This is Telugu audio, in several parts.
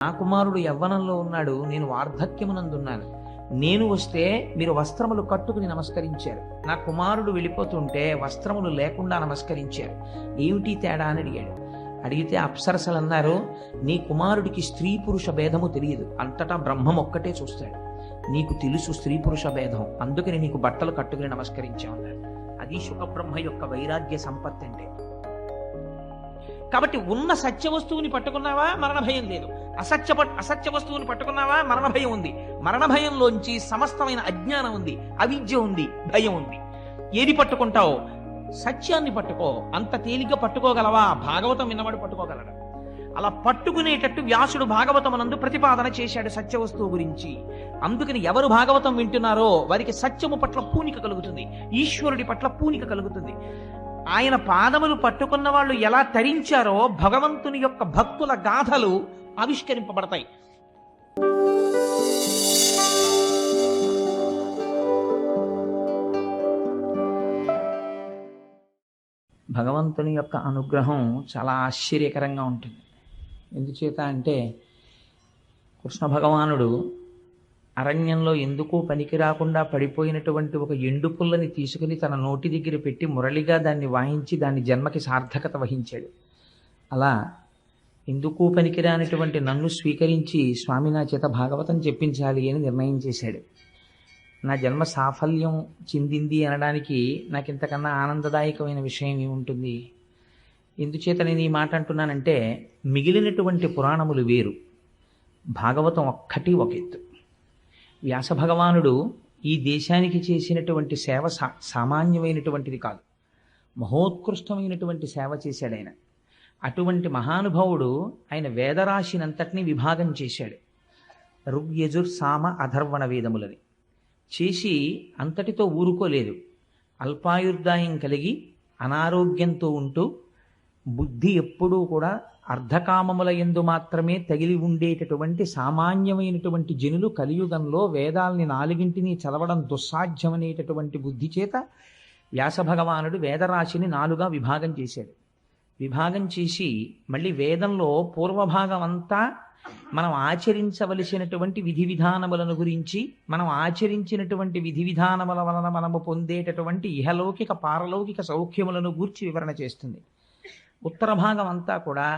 నా కుమారుడు యవ్వనంలో ఉన్నాడు, నేను వార్ధక్యమునందున్నాను. నేను వస్తే మీరు వస్త్రములు కట్టుకుని నమస్కరించారు. నా కుమారుడు వెళ్ళిపోతుంటే వస్త్రములు లేకుండా నమస్కరించారు. ఏమిటి తేడా అని అడిగాడు. అడిగితే అప్సరసలు అన్నారు, నీ కుమారుడికి స్త్రీ పురుష భేదము తెలియదు, అంతటా బ్రహ్మం ఒక్కటే చూస్తాడు. నీకు తెలుసు స్త్రీ పురుష భేదం, అందుకని నీకు బట్టలు కట్టుకుని నమస్కరించామన్నారు. అది శుకబ్రహ్మ యొక్క వైరాగ్య సంపత్తి అంటే. కాబట్టి ఉన్న సత్య వస్తువుని పట్టుకున్నావా మరణ భయం లేదు, అసత్య వస్తువుని పట్టుకున్నావా మరణ భయం ఉంది. మరణ భయంలోంచి సమస్తమైన అజ్ఞానం ఉంది, అవిద్య ఉంది, భయం ఉంది. ఏది పట్టుకుంటావో? సత్యాన్ని పట్టుకో. అంత తేలిగ్గా పట్టుకోగలవా? భాగవతం విన్నవాడు పట్టుకోగలడు. అలా పట్టుకునేటట్టు వ్యాసుడు భాగవతమునందు ప్రతిపాదన చేశాడు సత్య వస్తువు గురించి. అందుకని ఎవరు భాగవతం వింటున్నారో వారికి సత్యము పట్ల పూనిక కలుగుతుంది, ఈశ్వరుడి పట్ల పూనిక కలుగుతుంది. ఆయన పాదములు పట్టుకున్న వాళ్ళు ఎలా తరించారో భగవంతుని యొక్క భక్తుల గాథలు ఆవిష్కరింపబడతాయి. భగవంతుని యొక్క అనుగ్రహం చాలా ఆశ్చర్యకరంగా ఉంటుంది. ఎందుచేత అంటే కృష్ణ భగవానుడు అరణ్యంలో ఎందుకు పనికి రాకుండా పడిపోయినటువంటి ఒక ఎండు పుల్లని తీసుకుని తన నోటి దగ్గర పెట్టి మురళిగా దాన్ని వాయించి దాని జన్మకి సార్థకత వహించాడు. అలా ఎందుకు పనికిరానటువంటి నన్ను స్వీకరించి స్వామి నా చేత భాగవతం చెప్పించాలి అని నిర్ణయం చేశాడు. నా జన్మ సాఫల్యం చెందింది అనడానికి నాకు ఇంతకన్నా ఆనందదాయకమైన విషయం ఏముంటుంది? ఎందుచేత నేను ఈ మాట అంటున్నానంటే, మిగిలినటువంటి పురాణములు వేరు, భాగవతం ఒక్కటి ఒక ఎత్తు. వ్యాస భగవానుడు ఈ దేశానికి చేసినటువంటి సేవ సామాన్యమైనటువంటిది కాదు, మహోత్కృష్టమైనటువంటి సేవ చేశాడు ఆయన. అటువంటి మహానుభావుడు ఆయన వేదరాశినంతటినీ విభాగం చేశాడు. ఋగ్యజుర్ సామ అధర్వణ వేదములని చేసి అంతటితో ఊరుకోలేదు. అల్పాయుర్దాయం కలిగి అనారోగ్యంతో ఉంటూ బుద్ధి ఎప్పుడూ కూడా అర్ధకామముల యందు మాత్రమే తగిలి ఉండేటటువంటి సామాన్యమైనటువంటి జనులు కలియుగంలో వేదాల్ని నాలుగింటిని చదవడం దుస్సాధ్యమనేటటువంటి బుద్ధి చేత వ్యాస భగవానుడు వేదరాశిని 4గా విభాగం చేశాడు. విభాగం చేసి మళ్ళీ వేదంలో పూర్వభాగం అంతా మనం ఆచరించవలసినటువంటి విధి విధానములను గురించి, మనం ఆచరించినటువంటి విధి విధానముల వలన మనము పొందేటటువంటి ఇహలౌకిక పారలౌకిక సౌఖ్యములను గూర్చి వివరణ చేస్తుంది. ఉత్తర భాగం అంతా కూడా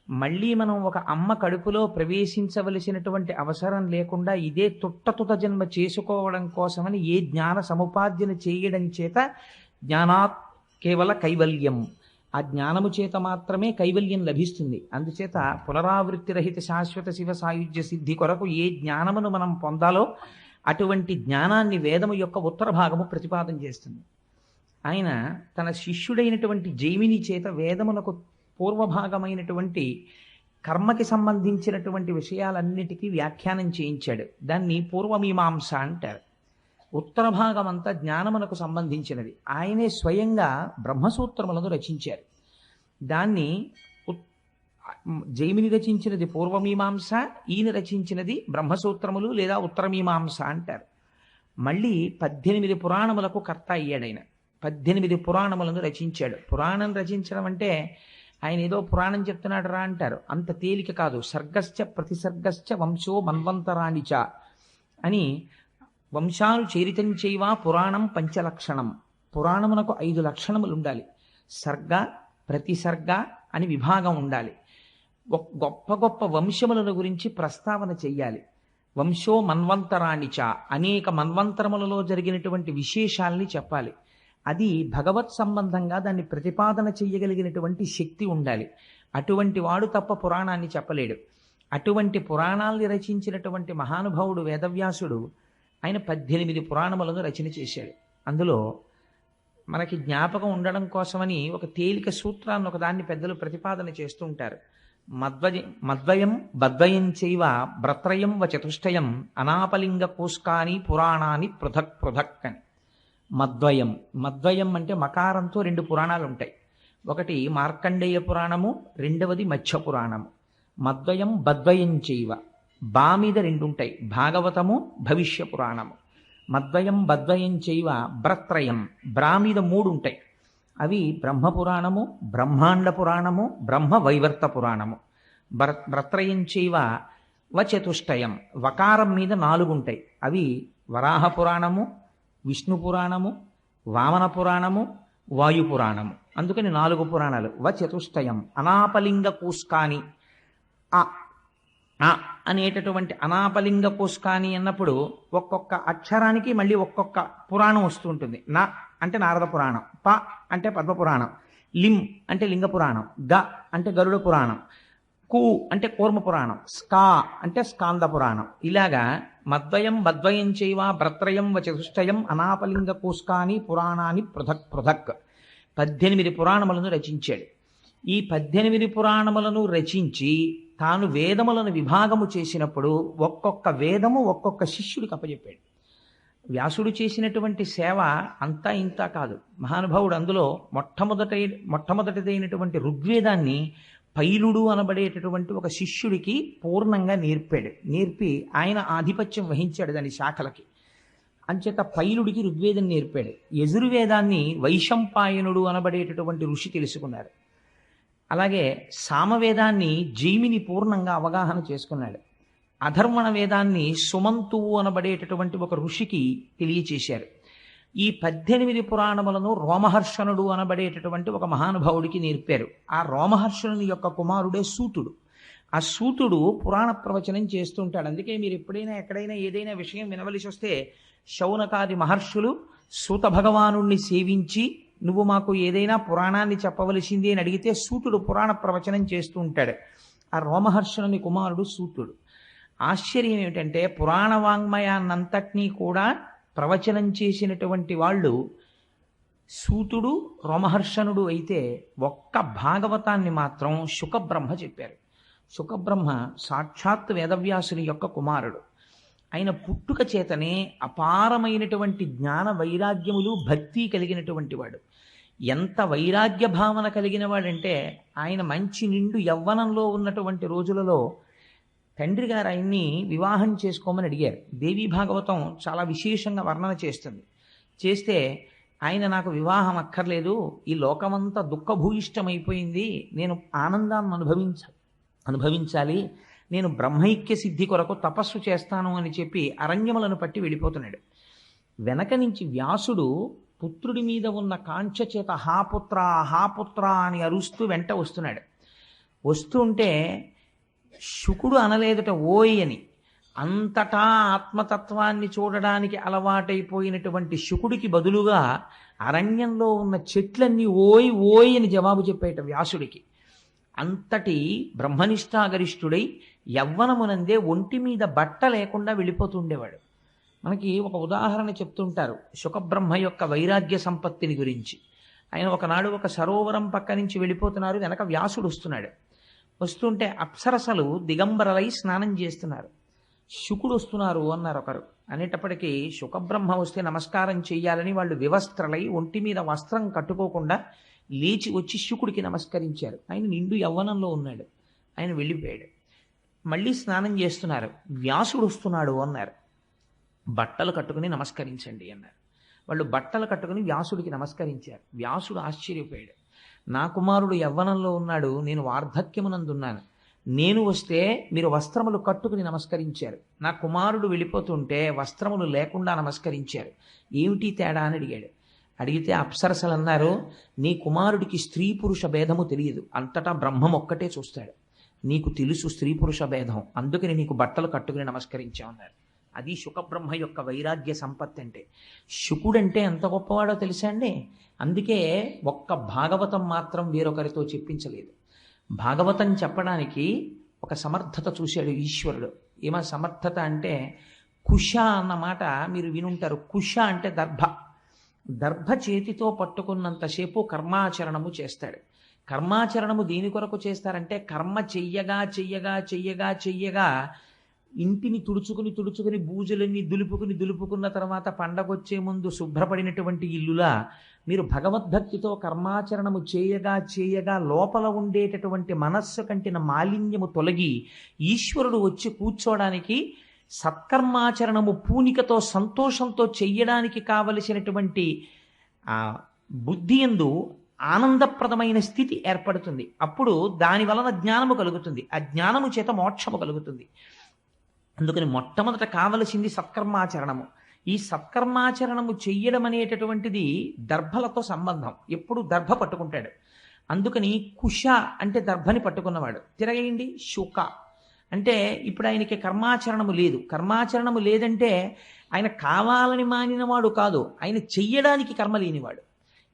మళ్ళీ మనం ఒక అమ్మ కడుపులో ప్రవేశించవలసినటువంటి అవసరం లేకుండా ఇదే తుట్ట జన్మ చేసుకోవడం కోసమని ఏ జ్ఞాన సముపార్జన చేయడం చేత జ్ఞానాత్ కేవల కైవల్యం, ఆ జ్ఞానము చేత మాత్రమే కైవల్యం లభిస్తుంది. అందుచేత పునరావృత్తి రహిత శాశ్వత శివ సాయుధ్య సిద్ధి కొరకు ఏ జ్ఞానమును మనం పొందాలో అటువంటి జ్ఞానాన్ని వేదము యొక్క ఉత్తర భాగము ప్రతిపాదన చేస్తుంది. ఆయన తన శిష్యుడైనటువంటి జైమిని చేత వేదములకు పూర్వభాగమైనటువంటి కర్మకి సంబంధించినటువంటి విషయాలన్నిటికీ వ్యాఖ్యానం చేయించాడు. దాన్ని పూర్వమీమాంస అంటారు. ఉత్తర భాగం అంతా జ్ఞానమునకు సంబంధించినది. ఆయనే స్వయంగా బ్రహ్మసూత్రములను రచించారు. దాన్ని జైమిని రచించినది పూర్వమీమాంస, ఈయన రచించినది బ్రహ్మసూత్రములు లేదా ఉత్తరమీమాంస అంటారు. మళ్ళీ 18 పురాణములకు కర్త అయ్యాడైన. 18 పురాణములను రచించాడు. పురాణం రచించడం అంటే ఆయన ఏదో పురాణం చెప్తున్నాడు రా అంటారు, అంత తేలిక కాదు. సర్గశ్చ ప్రతిసర్గశ్చ వంశో మన్వంతరాణిచ అని వంశాలు చరితం చేయవా పురాణం పంచలక్షణం. పురాణమునకు 5 లక్షణములు ఉండాలి. సర్గ ప్రతిసర్గ అని విభాగం ఉండాలి. గొప్ప గొప్ప వంశములను గురించి ప్రస్తావన చెయ్యాలి. వంశో మన్వంతరాణిచ, అనేక మన్వంతరములలో జరిగినటువంటి విశేషాల్ని చెప్పాలి. అది భగవత్ సంబంధంగా దాన్ని ప్రతిపాదన చెయ్యగలిగినటువంటి శక్తి ఉండాలి. అటువంటి వాడు తప్ప పురాణాన్ని చెప్పలేడు. అటువంటి పురాణాల్ని రచించినటువంటి మహానుభావుడు వేదవ్యాసుడు ఆయన 18 పురాణములను రచన చేశాడు. అందులో మనకి జ్ఞాపకం ఉండడం కోసమని ఒక తేలిక సూత్రాన్ని ఒకదాన్ని పెద్దలు ప్రతిపాదన చేస్తూ ఉంటారు. మద్వయం బద్వయం చైవ భ్రత్రయం వ చతుష్టయం అనాపలింగ కోష్కాని పురాణాన్ని పృథక్ పృథక్ అని. మద్వయం అంటే మకారంతో 2 పురాణాలు ఉంటాయి. ఒకటి మార్కండేయ పురాణము, రెండవది మత్స్య పురాణము. మద్వయం బద్వయం చైవ, బా మీద 2 ఉంటాయి, భాగవతము భవిష్య పురాణము. మద్వయం బద్వయం చైవ భ్రత్రయం, బ్రా మీద 3 ఉంటాయి. అవి బ్రహ్మపురాణము, బ్రహ్మాండ పురాణము, బ్రహ్మ వైవర్త పురాణము. భ్రత్రయం చైవ చతుష్టయం. వకారం మీద 4 ఉంటాయి. అవి వరాహ పురాణము, విష్ణు పురాణము, వామన పురాణము, వాయు పురాణము. అందుకని 4 పురాణాలు. చతుష్టయం. అనాపలింగ కూస్కాని. ఆ ఆ అనేటటువంటి అనాపలింగ కూస్కాని అన్నప్పుడు ఒక్కొక్క అక్షరానికి మళ్ళీ ఒక్కొక్క పురాణం వస్తూ ఉంటుంది. నా అంటే నారద పురాణం, ప అంటే పద్మ పురాణం, లిం అంటే లింగ పురాణం, గ అంటే గరుడ పురాణం, కు అంటే కూర్మ పురాణం, స్కా అంటే స్కాంద పురాణం. ఇలాగా మద్వయం బద్వయం చైవ భ్రత్రయం చతుష్టయం అనాపలింగ కూస్కాని పురాణాన్ని పృథక్ పృథక్ 18 పురాణములను రచించాడు. ఈ 18 పురాణములను రచించి తాను వేదములను విభాగము చేసినప్పుడు ఒక్కొక్క వేదము ఒక్కొక్క శిష్యుడికి అప్పచెప్పాడు. వ్యాసుడు చేసినటువంటి సేవ అంతా ఇంత కాదు. మహానుభావుడు అందులో మొట్టమొదటిదైనటువంటి ఋగ్వేదాన్ని పైలుడు అనబడేటటువంటి ఒక శిష్యుడికి పూర్ణంగా నేర్పాడు. నేర్పి ఆయన ఆధిపత్యం వహించాడు దాని శాఖలకి. అంచేత పైలుడికి ఋగ్వేదం నేర్పాడు. యజుర్వేదాన్ని వైశంపాయనుడు అనబడేటటువంటి ఋషి తెలుసుకున్నారు. అలాగే సామవేదాన్ని జైమిని పూర్ణంగా అవగాహన చేసుకున్నాడు. అధర్వణ వేదాన్ని సుమంతువు అనబడేటటువంటి ఒక ఋషికి తెలియచేశారు. ఈ 18 పురాణములను రోమహర్షణుడు అనబడేటటువంటి ఒక మహానుభావుడికి నేర్పారు. ఆ రోమహర్షణుని యొక్క కుమారుడే సూతుడు. ఆ సూతుడు పురాణ ప్రవచనం చేస్తుంటాడు. అందుకే మీరు ఎప్పుడైనా ఎక్కడైనా ఏదైనా విషయం వినవలసి వస్తే శౌనకాది మహర్షులు సూత భగవానుణ్ణి సేవించి నువ్వు మాకు ఏదైనా పురాణాన్ని చెప్పవలసింది అని అడిగితే సూతుడు పురాణ ప్రవచనం చేస్తూ ఉంటాడు. ఆ రోమహర్షణుని కుమారుడు సూతుడు. ఆశ్చర్యం ఏమిటంటే పురాణ వాంగ్మయాన్నంతటినీ కూడా ప్రవచనం చేసినటువంటి వాళ్ళు సూతుడు రోమహర్షణుడు అయితే ఒక్క భాగవతాన్ని మాత్రం శుకబ్రహ్మ చెప్పారు. శుకబ్రహ్మ సాక్షాత్ వేదవ్యాసుని యొక్క కుమారుడు. ఆయన పుట్టుక చేతనే అపారమైనటువంటి జ్ఞాన వైరాగ్యములు భక్తి కలిగినటువంటి వాడు. ఎంత వైరాగ్య భావన కలిగిన వాడంటే ఆయన మంచి నిండు యవ్వనంలో ఉన్నటువంటి రోజులలో తండ్రి గారు ఆయన్ని వివాహం చేసుకోమని అడిగారు. దేవీ భాగవతం చాలా విశేషంగా వర్ణన చేస్తుంది. చేస్తే ఆయన నాకు వివాహం అక్కర్లేదు, ఈ లోకమంతా దుఃఖభూయిష్టమైపోయింది, నేను ఆనందాన్ని అనుభవించాలి, నేను బ్రహ్మైక్య సిద్ధి కొరకు తపస్సు చేస్తాను అని చెప్పి అరణ్యములను పట్టి వెళ్ళిపోతున్నాడు. వెనక నుంచి వ్యాసుడు పుత్రుడి మీద ఉన్న కాంక్ష చేత హాపుత్ర హాపుత్ర అని అరుస్తూ వెంట వస్తున్నాడు. వస్తుంటే శుకుడు అనలేదట ఓయ్ అని. అంతటా ఆత్మతత్వాన్ని చూడడానికి అలవాటైపోయినటువంటి శుకుడికి బదులుగా అరణ్యంలో ఉన్న చెట్లన్నీ ఓయ్ ఓయ్ అని జవాబు చెప్పేట వ్యాసుడికి. అంతటి బ్రహ్మనిష్టాగరిష్ఠుడై యవ్వనమునందే ఒంటి మీద బట్ట లేకుండా వెళ్ళిపోతుండేవాడు. మనకి ఒక ఉదాహరణ చెప్తుంటారు శుకబ్రహ్మ యొక్క వైరాగ్య సంపత్తిని గురించి. ఆయన ఒకనాడు ఒక సరోవరం పక్క నుంచి వెళ్ళిపోతున్నారు, వెనక వ్యాసుడు వస్తున్నాడు. వస్తుంటే అప్సరసలు దిగంబరలై స్నానం చేస్తున్నారు. శుకుడు వస్తున్నారు అన్నారు ఒకరు. అనేటప్పటికీ శుకబ్రహ్మ వస్తే నమస్కారం చెయ్యాలని వాళ్ళు వివస్త్రలై ఒంటి మీద వస్త్రం కట్టుకోకుండా లేచి వచ్చి శుకుడికి నమస్కరించారు. ఆయన నిండు యవ్వనంలో ఉన్నాడు. ఆయన వెళ్ళిపోయాడు. మళ్ళీ స్నానం చేస్తున్నారు. వ్యాసుడు వస్తున్నాడు అన్నారు. బట్టలు కట్టుకుని నమస్కరించండి అన్నారు. వాళ్ళు బట్టలు కట్టుకుని వ్యాసుడికి నమస్కరించారు. వ్యాసుడు ఆశ్చర్యపోయాడు. నా కుమారుడు యవ్వనంలో ఉన్నాడు, నేను వార్ధక్యమునందున్నాను, నేను వస్తే మీరు వస్త్రములు కట్టుకుని నమస్కరించారు, నా కుమారుడు వెళ్ళిపోతుంటే వస్త్రములు లేకుండా నమస్కరించారు, ఏమిటి తేడా అని అడిగాడు. అడిగితే అప్సరసలు అన్నారు, నీ కుమారుడికి స్త్రీ పురుష భేదము తెలియదు, అంతటా బ్రహ్మం ఒక్కటే చూస్తాడు, నీకు తెలుసు స్త్రీ పురుష భేదం, అందుకని నీకు బట్టలు కట్టుకుని నమస్కరించామన్నారు. అది శుకబ్రహ్మ యొక్క వైరాగ్య సంపత్తి అంటే. శుకుడంటే ఎంత గొప్పవాడో తెలుసా అండి. అందుకే ఒక్క భాగవతం మాత్రం వేరొకరితో చెప్పించలేదు. భాగవతం చెప్పడానికి ఒక సమర్థత చూశాడు ఈశ్వరుడు. ఏమా సమర్థత అంటే, కుశ అన్నమాట మీరు వినుంటారు. కుశ అంటే దర్భ. దర్భ చేతితో పట్టుకున్నంతసేపు కర్మాచరణము చేస్తాడు. కర్మాచరణము దేని కొరకు చేస్తారంటే, కర్మ చెయ్యగా చెయ్యగా చెయ్యగా చెయ్యగా ఇంటిని తుడుచుకుని బూజులన్నీ దులుపుకున్న తర్వాత పండగొచ్చే ముందు శుభ్రపడినటువంటి ఇల్లులా మీరు భగవద్భక్తితో కర్మాచరణము చేయగా చేయగా లోపల ఉండేటటువంటి మనస్సు కంటిన మాలిన్యము తొలగి ఈశ్వరుడు వచ్చి కూర్చోడానికి సత్కర్మాచరణము పూనికతో సంతోషంతో చెయ్యడానికి కావలసినటువంటి బుద్ధి యందు ఆనందప్రదమైన స్థితి ఏర్పడుతుంది. అప్పుడు దాని వలన జ్ఞానము కలుగుతుంది. ఆ జ్ఞానము చేత మోక్షము కలుగుతుంది. అందుకని మొట్టమొదట కావలసింది సత్కర్మాచరణము. ఈ సత్కర్మాచరణము చెయ్యడం అనేటటువంటిది దర్భలతో సంబంధం. ఎప్పుడు దర్భ పట్టుకుంటాడు. అందుకని కుశ అంటే దర్భని పట్టుకున్నవాడు. తిరగేయండి శుక అంటే ఇప్పుడు ఆయనకి కర్మాచరణము లేదు. కర్మాచరణము లేదంటే ఆయన కావాలని మానినవాడు కాదు, ఆయన చెయ్యడానికి కర్మ లేనివాడు.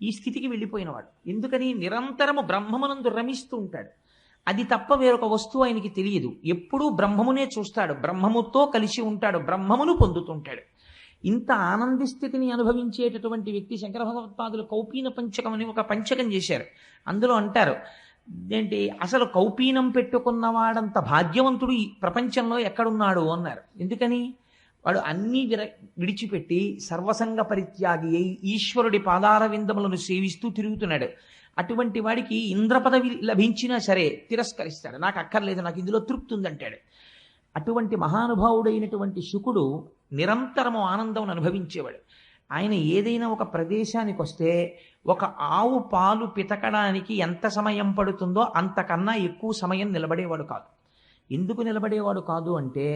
ఈ స్థితికి వెళ్ళిపోయినవాడు. ఎందుకని నిరంతరము బ్రహ్మమునందు రమిస్తూ ఉంటాడు. అది తప్ప వేరొక వస్తువు ఆయనకి తెలియదు. ఎప్పుడూ బ్రహ్మమునే చూస్తాడు, బ్రహ్మముతో కలిసి ఉంటాడు, బ్రహ్మమును పొందుతుంటాడు. ఇంత ఆనంద స్థితిని అనుభవించేటటువంటి వ్యక్తి శంకర భగవత్పాదులు కౌపీన పంచకం అని ఒక పంచకం చేశారు. అందులో అంటారు ఏంటి, అసలు కౌపీనం పెట్టుకున్నవాడంత భాగ్యవంతుడు ఈ ప్రపంచంలో ఎక్కడున్నాడు అన్నారు. ఎందుకని? వాడు అన్నీ విడిచిపెట్టి సర్వసంగ పరిత్యాగి అయి ఈశ్వరుడి పాదార విందములను సేవిస్తూ తిరుగుతున్నాడు. అటువంటి వాడికి ఇంద్ర పదవి లభించినా సరే తిరస్కరిస్తాడు. నాకు అక్కర్లేదు, నాకు ఇందులో తృప్తి ఉందంటాడు. అటువంటి మహానుభావుడైనటువంటి శుకుడు నిరంతరము ఆనందం అనుభవించేవాడు. ఆయన ఏదైనా ఒక ప్రదేశానికి వస్తే ఒక ఆవు పాలు పితకడానికి ఎంత సమయం పడుతుందో అంతకన్నా ఎక్కువ సమయం నిలబడేవాడు కాదు. ఎందుకు నిలబడేవాడు కాదు అంటే,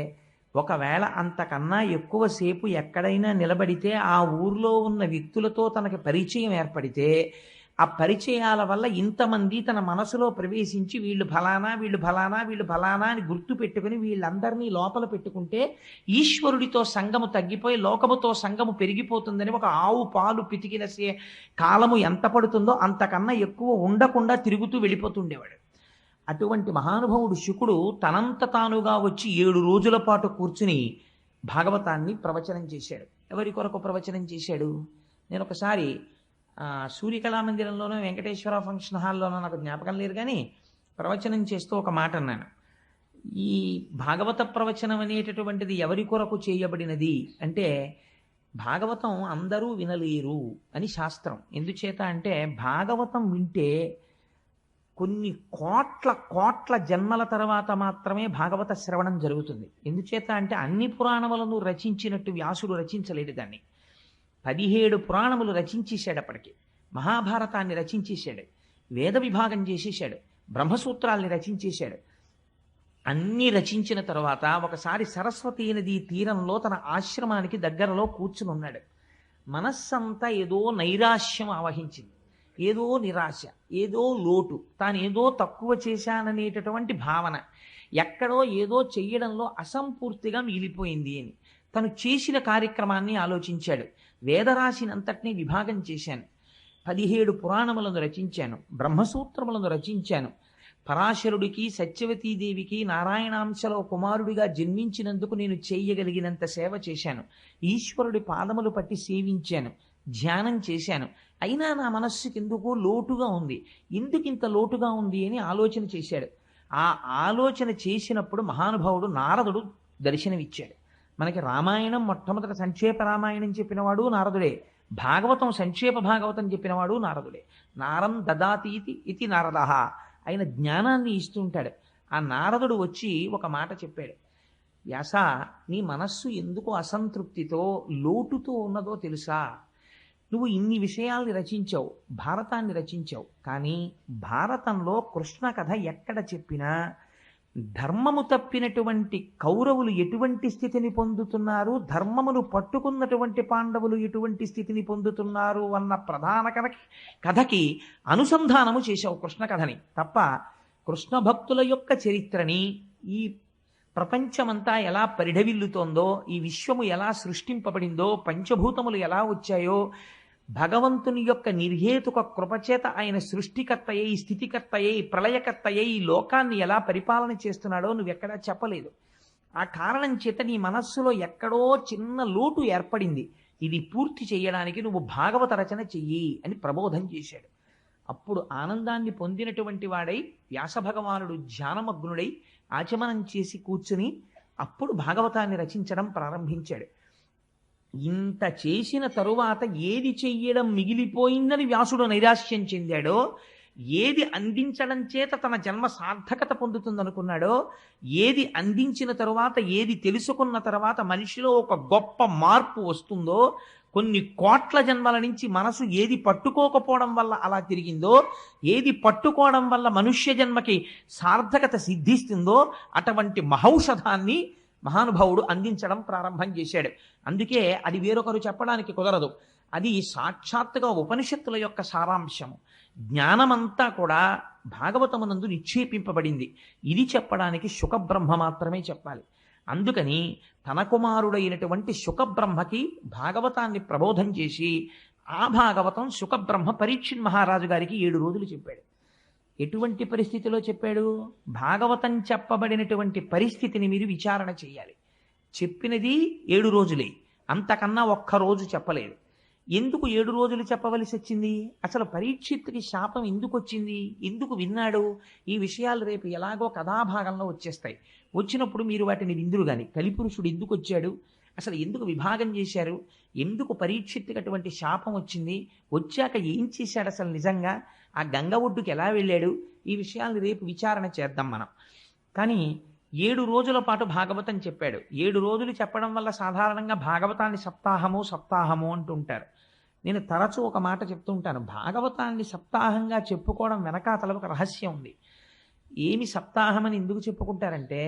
ఒకవేళ అంతకన్నా ఎక్కువసేపు ఎక్కడైనా నిలబడితే ఆ ఊర్లో ఉన్న వ్యక్తులతో తనకి పరిచయం ఏర్పడితే ఆ పరిచయాల వల్ల ఇంతమంది తన మనసులో ప్రవేశించి వీళ్ళు ఫలానా వీళ్ళు ఫలానా వీళ్ళు ఫలానా అని గుర్తు పెట్టుకుని వీళ్ళందరినీ లోపల పెట్టుకుంటే ఈశ్వరుడితో సంగము తగ్గిపోయి లోకముతో సంగము పెరిగిపోతుందని ఒక ఆవు పాలు పితికిన కాలము ఎంత పడుతుందో అంతకన్నా ఎక్కువ ఉండకుండా తిరుగుతూ వెళ్ళిపోతుండేవాడు. అటువంటి మహానుభావుడు శుకుడు తనంత తానుగా వచ్చి 7 రోజుల పాటు కూర్చుని భాగవతాన్ని ప్రవచనం చేశాడు. ఎవరి కొరకు ప్రవచనం చేశాడు? నేను ఒకసారి సూర్యకళామందిరంలోనూ వెంకటేశ్వర ఫంక్షన్ హాల్లోనూ నాకు జ్ఞాపకం లేదు, కానీ ప్రవచనం చేస్తూ ఒక మాట అన్నాను. ఈ భాగవత ప్రవచనం అనేటటువంటిది ఎవరి కొరకు చేయబడినది అంటే, భాగవతం అందరూ వినలేరు అని శాస్త్రం. ఎందుచేత అంటే భాగవతం వింటే కొన్ని కోట్ల కోట్ల జన్మల తర్వాత మాత్రమే భాగవత శ్రవణం జరుగుతుంది. ఎందుచేత అంటే అన్ని పురాణములను రచించినట్టు వ్యాసుడు రచించలేడు దాన్ని. 17 పురాణములు రచించేశాడు. అప్పటికి మహాభారతాన్ని రచించేశాడు, వేద విభాగం చేసేశాడు, బ్రహ్మసూత్రాల్ని రచించేశాడు. అన్నీ రచించిన తర్వాత ఒకసారి సరస్వతీ నదీ తీరంలో తన ఆశ్రమానికి దగ్గరలో కూర్చుని ఉన్నాడు. మనస్సంతా ఏదో నైరాశ్యం ఆవహించింది, ఏదో నిరాశ, ఏదో లోటు, తాను ఏదో తక్కువ చేశాననేటటువంటి భావన, ఎక్కడో ఏదో చెయ్యడంలో అసంపూర్తిగా మిగిలిపోయింది అని తను చేసిన కార్యక్రమాన్ని ఆలోచించాడు. వేదరాశినంతటినీ విభాగం చేశాను, 17 పురాణములను రచించాను, బ్రహ్మసూత్రములను రచించాను, పరాశరుడికి సత్యవతీదేవికి నారాయణాంశలో కుమారుడిగా జన్మించినందుకు నేను చేయగలిగినంత సేవ చేశాను, ఈశ్వరుడి పాదములు పట్టి సేవించాను, ధ్యానం చేశాను. అయినా నా మనస్సుకి ఎందుకో లోటుగా ఉంది. ఎందుకు ఇంత లోటుగా ఉంది అని ఆలోచన చేశాడు. ఆ ఆలోచన చేసినప్పుడు మహానుభావుడు నారదుడు దర్శనమిచ్చాడు. మనకి రామాయణం మొట్టమొదటి సంక్షేప రామాయణం చెప్పినవాడు నారదుడే, భాగవతం సంక్షేప భాగవతం చెప్పినవాడు నారదుడే. నారం దదాతీతి ఇది నారదః, ఆయన జ్ఞానాన్ని ఇస్తుంటాడు. ఆ నారదుడు వచ్చి ఒక మాట చెప్పాడు. వ్యాస, నీ మనస్సు ఎందుకు అసంతృప్తితో లోటుతో ఉన్నదో తెలుసా? నువ్వు ఇన్ని విషయాల్ని రచించావు, భారతాన్ని రచించావు, కానీ భారతంలో కృష్ణ కథ ఎక్కడ చెప్పినా ధర్మము తప్పినటువంటి కౌరవులు ఎటువంటి స్థితిని పొందుతున్నారు, ధర్మమును పట్టుకున్నటువంటి పాండవులు ఎటువంటి స్థితిని పొందుతున్నారు అన్న ప్రధాన కథకి అనుసంధానము చేశావు కృష్ణ కథని తప్ప కృష్ణ భక్తుల యొక్క చరిత్రని, ఈ ప్రపంచమంతా ఎలా పరిఢవిల్లుతోందో, ఈ విశ్వము ఎలా సృష్టింపబడిందో, పంచభూతములు ఎలా వచ్చాయో, భగవంతుని యొక్క నిర్హేతుక కృపచేత ఆయన సృష్టికర్తయ్యి, స్థితికర్తయ్యి, ప్రళయకర్తయ్యి ఈ లోకాన్ని ఎలా పరిపాలన చేస్తున్నాడో నువ్వెక్కడా చెప్పలేదు. ఆ కారణం చేత నీ మనస్సులో ఎక్కడో చిన్న లోటు ఏర్పడింది. ఇది పూర్తి చేయడానికి నువ్వు భాగవత రచన చెయ్యి అని ప్రబోధం చేశాడు. అప్పుడు ఆనందాన్ని పొందినటువంటి వాడై వ్యాసభగవానుడు ధ్యానమగ్నుడై ఆచమనం చేసి కూర్చుని అప్పుడు భాగవతాన్ని రచించడం ప్రారంభించాడు. ఇంత చేసిన తరువాత ఏది చెయ్యడం మిగిలిపోయిందని వ్యాసుడు నైరాశ్యం చెందాడో, ఏది అందించడం చేత తన జన్మ సార్థకత పొందుతుందనుకున్నాడో, ఏది అందించిన తరువాత, ఏది తెలుసుకున్న తర్వాత మనిషిలో ఒక గొప్ప మార్పు వస్తుందో, కొన్ని కోట్ల జన్మల నుంచి మనసు ఏది పట్టుకోకపోవడం వల్ల అలా తిరిగిందో, ఏది పట్టుకోవడం వల్ల మనుష్య జన్మకి సార్థకత సిద్ధిస్తుందో అటువంటి మహౌషధాన్ని మహానుభావుడు అందించడం ప్రారంభం చేశాడు. అందుకే అది వేరొకరు చెప్పడానికి కుదరదు. అది సాక్షాత్తుగా ఉపనిషత్తుల యొక్క సారాంశము. జ్ఞానమంతా కూడా భాగవతమునందు నిక్షేపింపబడింది. ఇది చెప్పడానికి శుకబ్రహ్మ మాత్రమే చెప్పాలి. అందుకని తన కుమారుడైనటువంటి శుకబ్రహ్మకి భాగవతాన్ని ప్రబోధం చేసి ఆ భాగవతం శుకబ్రహ్మ పరీక్షిత్ మహారాజు గారికి 7 రోజులు చెప్పాడు. ఎటువంటి పరిస్థితిలో చెప్పాడు? భాగవతం చెప్పబడినటువంటి పరిస్థితిని మీరు విచారణ చేయాలి. చెప్పినది 7 రోజులే, అంతకన్నా ఒక్క రోజు చెప్పలేదు. ఎందుకు 7 రోజులు చెప్పవలసి వచ్చింది? అసలు పరీక్షిత్తుకి శాపం ఎందుకు వచ్చింది? ఎందుకు విన్నాడు? ఈ విషయాలు రేపు ఎలాగో కథాభాగంలో వచ్చేస్తాయి. వచ్చినప్పుడు మీరు వాటిని విందురు గాని కలిపురుషుడు ఎందుకు వచ్చాడు, అసలు ఎందుకు విభాగం చేశారు, ఎందుకు పరీక్షిత్తుకి అటువంటి శాపం వచ్చింది, వచ్చాక ఏం చేశాడు, అసలు నిజంగా ఆ గంగ ఒడ్డుకి ఎలా వెళ్ళాడు, ఈ విషయాలను రేపు విచారణ చేద్దాం మనం. కానీ 7 రోజుల పాటు భాగవతం చెప్పాడు. 7 రోజులు చెప్పడం వల్ల సాధారణంగా భాగవతాన్ని సప్తాహము అంటుంటారు. నేను తరచూ ఒక మాట చెప్తూ ఉంటాను, భాగవతాన్ని సప్తాహంగా చెప్పుకోవడం వెనకాతల ఒక రహస్యం ఉంది. ఏమి సప్తాహమని ఎందుకు చెప్పుకుంటారంటే,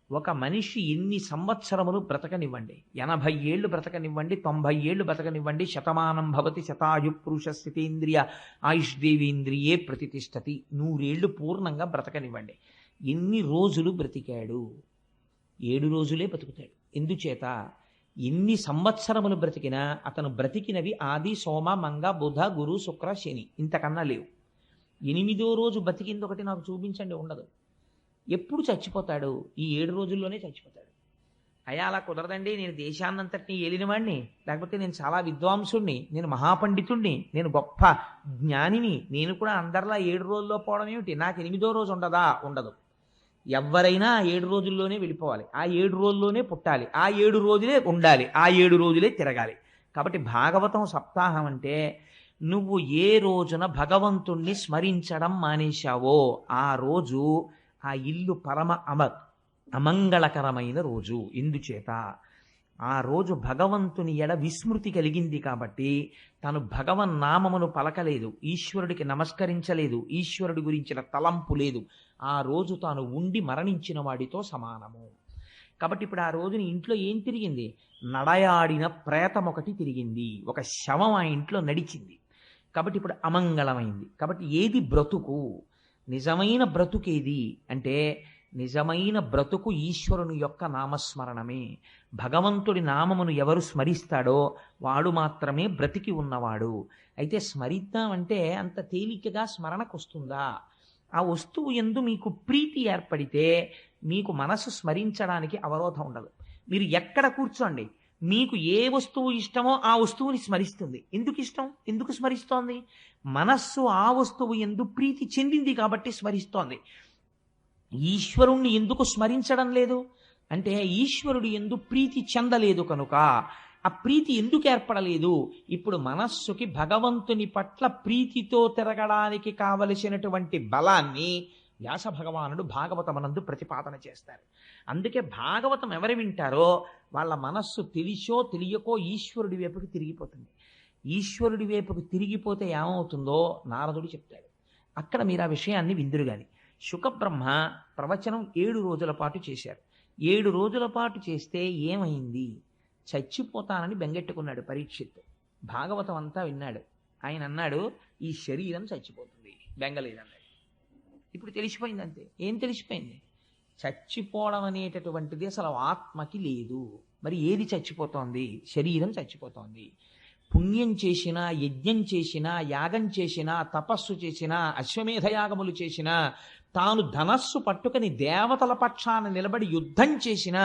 ఒక మనిషి ఎన్ని సంవత్సరములు బ్రతకనివ్వండి, 80 ఏళ్ళు బ్రతకనివ్వండి, 90 ఏళ్ళు బ్రతకనివ్వండి, శతమానం భవతి శతాయు పురుష స్థితేంద్రియ ఆయుష్దేవేంద్రియే ప్రతిష్టతి, 100 ఏళ్ళు పూర్ణంగా బ్రతకనివ్వండి. ఎన్ని రోజులు బ్రతికాడు? 7 రోజులే బతుకుతాడు. ఎందుచేత? ఎన్ని సంవత్సరములు బ్రతికినా అతను బ్రతికినవి ఆది సోమ మంగ బుధ గురు శుక్ర శని, ఇంతకన్నా లేవు. 8వ రోజు బతికింది ఒకటి నాకు చూపించండి, ఉండదు. ఎప్పుడు చచ్చిపోతాడు? ఈ 7 రోజుల్లోనే చచ్చిపోతాడు. అయ్యా అలా కుదరదండి, నేను దేశాన్నంతటినీ ఏలినవాడిని, లేకపోతే నేను చాలా విద్వాంసుణ్ణి, నేను మహాపండితుణ్ణి, నేను గొప్ప జ్ఞానిని, నేను కూడా అందరిలా 7 రోజుల్లో పోవడం ఏమిటి, నాకు 8వ రోజు ఉండదా? ఉండదు. ఎవరైనా 7 రోజుల్లోనే వెళ్ళిపోవాలి, ఆ 7 రోజుల్లోనే పుట్టాలి, ఆ 7 రోజులే ఉండాలి, ఆ 7 రోజులే తిరగాలి. కాబట్టి భాగవతం సప్తాహం అంటే నువ్వు ఏ రోజున భగవంతుణ్ణి స్మరించడం మానేశావో ఆ రోజు ఆ ఇల్లు పరమ అమంగళకరమైన రోజు. ఎందుచేత? ఆ రోజు భగవంతుని ఎడ విస్మృతి కలిగింది కాబట్టి తను భగవన్నామమును పలకలేదు, ఈశ్వరుడికి నమస్కరించలేదు, ఈశ్వరుడి గురించిన తలంపు లేదు. ఆ రోజు తాను ఉండి మరణించిన వాడితో సమానము. కాబట్టి ఇప్పుడు ఆ రోజుని ఇంట్లో ఏం తిరిగింది? నడయాడిన ప్రేతం ఒకటి తిరిగింది, ఒక శవం ఆ ఇంట్లో నడిచింది. కాబట్టి ఇప్పుడు అమంగళమైంది. కాబట్టి ఏది బ్రతుకు? నిజమైన బ్రతుకేది అంటే, నిజమైన బ్రతుకు ఈశ్వరుని యొక్క నామస్మరణమే. భగవంతుడి నామమును ఎవరు స్మరిస్తాడో వాడు మాత్రమే బ్రతికి ఉన్నవాడు. అయితే స్మరిద్దామంటే అంత తేలికగా స్మరణకు వస్తుందా? ఆ వస్తువు యందు మీకు ప్రీతి ఏర్పడితే మీకు మనసు స్మరించడానికి అవరోధం ఉండదు. మీరు ఎక్కడ కూర్చోండి, మీకు ఏ వస్తువు ఇష్టమో ఆ వస్తువుని స్మరిస్తుంది. ఎందుకు ఇష్టం? ఎందుకు స్మరిస్తోంది? మనస్సు ఆ వస్తువు యందు ప్రీతి చెందింది కాబట్టి స్మరిస్తోంది. ఈశ్వరుణ్ణి ఎందుకు స్మరించడం లేదు అంటే, ఈశ్వరుడు యందు ప్రీతి చెందలేదు కనుక. ఆ ప్రీతి ఎందుకు ఏర్పడలేదు? ఇప్పుడు మనస్సుకి భగవంతుని పట్ల ప్రీతితో తిరగడానికి కావలసినటువంటి బలాన్ని వ్యాస భగవానుడు భాగవతమనందు ప్రతిపాదన చేస్తారు. అందుకే భాగవతం ఎవరు వింటారో వాళ్ళ మనస్సు తెలిసో తెలియకో ఈశ్వరుడి వైపుకి తిరిగిపోతుంది. ఈశ్వరుడి వైపుకి తిరిగిపోతే ఏమవుతుందో నారదుడు చెప్తాడు. అక్కడ మీరు ఆ విషయాన్ని విందురు గాని. శుకబ్రహ్మ ప్రవచనం 7 రోజుల పాటు చేశారు. 7 రోజుల పాటు చేస్తే ఏమైంది? చచ్చిపోతానని బెంగెట్టుకున్నాడు పరీక్షిత్. భాగవతం అంతా విన్నాడు. ఆయన అన్నాడు, ఈ శరీరం చచ్చిపోతుంది, బెంగలేదన్నాడు. ఇప్పుడు తెలిసిపోయింది అంతే. ఏం తెలిసిపోయింది? చచ్చిపోవడం అనేటటువంటిది అసలు ఆత్మకి లేదు. మరి ఏది చచ్చిపోతోంది? శరీరం చచ్చిపోతోంది. పుణ్యం చేసినా, యజ్ఞం చేసినా, యాగం చేసినా, తపస్సు చేసినా, అశ్వమేధయాగములు చేసినా, తాను ధనస్సు పట్టుకుని దేవతల పక్షాన నిలబడి యుద్ధం చేసినా,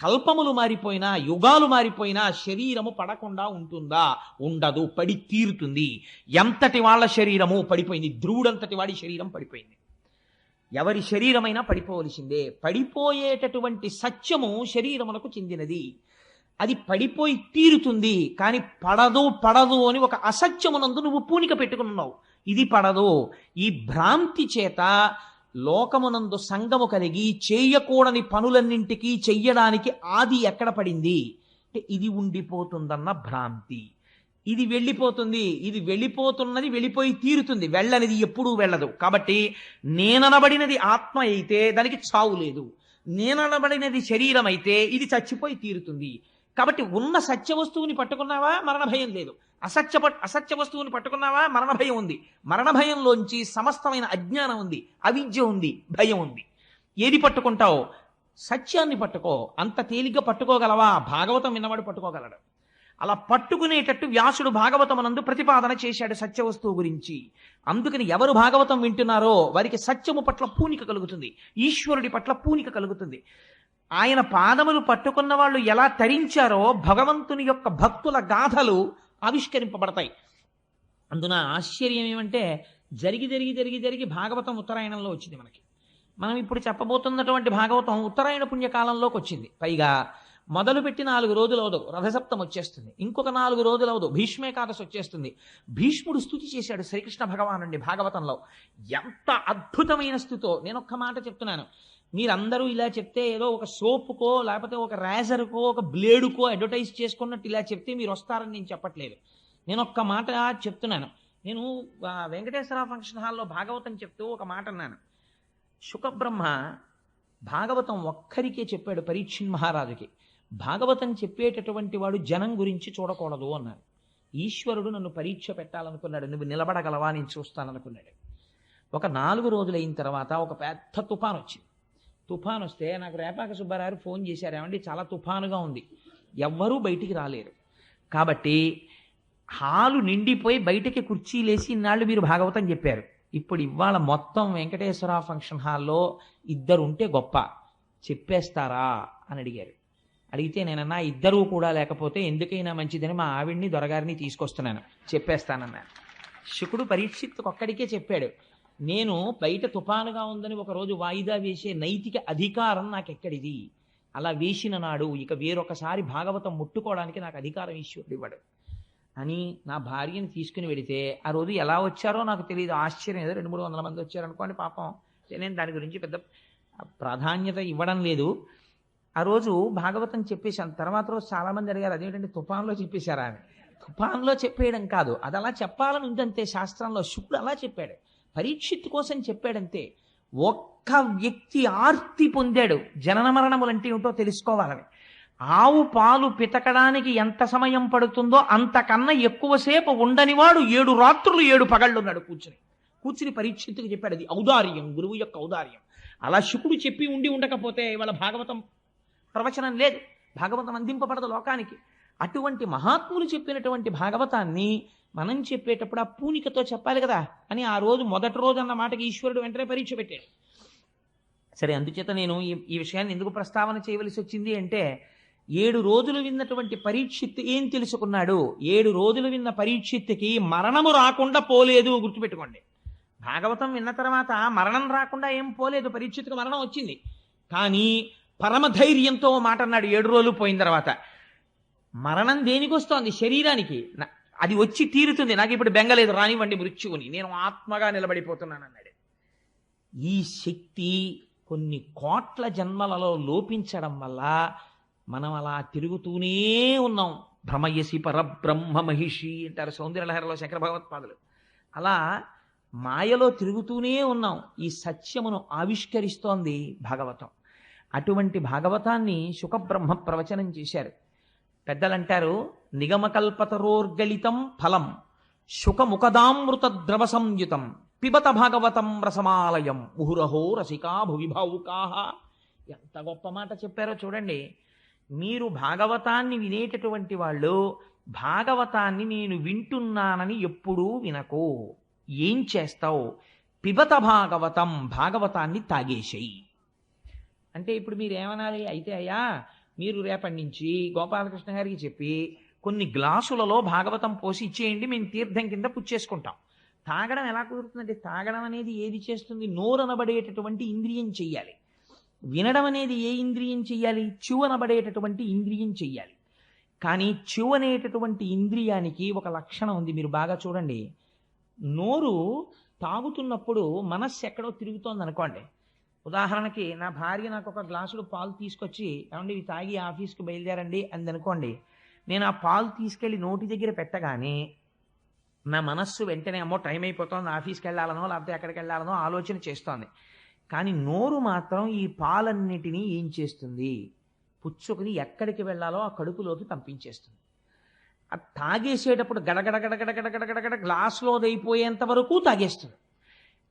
కల్పములు మారిపోయినా, యుగాలు మారిపోయినా శరీరము పడకుండా ఉంటుందా? ఉండదు, పడి తీరుతుంది. ఎంతటి వాళ్ళ శరీరము పడిపోయింది, ధ్రువుడంతటి వాడి శరీరం పడిపోయింది. ఎవరి శరీరమైనా పడిపోవలసిందే. పడిపోయేటటువంటి సత్యము శరీరమునకు చెందినది. అది పడిపోయి తీరుతుంది. కానీ పడదు అని ఒక అసత్యమునందు నువ్వు పూనిక పెట్టుకున్నావు. ఇది పడదు. ఈ భ్రాంతి చేత లోకమునందు సంగము కలిగి చేయకూడని పనులన్నింటికీ చెయ్యడానికి ఆది ఎక్కడ పడింది అంటే, ఇది ఉండిపోతుందన్న భ్రాంతి. ఇది వెళ్ళిపోతుంది, ఇది వెళ్ళిపోతున్నది వెళ్ళిపోయి తీరుతుంది, వెళ్ళనిది ఎప్పుడూ వెళ్ళదు. కాబట్టి నేననబడినది ఆత్మ అయితే దానికి చావు లేదు. నేననబడినది శరీరం అయితే ఇది చచ్చిపోయి తీరుతుంది. కాబట్టి ఉన్న సత్య వస్తువుని పట్టుకున్నావా మరణ భయం లేదు, అసత్య వస్తువుని పట్టుకున్నావా మరణ భయం ఉంది. మరణ భయంలోంచి సమస్తమైన అజ్ఞానం ఉంది, అవిద్య ఉంది, భయం ఉంది. ఏది పట్టుకుంటావు? సత్యాన్ని పట్టుకో. అంత తేలిగ్గా పట్టుకోగలవా? భాగవతం విన్నవాడు పట్టుకోగలడు. అలా పట్టుకునేటట్టు వ్యాసుడు భాగవతమునందు ప్రతిపాదన చేశాడు సత్య వస్తువు గురించి. అందుకని ఎవరు భాగవతం వింటున్నారో వారికి సత్యము పట్ల పూనిక కలుగుతుంది, ఈశ్వరుడి పట్ల పూనిక కలుగుతుంది. ఆయన పాదములు పట్టుకున్న వాళ్ళు ఎలా తరించారో భగవంతుని యొక్క భక్తుల గాథలు ఆవిష్కరింపబడతాయి. అందున ఆశ్చర్యం ఏమంటే జరిగి జరిగి జరిగి జరిగి భాగవతం ఉత్తరాయణంలో వచ్చింది మనకి. మనం ఇప్పుడు చెప్పబోతున్నటువంటి భాగవతం ఉత్తరాయణ పుణ్యకాలంలోకి వచ్చింది. పైగా మొదలుపెట్టి 4 రోజులు అవదు రథసప్తం వచ్చేస్తుంది, ఇంకొక 4 రోజులు అవదు భీష్మేకాదశి వచ్చేస్తుంది. భీష్ముడు స్తుతి చేశాడు శ్రీకృష్ణ భగవానుడి భాగవతంలో. ఎంత అద్భుతమైన స్థుతో! నేను ఒక్క మాట చెప్తున్నాను, మీరందరూ ఇలా చెప్తే ఏదో ఒక సోపుకో లేకపోతే ఒక రేజర్కో ఒక బ్లేడుకో అడ్వర్టైజ్ చేసుకున్నట్టు ఇలా చెప్తే మీరు వస్తారని నేను చెప్పట్లేదు. నేను ఒక్క మాట చెప్తున్నాను. నేను వెంకటేశ్వర ఫంక్షన్ హాల్లో భాగవతం చెప్తూ ఒక మాట అన్నాను. శుకబ్రహ్మ భాగవతం ఒక్కరికే చెప్పాడు, పరీక్షిన్ మహారాజుకి. భాగవతం చెప్పేటటువంటి వాడు జనం గురించి చూడకూడదు అన్నాడు. ఈశ్వరుడు నన్ను పరీక్ష పెట్టాలనుకున్నాడు, నువ్వు నిలబడగలవా నేను చూస్తాననుకున్నాడు. ఒక 4 రోజులైన తర్వాత ఒక పెద్ద తుఫాన్ వచ్చింది. తుఫాన్ వస్తే నాకు రేపాక సుబ్బారావు ఫోన్ చేశారు, ఏమండి చాలా తుఫానుగా ఉంది, ఎవ్వరూ బయటికి రాలేరు, కాబట్టి హాలు నిండిపోయి బయటికి కుర్చీలేసి ఇన్నాళ్ళు మీరు భాగవతం చెప్పారు, ఇప్పుడు ఇవాళ మొత్తం వెంకటేశ్వర ఫంక్షన్ హాల్లో 2 ఉంటే గొప్ప, చెప్పేస్తారా అని అడిగారు. అడిగితే నేనన్నా 2 కూడా లేకపోతే ఎందుకైనా మంచిదని మా ఆవిడ్ని దొరగారిని తీసుకొస్తున్నాను, చెప్పేస్తానన్నాను. శుకుడు పరీక్షిత్తుకు ఒక్కడికే చెప్పాడు, నేను బయట తుఫానుగా ఉందని ఒకరోజు వాయిదా వేసే నైతిక అధికారం నాకెక్కడిది, అలా వేసిన నాడు ఇక వేరొకసారి భాగవతం ముట్టుకోవడానికి నాకు అధికారం ఈశ్వరుడు ఇవ్వడు అని నా భార్యని తీసుకుని వెడితే ఆ రోజు ఎలా వచ్చారో నాకు తెలియదు. ఆశ్చర్యం, ఏదో 200-300 మంది వచ్చారనుకోండి పాపం. నేను దాని గురించి పెద్ద ప్రాధాన్యత ఇవ్వడం లేదు. ఆ రోజు భాగవతం చెప్పేశాను. తర్వాత రోజు చాలామంది అడిగారు, అదేంటంటే తుఫాన్లో చెప్పేశారా అని. తుఫాన్లో చెప్పేయడం కాదు, అది అలా చెప్పాలని ఉందంతే శాస్త్రంలో. శుకుడు అలా చెప్పాడు, పరీక్షిత్తు కోసం చెప్పాడంతే. ఒక్క వ్యక్తి ఆర్తి పొందాడు, జనన మరణములంటే ఏమిటో తెలుసుకోవాలని. ఆవు పాలు పితకడానికి ఎంత సమయం పడుతుందో అంతకన్నా ఎక్కువసేపు ఉండనివాడు 7 రాత్రులు 7 పగళ్ళున్నాడు కూర్చుని పరీక్షిత్తుకు చెప్పాడు. అది ఔదార్యం, గురువు యొక్క ఔదార్యం. అలా శుకుడు చెప్పి ఉండకపోతే ఇవాళ భాగవతం ప్రవచనం లేదు, భాగవతం అందింపబడదు లోకానికి. అటువంటి మహాత్ములు చెప్పినటువంటి భాగవతాన్ని మనం చెప్పేటప్పుడు ఆ పూనికతో చెప్పాలి కదా అని ఆ రోజు మొదటి రోజు అన్న మాటకి ఈశ్వరుడు వెంటనే పరీక్ష పెట్టాడు. సరే, అందుచేత నేను ఈ విషయాన్ని ఎందుకు ప్రస్తావన చేయవలసి వచ్చింది అంటే 7 రోజులు విన్నటువంటి పరీక్షిత్తు ఏం తెలుసుకున్నాడు? 7 రోజులు విన్న పరీక్షిత్తుకి మరణము రాకుండా పోలేదు, గుర్తుపెట్టుకోండి. భాగవతం విన్న తర్వాత మరణం రాకుండా ఏం పోలేదు, పరీక్షిత్తుకు మరణం వచ్చింది. కానీ పరమధైర్యంతో మాట అన్నాడు 7 రోజులు పోయిన తర్వాత, మరణం దేనికి వస్తోంది? శరీరానికి, అది వచ్చి తీరుతుంది, నాకు ఇప్పుడు బెంగలేదు, రానివ్వండి మృత్యువుని, నేను ఆత్మగా నిలబడిపోతున్నాను అన్నాడు. ఈ శక్తి కొన్ని కోట్ల జన్మలలో లోపించడం వల్ల మనం అలా తిరుగుతూనే ఉన్నాం. భ్రమయసి పరబ్రహ్మ మహిషి అంటారు సౌందర్యలహరిలో శంకర భగవత్పాదులు. అలా మాయలో తిరుగుతూనే ఉన్నాం. ఈ సత్యమును ఆవిష్కరిస్తోంది భాగవతం. అటువంటి భాగవతాన్ని శుకబ్రహ్మ ప్రవచనం చేశారు. పెద్దలంటారు, నిగమకల్పతరోర్గళితం ఫలం శుకముఖదామృత ద్రవ సంయుతం పిబత భాగవతం రసమాలయం ముహురహో రసికా భువిభావుకాహ. ఎంత గొప్ప మాట చెప్పారో చూడండి. మీరు భాగవతాన్ని వినేటటువంటి వాళ్ళు భాగవతాన్ని నేను వింటున్నానని ఎప్పుడూ వినకు. ఏం చేస్తావు? పిబత భాగవతం, భాగవతాన్ని తాగేసేయి అంటే ఇప్పుడు మీరు ఏమనాలి? అయితే అయ్యా మీరు రేపటి నుంచి గోపాలకృష్ణ గారికి చెప్పి కొన్ని గ్లాసులలో భాగవతం పోసి ఇచ్చేయండి, మేము తీర్థం కింద పుచ్చేసుకుంటాం. తాగడం ఎలా కుదురుతుందంటే, తాగడం అనేది ఏది చేస్తుంది? నోరనబడేటటువంటి ఇంద్రియం చెయ్యాలి. వినడం అనేది ఏ ఇంద్రియం చెయ్యాలి? చెవనబడేటటువంటి ఇంద్రియం చెయ్యాలి. కానీ చెవనేటటువంటి ఇంద్రియానికి ఒక లక్షణం ఉంది, మీరు బాగా చూడండి. నోరు తాగుతున్నప్పుడు మనస్సు ఎక్కడో తిరుగుతోంది అనుకోండి. ఉదాహరణకి నా భార్య నాకు ఒక గ్లాసుడు పాలు తీసుకొచ్చి, ఏమండి ఇవి తాగి ఆఫీస్కి బయలుదేరండి అంది అనుకోండి. నేను ఆ పాలు తీసుకెళ్ళి నోటి దగ్గర పెట్టగానే నా మనస్సు వెంటనే అమ్మో టైం అయిపోతుంది, ఆఫీస్కి వెళ్ళాలనో లేకపోతే ఎక్కడికి వెళ్ళాలనో ఆలోచన చేస్తోంది. కానీ నోరు మాత్రం ఈ పాలన్నిటినీ ఏం చేస్తుంది? పుచ్చుకుని ఎక్కడికి వెళ్ళాలో ఆ కడుపులోకి పంపించేస్తుంది. అది తాగేసేటప్పుడు గడగడ గడగడ గడగడ గడగడ గ్లాసులో అయిపోయేంత వరకు తాగేస్తుంది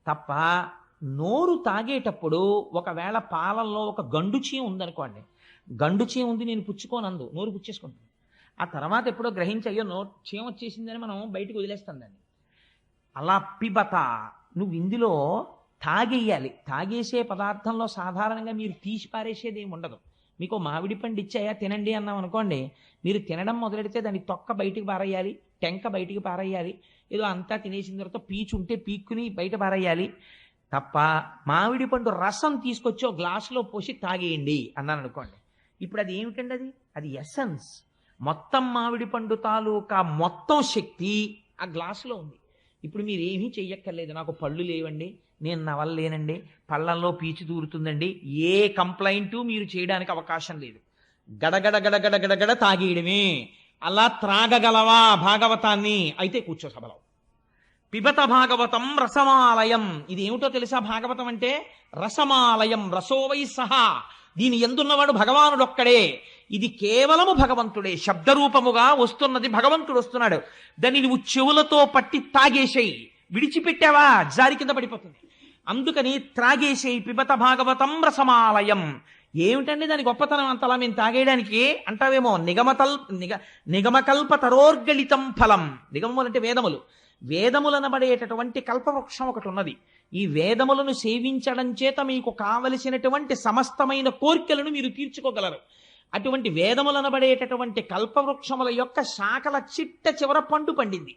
తప్ప, నోరు తాగేటప్పుడు ఒకవేళ పాలల్లో ఒక గండు చీమ ఉందనుకోండి, గండు చీమ ఉంది నేను పుచ్చుకోనందు, నోరు పుచ్చేసుకుంటుంది. ఆ తర్వాత ఎప్పుడో గ్రహించి అయ్యో చీమ వచ్చేసిందని మనం బయటకు వదిలేస్తాం దాన్ని. అలా పిబత, నువ్వు ఇందులో తాగేయాలి. తాగేసే పదార్థంలో సాధారణంగా మీరు తీసి పారేసేది ఏమి ఉండదు. మీకు మామిడి పండు ఇచ్చాయా తినండి అన్నాం అనుకోండి, మీరు తినడం మొదలెడితే దాన్ని తొక్క బయటికి పారేయాలి, టెంక బయటికి పారేయాలి, ఏదో అంతా తినేసిన తర్వాత పీచు ఉంటే పీక్కుని బయట పారేయాలి తప్ప, మామిడి పండు రసం తీసుకొచ్చి ఒక గ్లాసులో పోసి తాగేయండి అన్నాను అనుకోండి. ఇప్పుడు అది ఏమిటండి? అది ఎసెన్స్. మొత్తం మామిడి పండు తాలూకా మొత్తం శక్తి ఆ గ్లాసులో ఉంది. ఇప్పుడు మీరు ఏమీ చెయ్యక్కర్లేదు. నాకు పళ్ళు లేవండి, నేను నవలలేనండి, పళ్ళల్లో పీచు దూరుతుందండి, ఏ కంప్లైంటు మీరు చేయడానికి అవకాశం లేదు. గడగడ గడగడ గడగడ తాగేయడమే. అలా త్రాగగలవా భాగవతాన్ని? అయితే కూర్చో సభలో. పిబత భాగవతం రసమాలయం. ఇది ఏమిటో తెలుసా? భాగవతం అంటే రసమాలయం, రసోవై సహా. దీని ఎందున్నవాడు భగవానుడు ఒక్కడే. ఇది కేవలము భగవంతుడే. శబ్దరూపముగా వస్తున్నది భగవంతుడు వస్తున్నాడు. దాన్ని నువ్వు చెవులతో పట్టి తాగేసేయి. విడిచిపెట్టావా జారి కింద పడిపోతుంది. అందుకని త్రాగేసేయి. పిబత భాగవతం రసమాలయం. ఏమిటండి దాని గొప్పతనం అంతలా మేము తాగేయడానికి అంటావేమో. నిగమకల్ప తరోర్గళితం ఫలం. నిగమములు అంటే వేదములు. వేదములనబడేటటువంటి కల్పవృక్షం ఒకటి ఉన్నది. ఈ వేదములను సేవించడం చేత మీకు కావలసినటువంటి సమస్తమైన కోరికలను మీరు తీర్చుకోగలరు. అటువంటి వేదములనబడేటటువంటి కల్పవృక్షముల యొక్క శాఖల చిట్ట చివర పండు పండింది.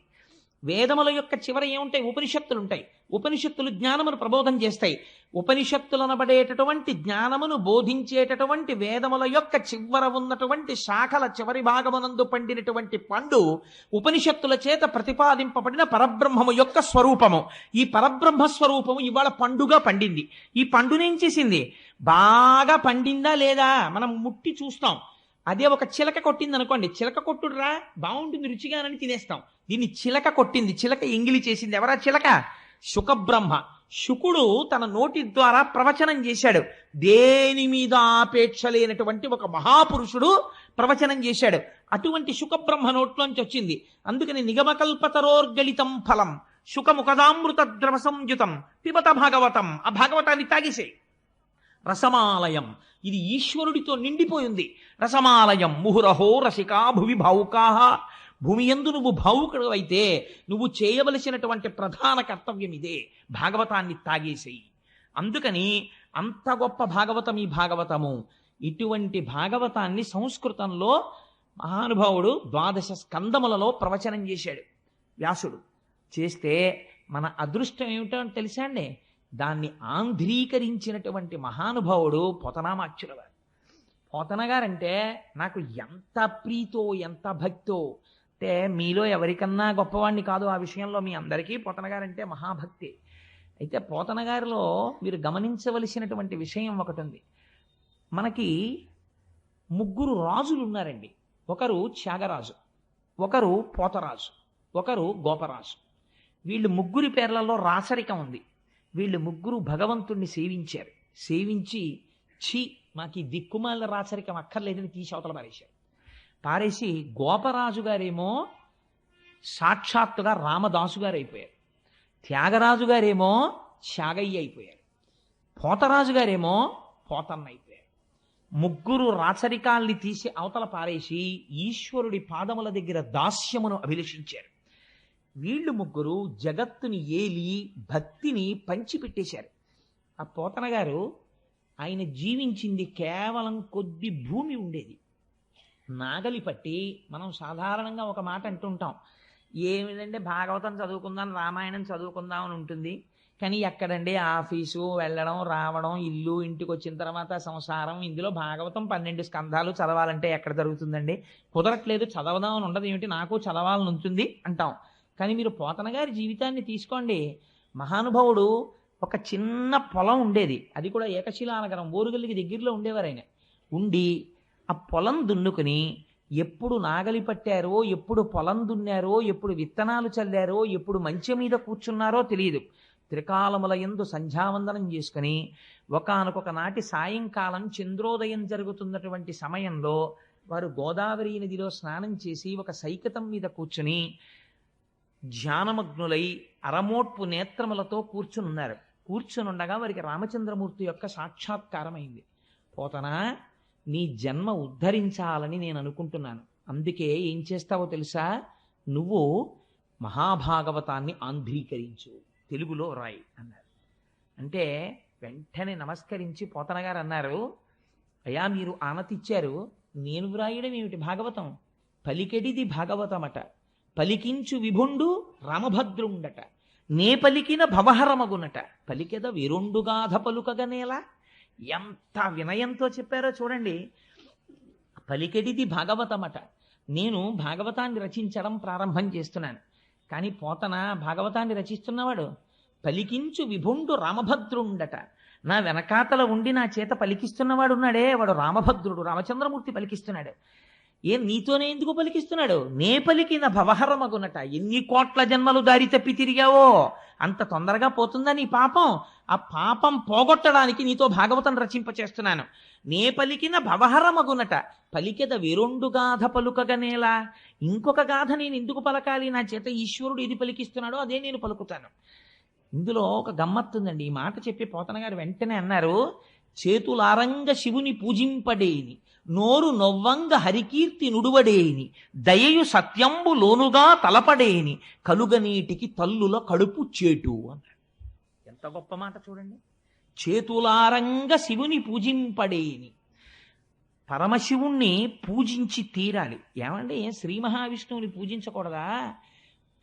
వేదముల యొక్క చివర ఏముంటాయి? ఉపనిషత్తులు ఉంటాయి. ఉపనిషత్తులు జ్ఞానమును ప్రబోధం చేస్తాయి. ఉపనిషత్తులనబడేటటువంటి జ్ఞానమును బోధించేటటువంటి వేదముల యొక్క చివర ఉన్నటువంటి శాఖల చివరి భాగమునందు పండినటువంటి పండు ఉపనిషత్తుల చేత ప్రతిపాదింపబడిన పరబ్రహ్మము యొక్క స్వరూపము. ఈ పరబ్రహ్మ స్వరూపము ఇవాళ పండుగా పండింది. ఈ పండునేం చేసింది? బాగా పండిందా లేదా మనం ముట్టి చూస్తాం. అదే ఒక చిలక కొట్టింది అనుకోండి, చిలక కొట్టుడురా బాగుంటుంది రుచిగానని తినేస్తాం. దీన్ని చిలక కొట్టింది, చిలక ఎంగిలి చేసింది. ఎవరా చిలక? శుకబ్రహ్మ. శుకుడు తన నోటి ద్వారా ప్రవచనం చేశాడు. దేని మీద ఆపేక్ష లేనటువంటి ఒక మహాపురుషుడు ప్రవచనం చేశాడు. అటువంటి శుకబ్రహ్మ నోట్లోంచి వచ్చింది. అందుకని నిగమకల్పతరోర్గళితం ఫలం శుకముఖదామృత ద్రవ సంయుతం పిబత భాగవతం. ఆ భాగవతాన్ని తాగేసే. రసమాలయం, ఇది ఈశ్వరుడితో నిండిపోయింది. రసమాలయం ముహురహో రసికా భువి భావుకాహ. భూమి యందు నువ్వు భావుకుడు అయితే నువ్వు చేయవలసినటువంటి ప్రధాన కర్తవ్యం ఇదే, భాగవతాన్ని తాగేసేయి. అందుకని అంత గొప్ప భాగవతం ఈ భాగవతము. ఇటువంటి భాగవతాన్ని సంస్కృతంలో మహానుభావుడు 12 స్కందములలో ప్రవచనం చేశాడు వ్యాసుడు. చేస్తే మన అదృష్టం ఏమిటో తెలుసా అండి? దాన్ని ఆంధ్రీకరించినటువంటి మహానుభావుడు పోతనామాచ్యుల వారు. పోతన గారంటే నాకు ఎంత ప్రీతో ఎంత భక్తో. అంటే మీలో ఎవరికన్నా గొప్పవాడిని కాదు ఆ విషయంలో, మీ అందరికీ పోతన గారంటే మహాభక్తి. అయితే పోతన గారిలో మీరు గమనించవలసినటువంటి విషయం ఒకటి ఉంది. మనకి 3 రాజులు ఉన్నారండి. ఒకరు త్యాగరాజు, ఒకరు పోతరాజు, ఒకరు గోపరాజు. వీళ్ళు 3 పేర్లలో రాచరికం ఉంది. వీళ్ళు 3 భగవంతుణ్ణి సేవించారు. సేవించి మాకు ఈ దిక్కుమాల రాచరికం అక్కర్లేదని తీసి అవతల పారేశారు. పారేసి గోపరాజు గారేమో సాక్షాత్తుగా రామదాసు గారు అయిపోయారు. త్యాగరాజు గారేమో త్యాగయ్య అయిపోయారు. పోతరాజు గారేమో పోతన్న అయిపోయారు. 3 రాచరికాల్ని తీసి అవతల పారేసి ఈశ్వరుడి పాదముల దగ్గర దాస్యమును అభిలషించారు. వీళ్ళు 3 జగత్తుని ఏలి భక్తిని పంచిపెట్టేశారు. ఆ పోతన గారు ఆయన జీవించింది కేవలం కొద్ది భూమి ఉండేది. నాగలి పట్టి మనం సాధారణంగా ఒక మాట అంటుంటాం, ఏమిటంటే భాగవతం చదువుకుందాం రామాయణం చదువుకుందాం అని ఉంటుంది. కానీ ఎక్కడండి ఆఫీసు వెళ్ళడం రావడం, ఇల్లు, ఇంటికి వచ్చిన తర్వాత సంసారం, ఇందులో భాగవతం 12 స్కంధాలు చదవాలంటే ఎక్కడ జరుగుతుందండి? కుదరట్లేదు, చదవదాం అని ఉండదు. ఏమిటి నాకు చదవాలని ఉంటుంది అంటాం. కానీ మీరు పోతన గారి జీవితాన్ని తీసుకోండి. మహానుభావుడు ఒక చిన్న పొలం ఉండేది, అది కూడా ఏకశిలానగరం, ఓరుగల్లికి దగ్గరలో ఉండేవారు ఆయన. ఉండి ఆ పొలం దున్నుకుని ఎప్పుడు నాగలి పట్టారో, ఎప్పుడు పొలం దున్నారో, ఎప్పుడు విత్తనాలు చల్లారో, ఎప్పుడు మంచె మీద కూర్చున్నారో తెలియదు. త్రికాలముల యందు సంధ్యావందనం చేసుకుని ఒకానొక నాటి సాయంకాలం చంద్రోదయం జరుగుతున్నటువంటి సమయంలో వారు గోదావరి నదిలో స్నానం చేసి ఒక సైకతం మీద కూర్చుని ధ్యానమగ్నులై అరమోట్పు నేత్రములతో కూర్చునున్నారు. కూర్చునుండగా వారికి రామచంద్రమూర్తి యొక్క సాక్షాత్కారమైంది. పోతనా, నీ జన్మ ఉద్ధరించాలని నేను అనుకుంటున్నాను. అందుకే ఏం చేస్తావో తెలుసా? నువ్వు మహాభాగవతాన్ని ఆంధ్రీకరించు, తెలుగులో రాయి అన్నారు. అంటే వెంటనే నమస్కరించి పోతన గారు అన్నారు, అయ్యా మీరు ఆనతిచ్చారు, నేను వ్రాయడం ఏమిటి భాగవతం? పలికెడిది భాగవతమట, పలికించు విభుండు రామభద్రుండట, నే పలికిన భవహరమగునట, పలికెద విరుండుగాధ పలుకగనేలా. ఎంత వినయంతో చెప్పారో చూడండి. పలికెడిది భాగవతమట, నేను భాగవతాన్ని రచించడం ప్రారంభం చేస్తున్నాను. కానీ పోతన భాగవతాన్ని రచిస్తున్నవాడు పలికించు విభుండు రామభద్రుండట, నా వెనకాతల ఉండి నా చేత పలికిస్తున్నవాడు ఉన్నాడే, వాడు రామభద్రుడు, రామచంద్రమూర్తి పలికిస్తున్నాడు. నీతోనే ఎందుకు పలికిస్తున్నాడు? నే పలికిన భవహరమగునట. ఎన్ని కోట్ల జన్మలు దారి తప్పి తిరిగావో, అంత తొందరగా పోతుందా నీ పాపం? ఆ పాపం పోగొట్టడానికి నీతో భాగవతం రచింపచేస్తున్నాను. నే పలికిన భవహరమగునట, పలికెద విరొండు గాథ పలుకగనేలా. ఇంకొక గాథ నేను ఎందుకు పలకాలి? నా చేత ఈశ్వరుడు ఇది పలికిస్తున్నాడో అదే నేను పలుకుతాను. ఇందులో ఒక గమ్మత్తుందండి. ఈ మాట చెప్పి పోతన గారు వెంటనే అన్నారు, చేతులారంగ శివుని పూజింపడేని, నోరు నొవ్వంగ హరికీర్తి నుడువడేని, దయయు సత్యంబు లోనుగా తలపడేని, కలుగనీటికి తల్లుల కడుపు చేటు అన్నాడు. ఎంత గొప్ప మాట చూడండి. చేతులారంగ శివుని పూజింపడేని, పరమశివుణ్ణి పూజించి తీరాలి. ఏమండి, శ్రీ మహావిష్ణువుని పూజించకూడదా?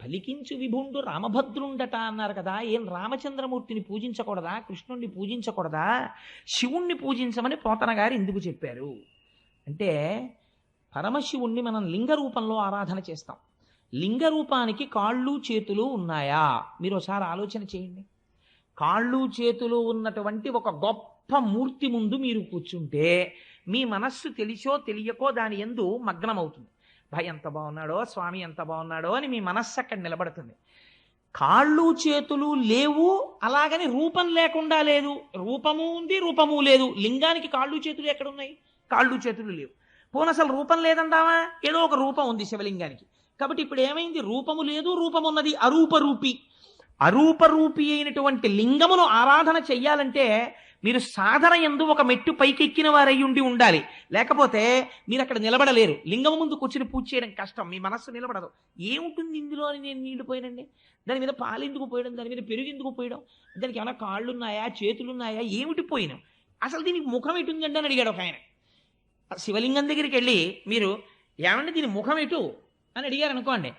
పలికించు విభుండు రామభద్రుండట అన్నారు కదా, ఏం రామచంద్రమూర్తిని పూజించకూడదా? కృష్ణుణ్ణి పూజించకూడదా? శివుణ్ణి పూజించమని పోతన గారు ఎందుకు చెప్పారు అంటే, పరమశివుణ్ణి మనం లింగ రూపంలో ఆరాధన చేస్తాం. లింగ రూపానికి కాళ్ళు చేతులు ఉన్నాయా? మీరు ఒకసారి ఆలోచన చేయండి. కాళ్ళు చేతులు ఉన్నటువంటి ఒక గొప్ప మూర్తి ముందు మీరు కూర్చుంటే మీ మనస్సు తెలిసో తెలియకో దాని యందు మగ్నమవుతుంది. భయ ఎంత బాగున్నాడో, స్వామి ఎంత బాగున్నాడో అని మీ మనస్సు అక్కడ నిలబడుతుంది. కాళ్ళు చేతులు లేవు, అలాగని రూపం లేకుండా లేదు. రూపము ఉంది, రూపము లేదు. లింగానికి కాళ్ళు చేతులు ఎక్కడున్నాయి? కాళ్ళు చేతులు లేవు. పోనీ అసలు రూపం లేదంటావా? ఏదో ఒక రూపం ఉంది శివలింగానికి. కాబట్టి ఇప్పుడు ఏమైంది? రూపము లేదు, రూపమున్నది. అరూపరూపి. అరూపరూపి అయినటువంటి లింగమును ఆరాధన చెయ్యాలంటే మీరు సాధన యందు ఒక మెట్టు పైకెక్కిన వారై ఉండాలి. లేకపోతే మీరు అక్కడ నిలబడలేరు. లింగము ముందు కూర్చుని పూజ చేయడం కష్టం, మీ మనస్సు నిలబడదు. ఏముంటుంది ఇందులో అని నేను నీళ్లు పోయానండి, దాని మీద పాలు ఎందుకు పోయడం, దాని మీద పెరుగు ఎందుకు పోయడం, దానికి ఏమైనా కాళ్ళున్నాయా, చేతులున్నాయా, ఏమిటి పోయినాం, అసలు దీనికి ముఖం ఎటుందండి అని అడిగాడు ఒక ఆయన. శివలింగం దగ్గరికి వెళ్ళి మీరు ఏమంటే దీని ముఖం ఎటు అని అడిగారు అనుకోండి,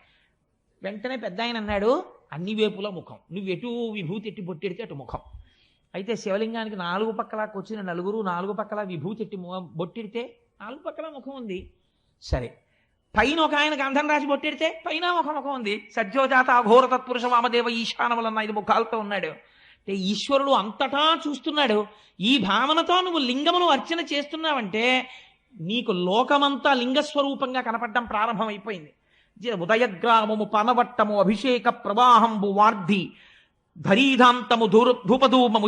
వెంటనే పెద్ద ఆయన అన్నాడు, అన్ని వేపుల ముఖం, నువ్వెటు విభూతి ఎట్టి బొట్టెడితే అటు ముఖం. అయితే శివలింగానికి నాలుగు పక్కల కూర్చుని నలుగురు నాలుగు పక్కల విభూతి ఎట్టి బొట్టెడితే నాలుగు పక్కల ముఖం ఉంది. సరే, పైన ఒక ఆయన గంధం రాసి బొట్టెడితే పైన ఒక ముఖం ఉంది. సజ్జోజాత అఘోర తత్పురుష వామదేవ ఈశానములన్న 5 ముఖాలతో ఉన్నాడు. అంటే ఈశ్వరుడు అంతటా చూస్తున్నాడు. ఈ భావనతో నువ్వు లింగమును అర్చన చేస్తున్నావంటే నీకు లోకమంతా లింగస్వరూపంగా కనపడడం ప్రారంభమైపోయింది. ఉదయగ్రామము పనవట్టము అభిషేక ప్రవాహంబు వార్ధి ధరీధాంతము ధూపధూమము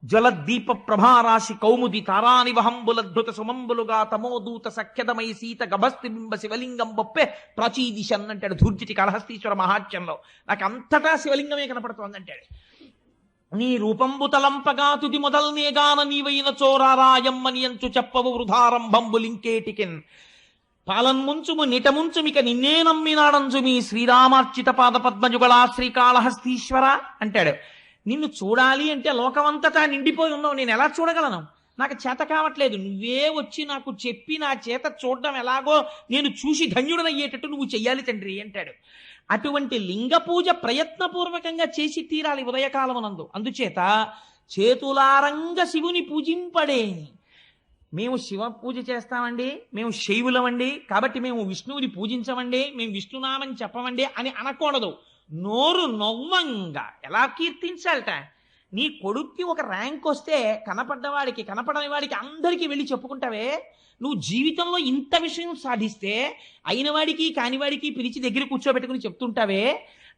జలదీప ప్రభారాశి కౌముది తారానివహంబులద్భుత సుమంబులుగా తమోదూత సఖ్యదమై సీత గభస్తిబింబ శివలింగం బొప్పే ప్రాచీదిశన్ అంటాడు ధూర్జిటి కళహస్తీశ్వర మహాత్యంలో. నాకు అంతటా శివలింగమే కనపడుతోందంటాడు. నీ రూపంబు తలంపగా తుది మొదల్నేగాన నీవైన చోరారాయమ్మని అంచు చెప్పవు వృధారంభంబు లింకేటికెన్ పాలన్ముంచుము నిటముంచుమిక నిన్నే నమ్మినాడంచు మీ శ్రీరామార్చిత పాద పద్మజుగళా శ్రీకాళహస్తీశ్వర అంటాడు. నిన్ను చూడాలి అంటే లోకమంతటా నిండిపోయి ఉన్నావు, నేను ఎలా చూడగలను? నాకు చేత కావట్లేదు. నువ్వే వచ్చి నాకు చెప్పి నా చేత చూడడం ఎలాగో నేను చూసి ధన్యుడనయ్యేటట్టు నువ్వు చెయ్యాలి తండ్రి అంటాడు. అటువంటి లింగ పూజ ప్రయత్నపూర్వకంగా చేసి తీరాలి ఉదయకాలమునందు. అందుచేత చేతులారంగ శివుని పూజింపడేని. మేము శివ పూజ చేస్తామండి, మేము శైవులమండి, కాబట్టి మేము విష్ణువుని పూజించమండి, మేము విష్ణునామని చెప్పమండి అని అనకూడదు. నోరు నొవ్వంగా ఎలా కీర్తించాలట. నీ కొడుక్కి ఒక ర్యాంక్ వస్తే కనపడ్డవాడికి కనపడని వాడికి అందరికీ వెళ్ళి చెప్పుకుంటావే. నువ్వు జీవితంలో ఇంత విషయం సాధిస్తే అయిన వాడికి కానివాడికి పిలిచి దగ్గర కూర్చోబెట్టుకుని చెప్తుంటావే.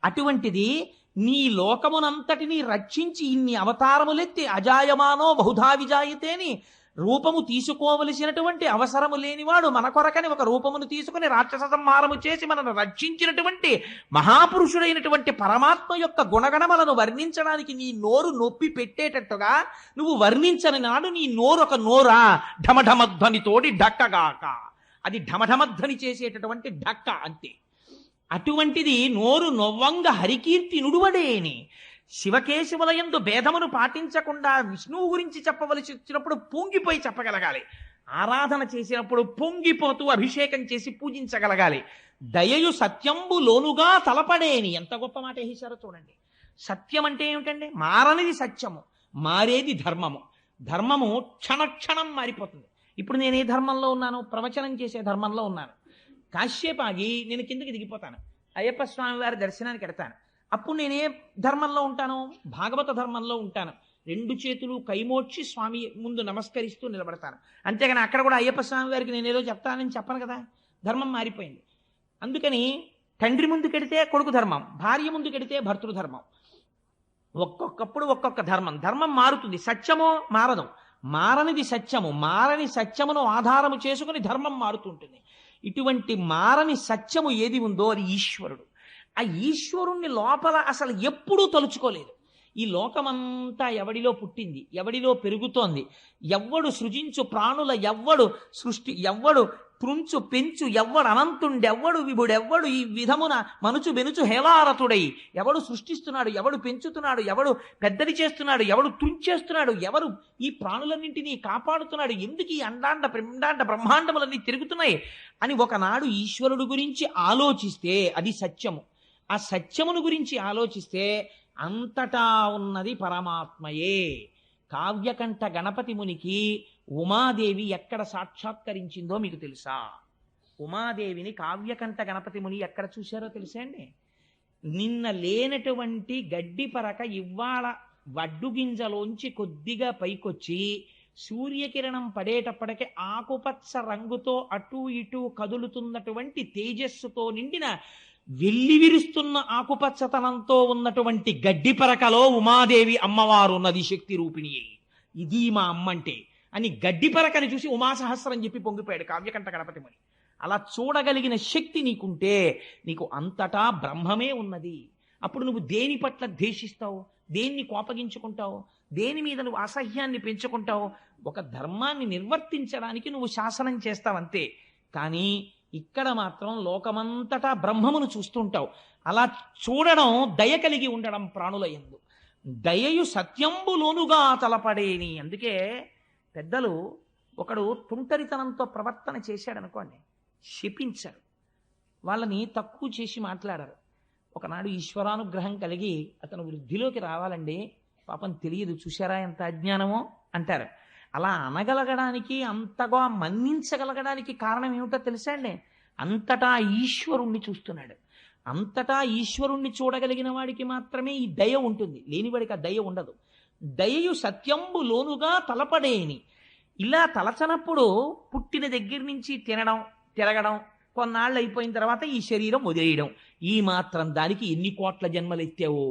అటువంటిది నీ లోకమునంతటినీ రక్షించి ఇన్ని అవతారములెత్తి అజాయమానో బహుధా విజాయితేని రూపము తీసుకోవలసినటువంటి అవసరము లేనివాడు మన కొరకని ఒక రూపమును తీసుకుని రాక్షస సంహారము చేసి మనను రక్షించినటువంటి మహాపురుషుడైనటువంటి పరమాత్మ యొక్క గుణగణములను వర్ణించడానికి నీ నోరు నొప్పి పెట్టేటట్టుగా నువ్వు వర్ణించని నాడు నీ నోరు ఒక నోరా ఢమఢమధ్వనితోటి ఢక్కగాక. అది ఢమఢమధ్వని చేసేటటువంటి ఢక్క అంతే. అటువంటిది నోరు నొవ్వంగ హరికీర్తి నుడువడేని. శివకేశవులయందు భేదమును పాటించకుండా విష్ణువు గురించి చెప్పవలసి వచ్చినప్పుడు పొంగిపోయి చెప్పగలగాలి. ఆరాధన చేసినప్పుడు పొంగిపోతూ అభిషేకం చేసి పూజించగలగాలి. దయయు సత్యంబు లోనుగా తలపడేని. ఎంత గొప్ప మాట వేశారో చూడండి. సత్యం అంటే ఏమిటండి? మారనిది సత్యము, మారేది ధర్మము. ధర్మము క్షణక్షణం మారిపోతుంది. ఇప్పుడు నేను ఏ ధర్మంలో ఉన్నాను? ప్రవచనం చేసే ధర్మంలో ఉన్నాను. కాశ్యప్ ఆగి నేను కిందకి దిగిపోతాను, అయ్యప్ప స్వామి వారి దర్శనానికి ఎడతాను. అప్పుడు నేనే ధర్మంలో ఉంటాను? భాగవత ధర్మంలో ఉంటాను. 2 చేతులు కైమోడ్చి స్వామి ముందు నమస్కరిస్తూ నిలబడతాను. అంతేగాని అక్కడ కూడా అయ్యప్ప స్వామి వారికి నేను ఏదో చెప్తానని చెప్పను కదా. ధర్మం మారిపోయింది. అందుకని తండ్రి ముందుకెడితే కొడుకు ధర్మం, భార్య ముందుకెడితే భర్తృధర్మం. ఒక్కొక్కప్పుడు ఒక్కొక్క ధర్మం. ధర్మం మారుతుంది, సత్యమో మారదు. మారనిది సత్యము. మారని సత్యమును ఆధారము చేసుకుని ధర్మం మారుతుంటుంది. ఇటువంటి మారని సత్యము ఏది ఉందో అది ఈశ్వరుడు. ఆ ఈశ్వరుణ్ణి లోపల అసలు ఎప్పుడూ తలుచుకోలేదు. ఈ లోకమంతా ఎవడిలో పుట్టింది, ఎవడిలో పెరుగుతోంది, ఎవ్వడు సృజించు ప్రాణుల, ఎవ్వడు సృష్టి, ఎవ్వడు త్రుంచు పెంచు, ఎవ్వడు అనంతుండెవ్వడు విభుడెవ్వడు ఈ విధమున మనుచు బెనుచు హేలారతుడై, ఎవడు సృష్టిస్తున్నాడు, ఎవడు పెంచుతున్నాడు, ఎవడు పెద్దది చేస్తున్నాడు, ఎవడు త్రుంచేస్తున్నాడు, ఎవరు ఈ ప్రాణులన్నింటినీ కాపాడుతున్నాడు, ఎందుకు ఈ అండాండ పిండాండ బ్రహ్మాండములన్నీ తిరుగుతున్నాయి అని ఒకనాడు ఈశ్వరుడు గురించి ఆలోచిస్తే అది సత్యము. ఆ సత్యమును గురించి ఆలోచిస్తే అంతటా ఉన్నది పరమాత్మయే. కావ్యకంఠ గణపతి మునికి ఉమాదేవి ఎక్కడ సాక్షాత్కరించిందో మీకు తెలుసా? ఉమాదేవిని కావ్యకంఠ గణపతి ముని ఎక్కడ చూశారో తెలుసా అండి? నిన్న లేనటువంటి గడ్డి పరక ఇవాళ వడ్డు గింజలోంచి కొద్దిగా పైకొచ్చి సూర్యకిరణం పడేటప్పటికి ఆకుపచ్చ రంగుతో అటూ ఇటూ కదులుతున్నటువంటి తేజస్సుతో నిండిన వెల్లివిరుస్తున్న ఆకుపచ్చతనంతో ఉన్నటువంటి గడ్డి పరకలో ఉమాదేవి అమ్మవారు ఉన్నది, శక్తి రూపిణి. ఇది మా అమ్మంటే అని గడ్డి పరకని చూసి ఉమాసహస్రం చెప్పి పొంగిపోయాడు కావ్యకంఠ గణపతి ముని. అలా చూడగలిగిన శక్తి నీకుంటే నీకు అంతటా బ్రహ్మమే ఉన్నది. అప్పుడు నువ్వు దేని పట్ల ద్వేషిస్తావు, దేన్ని కోపగించుకుంటావు, దేని మీద నువ్వు అసహ్యాన్ని పెంచుకుంటావు? ఒక ధర్మాన్ని నిర్వర్తించడానికి నువ్వు శాసనం చేస్తావంతే. కానీ ఇక్కడ మాత్రం లోకమంతటా బ్రహ్మమును చూస్తుంటావు. అలా చూడడం దయ కలిగి ఉండడం ప్రాణుల యందు. దయయు సత్యంబులోనుగా తలపడేని. అందుకే పెద్దలు ఒకడు తుంటరితనంతో ప్రవర్తన చేశాడనుకోండి, శపించారు, వాళ్ళని తక్కువ చేసి మాట్లాడారు. ఒకనాడు ఈశ్వరానుగ్రహం కలిగి అతను వృద్ధిలోకి రావాలండి, పాపం తెలియదు, చూశారా ఎంత అజ్ఞానమో అంటారు. అలా అనగలగడానికి, అంతగా మన్నించగలగడానికి కారణం ఏమిటో తెలుసా అండి? అంతటా ఈశ్వరుణ్ణి చూస్తున్నాడు. అంతటా ఈశ్వరుణ్ణి చూడగలిగిన వాడికి మాత్రమే ఈ దయ ఉంటుంది, లేనివాడికి ఆ దయ ఉండదు. దయయు సత్యంబు లోనుగా తలపడేని. ఇలా తలచనప్పుడు పుట్టిన దగ్గర నుంచి తినడం, తిరగడం, కొన్నాళ్ళు అయిపోయిన తర్వాత ఈ శరీరం వదిలేయడం, ఈ మాత్రం దానికి ఎన్ని కోట్ల జన్మలు ఎత్తావో,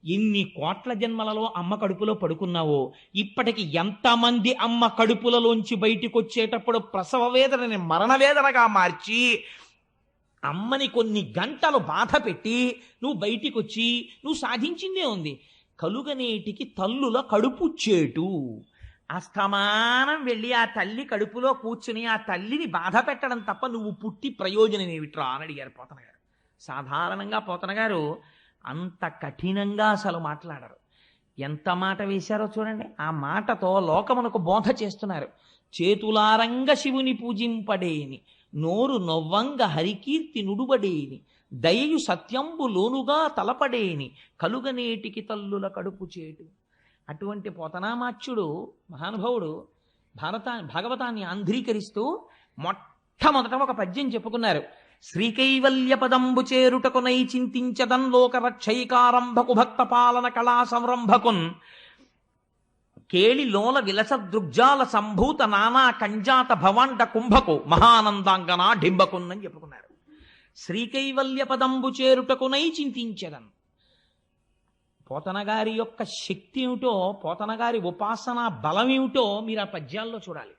ఎన్ని కోట్ల జన్మలలో అమ్మ కడుపులో పడుకున్నావో, ఇప్పటికి ఎంతమంది అమ్మ కడుపులలోంచి బయటికి వచ్చేటప్పుడు ప్రసవ వేదనని మరణ వేదనగా మార్చి అమ్మని కొన్ని గంటలు బాధ పెట్టి నువ్వు బయటికి వచ్చి నువ్వు సాధించిందే ఉంది. కలుగనేటికి తల్లుల కడుపు చేటు. అస్తమానం వెళ్ళి ఆ తల్లి కడుపులో కూర్చుని ఆ తల్లిని బాధ పెట్టడం తప్ప నువ్వు పుట్టి ప్రయోజనం ఏమిట్రా అని అడిగారు పోతన గారు. సాధారణంగా పోతన గారు అంత కఠినంగా అసలు మాట్లాడరు. ఎంత మాట వేశారో చూడండి. ఆ మాటతో లోకమునకు బోధ చేస్తున్నారు. చేతులారంగ శివుని పూజింపడేని, నోరు నొవ్వంగ హరికీర్తి నుడుబడేని, దయయు సత్యంబు లోనుగా తలపడేని, కలుగనేటికి తల్లుల కడుపు చేటు. అటువంటి పోతనామాచ్యుడు మహానుభావుడు భాగవతాన్ని ఆంధ్రీకరిస్తూ మొట్టమొదట ఒక పద్యం చెప్పుకున్నారు. శ్రీకైవల్య పదంబు చేరుటకునై చింతించదన్ లోక రక్షైకారంభకు భక్త పాలన కళా సంరంభకున్ కేళి లోల విలస దృగ్జాల సంభూత నానా కంజాత భవాండ కుంభకు మహానందాంగనా డింబకున్ అని చెప్పుకున్నారు. శ్రీకైవల్య పదంబు చేరుటకునై చింతించదన్. పోతనగారి యొక్క శక్తి ఏమిటో, పోతనగారి ఉపాసన బలం ఏమిటో మీరు ఆ పద్యాల్లో చూడాలి.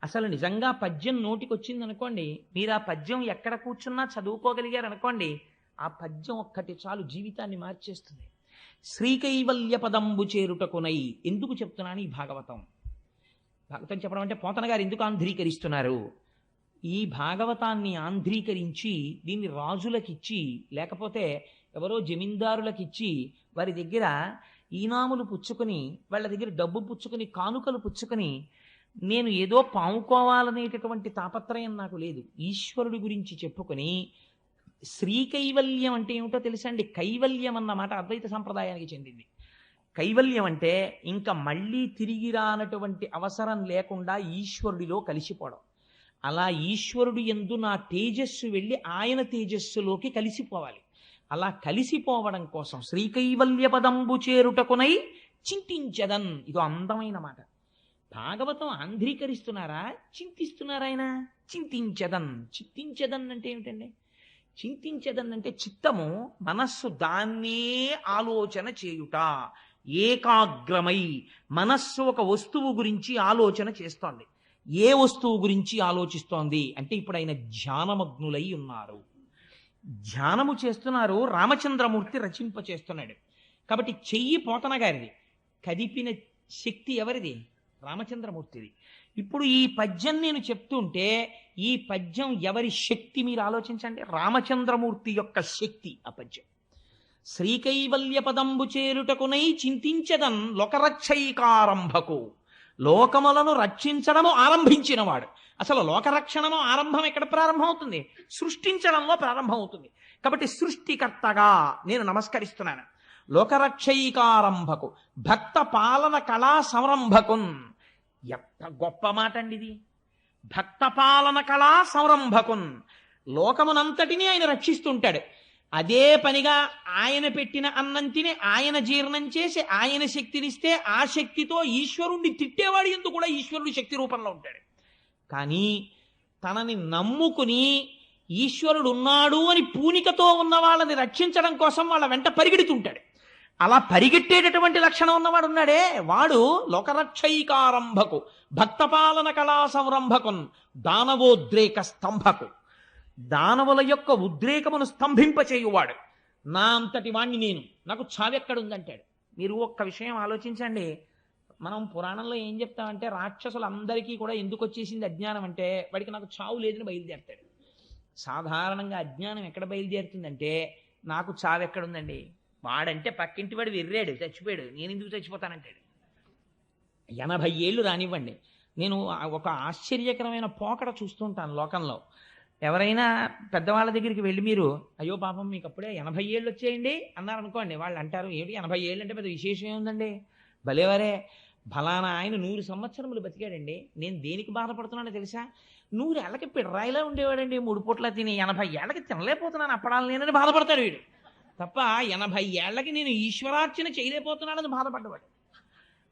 అసలు నిజంగా పద్యం నోటికి వచ్చిందనుకోండి, మీరు ఆ పద్యం ఎక్కడ కూర్చున్నా చదువుకోగలిగారు అనుకోండి, ఆ పద్యం ఒక్కటి చాలు జీవితాన్ని మార్చేస్తుంది. శ్రీకైవల్య పదంబు చేరుటకునై ఎందుకు చెప్తున్నాను ఈ భాగవతం చెప్పడం అంటే, పోతన గారు ఎందుకు ఆంధ్రీకరిస్తున్నారు? ఈ భాగవతాన్ని ఆంధ్రీకరించి దీన్ని రాజులకిచ్చి, లేకపోతే ఎవరో జమీందారులకిచ్చి, వారి దగ్గర ఈనాములు పుచ్చుకొని, వాళ్ళ దగ్గర డబ్బు పుచ్చుకొని, కానుకలు పుచ్చుకొని, నేను ఏదో పాముకోవాలనేటటువంటి తాపత్రయం నాకు లేదు. ఈశ్వరుడి గురించి చెప్పుకొని, శ్రీకైవల్యం అంటే ఏమిటో తెలుసండి? కైవల్యం అన్నమాట అద్వైత సంప్రదాయానికి చెందింది. కైవల్యం అంటే ఇంకా మళ్ళీ తిరిగి రానటువంటి అవసరం లేకుండా ఈశ్వరుడిలో కలిసిపోవడం. అలా ఈశ్వరుడు యందు నా తేజస్సు వెళ్ళి ఆయన తేజస్సులోకి కలిసిపోవాలి. అలా కలిసిపోవడం కోసం శ్రీకైవల్య పదంబు చేరుటకునై చింతించదన్. ఇదో అందమైన మాట. భాగవతం ఆంధ్రీకరిస్తున్నారా, చింతిస్తున్నారా? ఆయన చింతించదన్. చింతించదన్ అంటే ఏమిటండి? చింతించదన్ అంటే చిత్తము, మనస్సు దాన్నే ఆలోచన చేయుట, ఏకాగ్రమై మనస్సు ఒక వస్తువు గురించి ఆలోచన చేస్తోంది. ఏ వస్తువు గురించి ఆలోచిస్తోంది అంటే, ఇప్పుడు ఆయన ధ్యానమగ్నులై ఉన్నారు, ధ్యానము చేస్తున్నారు. రామచంద్రమూర్తి రచింప చేస్తున్నాడు కాబట్టి చెయ్యి పోతన గారిది, కదిపిన శక్తి ఎవరిది? రామచంద్రమూర్తిది. ఇప్పుడు ఈ పద్యం నేను చెప్తుంటే, ఈ పద్యం ఎవరి శక్తి మీరు ఆలోచించండి. రామచంద్రమూర్తి యొక్క శక్తి ఆ పద్యం. శ్రీకైవల్య పదంబు చేరుటకునై చింతించదన్ లోకరక్షైకారంభకు. లోకములను రక్షించడము ఆరంభించినవాడు. అసలు లోకరక్షణము ఆరంభం ఎక్కడ ప్రారంభం అవుతుంది? సృష్టించడంలో ప్రారంభం అవుతుంది. కాబట్టి సృష్టికర్తగా నేను నమస్కరిస్తున్నాను. లోకరక్షైకారంభకు భక్త పాలన కళా సంరంభకున్. ఎంత గొప్ప మాట అండి ఇది! భక్త పాలన కళా సంరంభకున్. లోకమునంతటినీ ఆయన రక్షిస్తుంటాడు. అదే పనిగా ఆయన పెట్టిన అన్నం తిని, ఆయన జీర్ణం చేసి, ఆయన శక్తినిస్తే, ఆ శక్తితో ఈశ్వరుణ్ణి తిట్టేవాడు ఎందుకు కూడా ఈశ్వరుడి శక్తి రూపంలో ఉంటాడు. కానీ తనని నమ్ముకుని ఈశ్వరుడు ఉన్నాడు అని పూనికతో ఉన్న వాళ్ళని రక్షించడం కోసం వాళ్ళ వెంట పరిగెడుతుంటాడు. అలా పరిగెట్టేటటువంటి లక్షణం ఉన్నవాడు ఉన్నాడే, వాడు లోకరక్షైకారంభకు భక్తపాలన కళా సంరంభకున్ దానవోద్రేక స్తంభకు. దానవుల యొక్క ఉద్రేకమును స్తంభింపచేయువాడు. నా అంతటి వాణ్ణి నేను, నాకు చావెక్కడుందంటాడు. మీరు ఒక్క విషయం ఆలోచించండి. మనం పురాణంలో ఏం చెప్తామంటే, రాక్షసులందరికీ కూడా ఎందుకు వచ్చేసింది అజ్ఞానం అంటే, వాడికి నాకు చావు లేదని బయలుదేరతాడు. సాధారణంగా అజ్ఞానం ఎక్కడ బయలుదేరుతుందంటే, నాకు చావు ఎక్కడుందండి, వాడంటే పక్కింటి వాడు వెర్రాడు, చచ్చిపోయాడు, నేను ఎందుకు చచ్చిపోతానంటాడు. 80 ఏళ్ళు రానివ్వండి. నేను ఒక ఆశ్చర్యకరమైన పోకడ చూస్తుంటాను లోకంలో. ఎవరైనా పెద్దవాళ్ళ దగ్గరికి వెళ్ళి మీరు, అయ్యో పాపం మీకు అప్పుడే 80 ఏళ్ళు వచ్చేయండి అన్నారనుకోండి, వాళ్ళు అంటారు, ఏమిటి 80 ఏళ్ళు అంటే పెద్ద విశేషం ఏముందండి, భలేవరే, ఫలానా ఆయన 100 సంవత్సరములు బతికాడండి, నేను దేనికి బాధపడుతున్నానో తెలుసా, 100 ఏళ్ళకి పిడరాయిలా ఉండేవాడండి, 3 పూట్ల తిని 80 ఏళ్ళకి తినలేకపోతున్నాను అప్పడాలు నేనని బాధపడతాడు వీడు. తప్ప 80 ఏళ్ళకి నేను ఈశ్వరార్చన చేయలేకపోతున్నానని బాధపడ్డవాడు.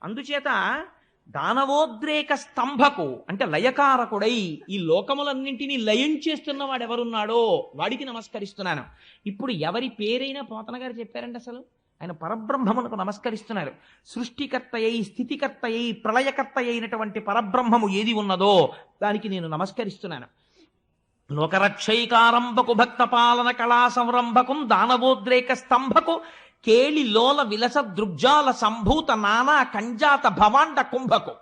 అందుచేత దానవోద్రేక స్తంభకు అంటే లయకారకుడై ఈ లోకములన్నింటినీ లయం చేస్తున్నవాడు ఎవరున్నాడో వాడికి నమస్కరిస్తున్నాను. ఇప్పుడు ఎవరి పేరైనా పోతన గారు చెప్పారంటే అసలు ఆయన పరబ్రహ్మమునకు నమస్కరిస్తున్నారు. సృష్టికర్త అయి, స్థితికర్త అయి, ప్రళయకర్త అయినటువంటి పరబ్రహ్మము ఏది ఉన్నదో దానికి నేను నమస్కరిస్తున్నాను. లోకరక్షైకారంభకు భక్త పాలన కళా సంరంభకం దానవోద్రేక స్తంభకు కేళి లోల విలస దృగ్జాల సంభూత నానా కంజాత భవాండ కుంభకు.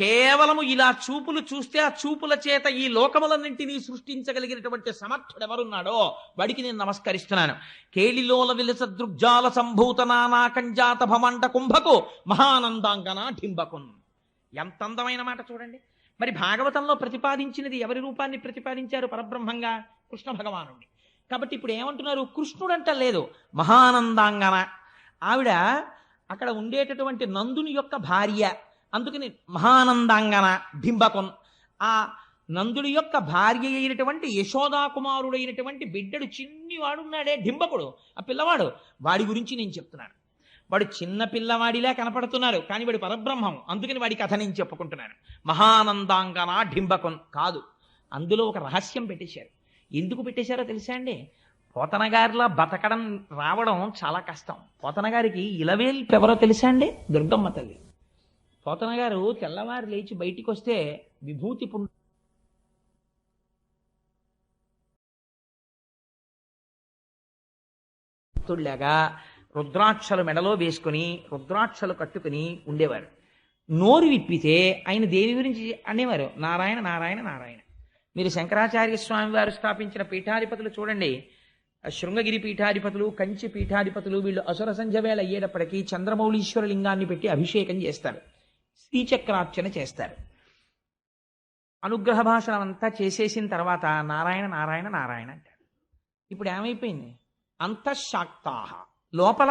కేవలము ఇలా చూపులు చూస్తే ఆ చూపుల చేత ఈ లోకములన్నింటినీ సృష్టించగలిగినటువంటి సమర్థుడు ఎవరున్నాడో వాడికి నేను నమస్కరిస్తున్నాను. కేళిలోల విలస దృగ్జాల సంభూత నానా కంజాత భవాండ కుంభకు మహానందాంగన ఢింబకున్. ఎంత అందమైన మాట చూడండి. మరి భాగవతంలో ప్రతిపాదించినది ఎవరి రూపాన్ని ప్రతిపాదించారు? పరబ్రహ్మంగా కృష్ణ భగవానుడిని. కాబట్టి ఇప్పుడు ఏమంటున్నారు? కృష్ణుడంట లేదు, మహానందాంగన. ఆవిడ అక్కడ ఉండేటటువంటి నందుని యొక్క భార్య, అందుకని మహానందాంగన డింబకొన్. ఆ నందుడి యొక్క భార్య అయినటువంటి యశోదాకుమారుడైనటువంటి బిడ్డడు చిన్నివాడున్నాడే డింబకుడు, ఆ పిల్లవాడు, వాడి గురించి నేను చెప్తున్నాను. వాడు చిన్న పిల్లవాడిలా కనపడుతున్నారు, కానీ వాడి పరబ్రహ్మం, అందుకని వాడి కథ నేను చెప్పుకుంటున్నాను. మహానందాంగన డింబకొన్ కాదు, అందులో ఒక రహస్యం పెట్టేశారు. ఎందుకు పెట్టేశారో తెలుసా అండి? పోతన గారిలా బతకడం రావడం చాలా కష్టం. పోతన గారికి ఇలవేల్పు ఎవరో తెలుసా అండి? దుర్గమ్మ తల్లి. పోతన గారు తెల్లవారు లేచి బయటికి వస్తే విభూతి పుండులాగా రుద్రాక్షలు మెడలో వేసుకుని రుద్రాక్షలు కట్టుకుని ఉండేవారు. నోరు విప్పితే ఆయన దేవి గురించి అనేవారు, నారాయణ నారాయణ నారాయణ. మీరు శంకరాచార్య స్వామి వారు స్థాపించిన పీఠాధిపతులు చూడండి, శృంగగిరి పీఠాధిపతులు, కంచి పీఠాధిపతులు, వీళ్ళు అసుర సంధ్య వేళ అయ్యేటప్పటికీ చంద్రమౌళీశ్వర లింగాన్ని పెట్టి అభిషేకం చేస్తారు, శ్రీచక్రార్చన చేస్తారు. అనుగ్రహ భాషణం అంతా చేసేసిన తర్వాత నారాయణ నారాయణ నారాయణ అంటారు. ఇప్పుడు ఏమైపోయింది? అంతఃశాక్తాహ, లోపల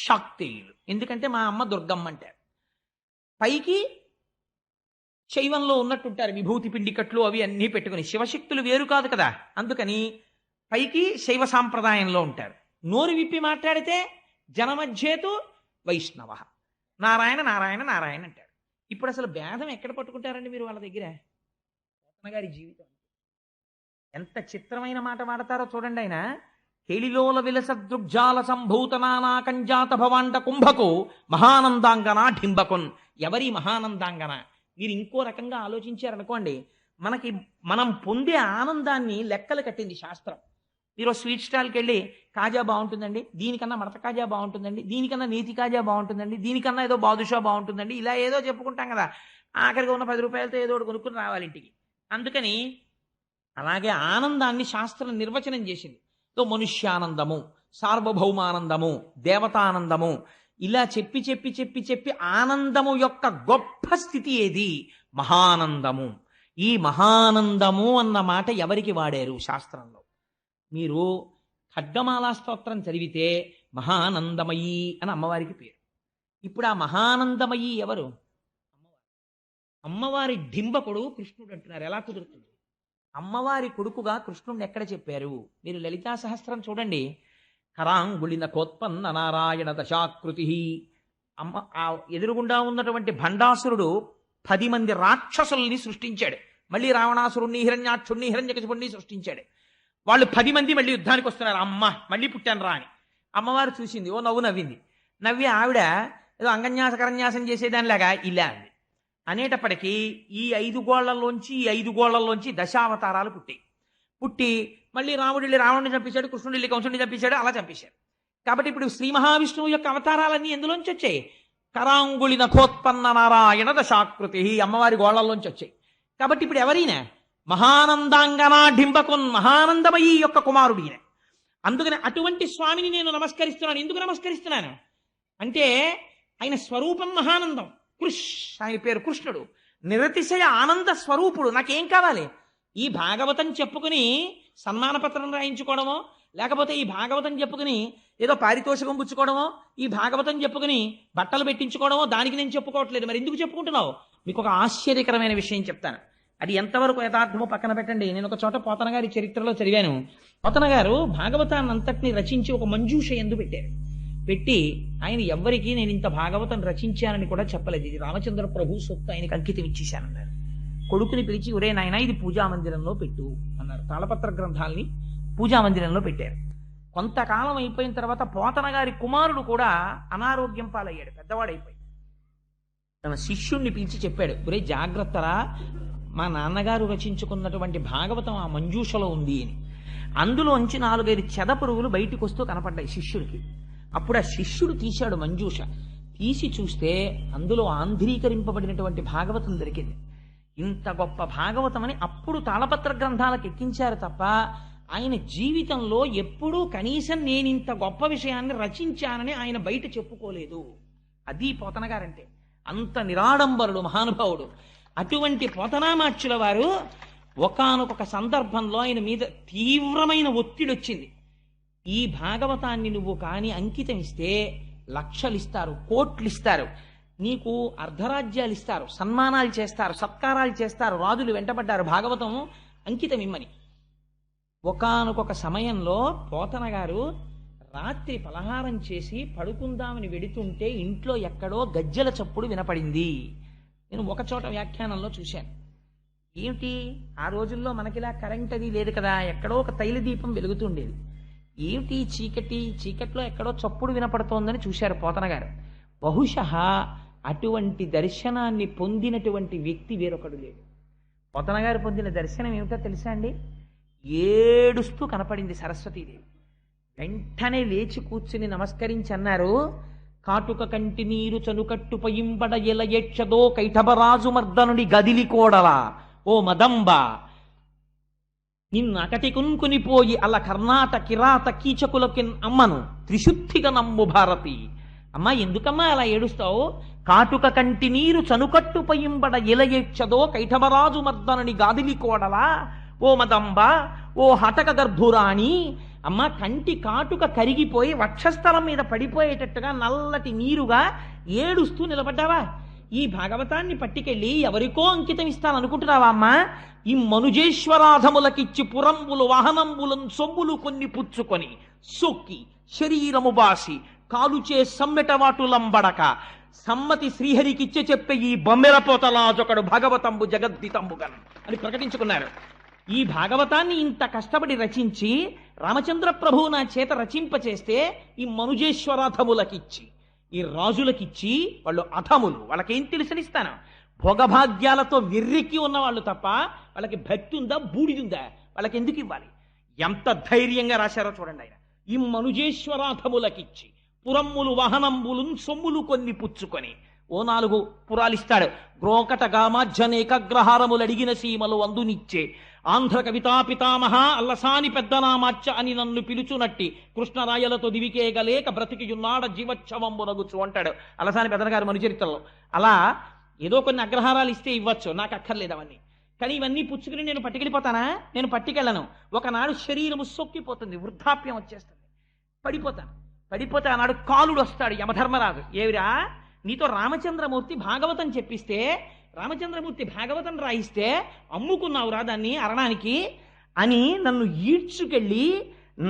శాక్తేయులు. ఎందుకంటే మా అమ్మ దుర్గమ్మ అంటారు. పైకి శైవంలో ఉన్నట్టుంటారు, విభూతి పిండికట్లు అవి అన్నీ పెట్టుకుని. శివశక్తులు వేరు కాదు కదా, అందుకని పైకి శైవ సాంప్రదాయంలో ఉంటారు. నోరు విప్పి మాట్లాడితే జనమధ్యేతు వైష్ణవ, నారాయణ నారాయణ నారాయణ అంటారు. ఇప్పుడు అసలు భేదం ఎక్కడ పట్టుకుంటారండి మీరు వాళ్ళ దగ్గర? గారి జీవితం ఎంత చిత్రమైన మాట వాడతారో చూడండి. ఆయన హేళిలోల విలస దృగ్జాల సంభూత నానా కంజాత భవాండ కుంభకు మహానందాంగన ఢింబకున్. ఎవరి మహానందాంగన? మీరు ఇంకో రకంగా ఆలోచించారనుకోండి, మనం పొందే ఆనందాన్ని లెక్కలు కట్టింది శాస్త్రం. మీరు స్వీట్ స్టాల్కి వెళ్ళి కాజా బాగుంటుందండి, దీనికన్నా మడత కాజా బాగుంటుందండి, దీనికన్నా నేతి కాజా బాగుంటుందండి, దీనికన్నా ఏదో బాదుషా బాగుంటుందండి, ఇలా ఏదో చెప్పుకుంటాం కదా. ఆఖరిగా ఉన్న 10 రూపాయలతో ఏదో ఒకటి కొనుక్కుని రావాలి ఇంటికి. అందుకని అలాగే ఆనందాన్ని శాస్త్రం నిర్వచనం చేసింది. మనుష్యానందము, సార్వభౌమానందము, దేవతానందము, ఇలా చెప్పి చెప్పి చెప్పి చెప్పి ఆనందము యొక్క గొప్ప స్థితి ఏది? మహానందము. ఈ మహానందము అన్న మాట ఎవరికి వాడారు శాస్త్రంలో? మీరు ఖడ్గమాలా స్తోత్రం చదివితే మహానందమయీ అని అమ్మవారికి పేరు. ఇప్పుడు ఆ మహానందమయీ ఎవరు? అమ్మవారి డింబకుడు కృష్ణుడు అంటున్నారు. ఎలా కుదురుతుంది? అమ్మవారి కొడుకుగా కృష్ణుడిని ఎక్కడ చెప్పారు? మీరు లలితా సహస్రం చూడండి. కరాంగుళిన కోత్పన్న నారాయణ దశాకృతి. ఆ ఎదురుగుండా ఉన్నటువంటి భండాసురుడు 10 మంది రాక్షసుల్ని సృష్టించాడు. మళ్ళీ రావణాసురుణ్ణి, హిరణ్యాక్షుణ్ణి, హిరణ్యకశిపుణ్ణి సృష్టించాడు. వాళ్ళు 10 మంది మళ్ళీ యుద్ధానికి వస్తున్నారు. అమ్మ మళ్ళీ పుట్టాను రా అని అమ్మవారు చూసింది, ఓ నవ్వు నవ్వింది. నవ్వి ఆవిడ ఏదో అంగన్యాసకరన్యాసం చేసేదానిలాగా ఇలా అంది. అనేటప్పటికీ ఈ 5 గోళ్లలోంచి దశావతారాలు పుట్టి మళ్ళీ రాముడు వెళ్ళి రావణుని చంపేశాడు, కృష్ణుడు వెళ్ళి కంసుడిని చంపేశాడు, అలా చంపేశాడు. కాబట్టి ఇప్పుడు శ్రీ మహావిష్ణువు యొక్క అవతారాలన్నీ ఎందులోంచి వచ్చాయి? కరాంగుళి నఖోత్పన్న నారాయణ దశాకృతి, అమ్మవారి గోళ్లలోంచి వచ్చాయి. కాబట్టి ఇప్పుడు ఎవరైనా మహానందాంగనా డింబకున్, మహానందమయీ యొక్క కుమారుడు ఈయన. అందుకని అటువంటి స్వామిని నేను నమస్కరిస్తున్నాను. ఎందుకు నమస్కరిస్తున్నాను అంటే ఆయన స్వరూపం మహానందం. ఆయన పేరు కృష్ణుడు, నిరతిశయ ఆనంద స్వరూపుడు. నాకేం కావాలి? ఈ భాగవతం చెప్పుకుని సన్మానపత్రం రాయించుకోవడమో, లేకపోతే ఈ భాగవతం చెప్పుకుని ఏదో పారితోషికం పుచ్చుకోవడమో, ఈ భాగవతం చెప్పుకుని బట్టలు పెట్టించుకోవడమో దానికి నేను చెప్పుకోవట్లేదు. మరి ఎందుకు చెప్పుకుంటున్నావు? మీకు ఒక ఆశ్చర్యకరమైన విషయం చెప్తాను. అది ఎంతవరకు యథార్థమో పక్కన పెట్టండి. నేను ఒక చోట పోతన గారి చరిత్రలో చదివాను. పోతన గారు భాగవతాన్ని అంతటిని రచించి ఒక మంజూష ఎందు పెట్టారు. పెట్టి ఆయన ఎవ్వరికీ నేను ఇంత భాగవతం రచించానని కూడా చెప్పలేదు. ఇది రామచంద్ర ప్రభు సొత్తు, ఆయనకి అంకితం ఇచ్చేశానన్నారు. కొడుకుని పిలిచి, ఒరే నాయన ఇది పూజామందిరంలో పెట్టు అన్నారు. తాళపత్ర గ్రంథాలని పూజామందిరంలో పెట్టారు. కొంతకాలం అయిపోయిన తర్వాత పోతన గారి కుమారుడు కూడా అనారోగ్యం పాలయ్యాడు, పెద్దవాడైపోయి. తన శిష్యుణ్ణి పిలిచి చెప్పాడు, ఒరే జాగ్రత్తరా, మా నాన్నగారు రచించుకున్నటువంటి భాగవతం ఆ మంజూషలో ఉంది అని. అందులోంచి 4-5 చెదపురుగులు బయటికి వస్తూ కనపడ్డాయి శిష్యుడికి. అప్పుడు ఆ శిష్యుడు తీశాడు మంజూష. తీసి చూస్తే అందులో ఆంధ్రీకరింపబడినటువంటి భాగవతం దొరికింది. ఇంత గొప్ప భాగవతం అని అప్పుడు తాళపత్ర గ్రంథాలకు ఎక్కించారు తప్ప ఆయన జీవితంలో ఎప్పుడూ కనీసం నేను ఇంత గొప్ప విషయాన్ని రచించానని ఆయన బయట చెప్పుకోలేదు. అది పోతన గారంటే. అంత నిరాడంబరుడు, మహానుభావుడు. అటువంటి పోతనామాచ్యుల వారు ఒకానొక సందర్భంలో ఆయన మీద తీవ్రమైన ఒత్తిడి వచ్చింది. ఈ భాగవతాన్ని నువ్వు కాని అంకితం ఇస్తే లక్షలు ఇస్తారు, కోట్లు ఇస్తారు, నీకు అర్ధరాజ్యాలు ఇస్తారు, సన్మానాలు చేస్తారు, సత్కారాలు చేస్తారు, రాజులు వెంటబడ్డారు భాగవతం అంకితం ఇమ్మని. ఒకానొక సమయంలో పోతన గారు రాత్రి పలహారం చేసి పడుకుందామని వెడుతుంటే ఇంట్లో ఎక్కడో గజ్జెల చప్పుడు వినపడింది. నేను ఒక చోట వ్యాఖ్యానంలో చూశాను. ఏమిటి, ఆ రోజుల్లో మనకిలా కరెంట్ అది లేదు కదా, ఎక్కడో ఒక తైల దీపం వెలుగుతుండేది. ఏమిటి చీకటి, చీకట్లో ఎక్కడో చప్పుడు వినపడుతోందని చూశారు పోతన గారు. బహుశः అటువంటి దర్శనాన్ని పొందినటువంటి వ్యక్తి వేరొకడు లేడు. పోతన గారు పొందిన దర్శనం ఏమిటో తెలుసా అండి? ఏడుస్తూ కనపడింది సరస్వతీదేవి. వెంటనే లేచి కూర్చుని నమస్కరించి అన్నారు, కాటుక కంటి నీరు చనుకట్టు పయింబడ ఎల ఏక్షదో కైఠబరాజు మర్దనుడి గదిలి కోడలా ఓ మదంబ, నిన్నకటి కున్కునిపోయి అలా కర్ణాట కిరాత కీచకులకి అమ్మను త్రిశుద్ధిగా నమ్ము భారతి. అమ్మా ఎందుకమ్మా అలా ఏడుస్తావు? కాటుక కంటి నీరు చనుకట్టు పయింబడ ఎల ఏక్షదో కైఠబరాజు మర్దనుడి గాదిలి కోడలా ఓ మదంబ, ఓ హటక గర్భురాణి. అమ్మ కంటి కాటుక కరిగిపోయి వక్షస్థలం మీద పడిపోయేటట్టుగా నల్లటి నీరుగా ఏడుస్తూ నిలబడ్డావా? ఈ భాగవతాన్ని పట్టుకెళ్ళి ఎవరికో అంకితం ఇస్తాననుకుంటున్నావా అమ్మా? ఈ మనుజేశ్వరాధములకిచ్చి పురంబులు వాహనంబులను సొమ్ములు కొన్ని పుచ్చుకొని సొక్కి శరీరము బాసి కాలుచే సమ్మెటవాటులంబడక సమ్మతి శ్రీహరికిచ్చే చెప్పే ఈ బొమ్మెరపోతలాజొకడు భాగవతంబు జగద్దితంబుగన్ అని ప్రకటించుకున్నారు. ఈ భాగవతాన్ని ఇంత కష్టపడి రచించి రామచంద్ర ప్రభువు నా చేత రచింపచేస్తే ఈ మనుజేశ్వరాధములకిచ్చి, ఈ రాజులకిచ్చి, వాళ్ళు అధములు, వాళ్ళకేం తెలిసనిస్తాను? భోగభాగ్యాలతో వెర్రెక్కి ఉన్నవాళ్ళు తప్ప వాళ్ళకి భక్తి ఉందా, బూడిదుందా? వాళ్ళకి ఎందుకు ఇవ్వాలి? ఎంత ధైర్యంగా రాశారో చూడండి ఆయన. ఈ మనుజేశ్వరాధములకిచ్చి పురమ్ములు వాహనంబులు సొమ్ములు కొన్ని పుచ్చుకొని ఓ 4 పురాలిస్తాడు. గ్రోకటగామాజ్యనేకగ్రహారములు అడిగిన సీమలు అందునిచ్చే ఆంధ్ర కవితా పితామహ అల్లసాని పెద్దనామాచ్య అని నన్ను పిలుచునట్టి కృష్ణరాయలతో దివికేగలేక బ్రతికియున్నాడ జీవోత్సవంబునగుచు అంటాడు అల్లసాని పెద్దన గారు మనుచరిత్రలో. అలా ఏదో కొన్ని అగ్రహారాలు ఇస్తే ఇవ్వచ్చు, నాకు అక్కర్లేదు అవన్నీ. కానీ ఇవన్నీ పుచ్చుకుని నేను పట్టుకెళ్ళిపోతానా? నేను పట్టుకెళ్ళను. ఒకనాడు శరీరము సొక్కిపోతుంది, వృద్ధాప్యం వచ్చేస్తుంది, పడిపోతే ఆనాడు కాలుడు వస్తాడు యమధర్మరాజు. ఏవిరా నీతో రామచంద్రమూర్తి భాగవతం చెప్పిస్తే, రామచంద్రమూర్తి భాగవతం రాయిస్తే అమ్ముకున్నావురా దాన్ని అరణానికి అని నన్ను ఈడ్చుకెళ్ళి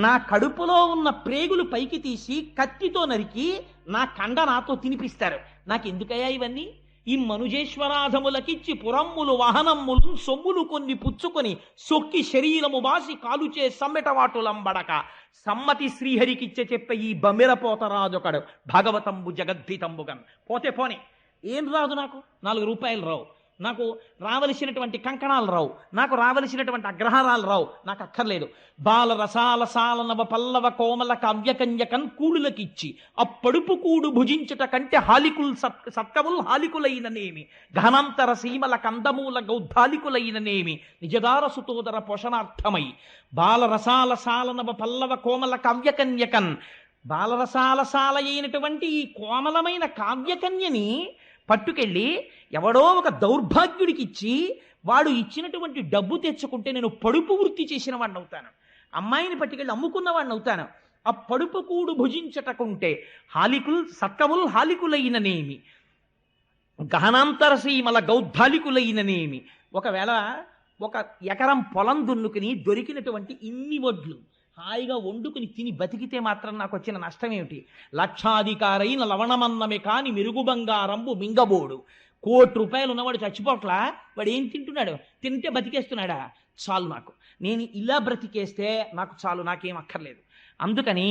నా కడుపులో ఉన్న ప్రేగులు పైకి తీసి కత్తితో నరికి నా కండ నాతో తినిపిస్తారు. నాకెందుకయ్యా ఇవన్నీ? ఈ మనుజేశ్వరాధములకిచ్చి పురమ్ములు వాహనమ్ములు సొమ్ములు కొన్ని పుచ్చుకొని సొక్కి శరీరము బాసి కాలుచే సమ్మెటవాటులంబడక సమ్మతి శ్రీహరికిచ్చే చెప్పే ఈ బమిరపోతరాజొకడు భాగవతంబు జగద్ధితంబుగన్. పోతే పోనే, ఏం రాదు నాకు? 4 రూపాయలు రావు, నాకు రావలసినటువంటి కంకణాలు రావు, నాకు రావలసినటువంటి అగ్రహారాలు రావు, నాకు అక్కర్లేదు. బాల రసాల సాల నవ పల్లవ కోమల కావ్యకన్యకన్ కూడులకిచ్చి అప్పడుపు కూడు భుజించుట కంటే హాలికుల్ సత్కముల్ హాలికులైననేమి ఘనంతర సీమల కందమూల గౌద్ధాలికులైననేమి నిజదార సుతోదర పోషణార్థమై బాలరసాల సాల నవ పల్లవ కోమల కావ్యకన్యకన్ బాలరసాల సాల అయినటువంటి ఈ కోమలమైన కావ్యకన్యని పట్టుకెళ్ళి ఎవడో ఒక దౌర్భాగ్యుడికి ఇచ్చి వాడు ఇచ్చినటువంటి డబ్బు తెచ్చుకుంటే నేను పడుపు వృత్తి చేసిన వాడిని అవుతాను, అమ్మాయిని పట్టుకెళ్ళి అమ్ముకున్న వాడిని అవుతాను. ఆ పడుపు కూడు భుజించటకుంటే హాలికుల్ సత్కముల్ హాలికులైననేమి గహనాంతరసీమల గౌద్ధాలికులైననేమి. ఒకవేళ 1 ఎకరం పొలం దున్నుకుని దొరికినటువంటి ఇన్ని వడ్లు హాయిగా వండుకుని తిని బతికితే మాత్రం నాకు వచ్చిన నష్టం ఏమిటి? లక్షాధికారైన లవణమన్నమే కాని మెరుగు బంగారంబు మింగబోడు. 1 కోటి రూపాయలు ఉన్నవాడు చచ్చిపోట్లా, వాడు ఏం తింటున్నాడు? తింటే బతికేస్తున్నాడా? చాలు, నాకు నేను ఇలా బ్రతికేస్తే నాకు చాలు, నాకేం అక్కర్లేదు. అందుకని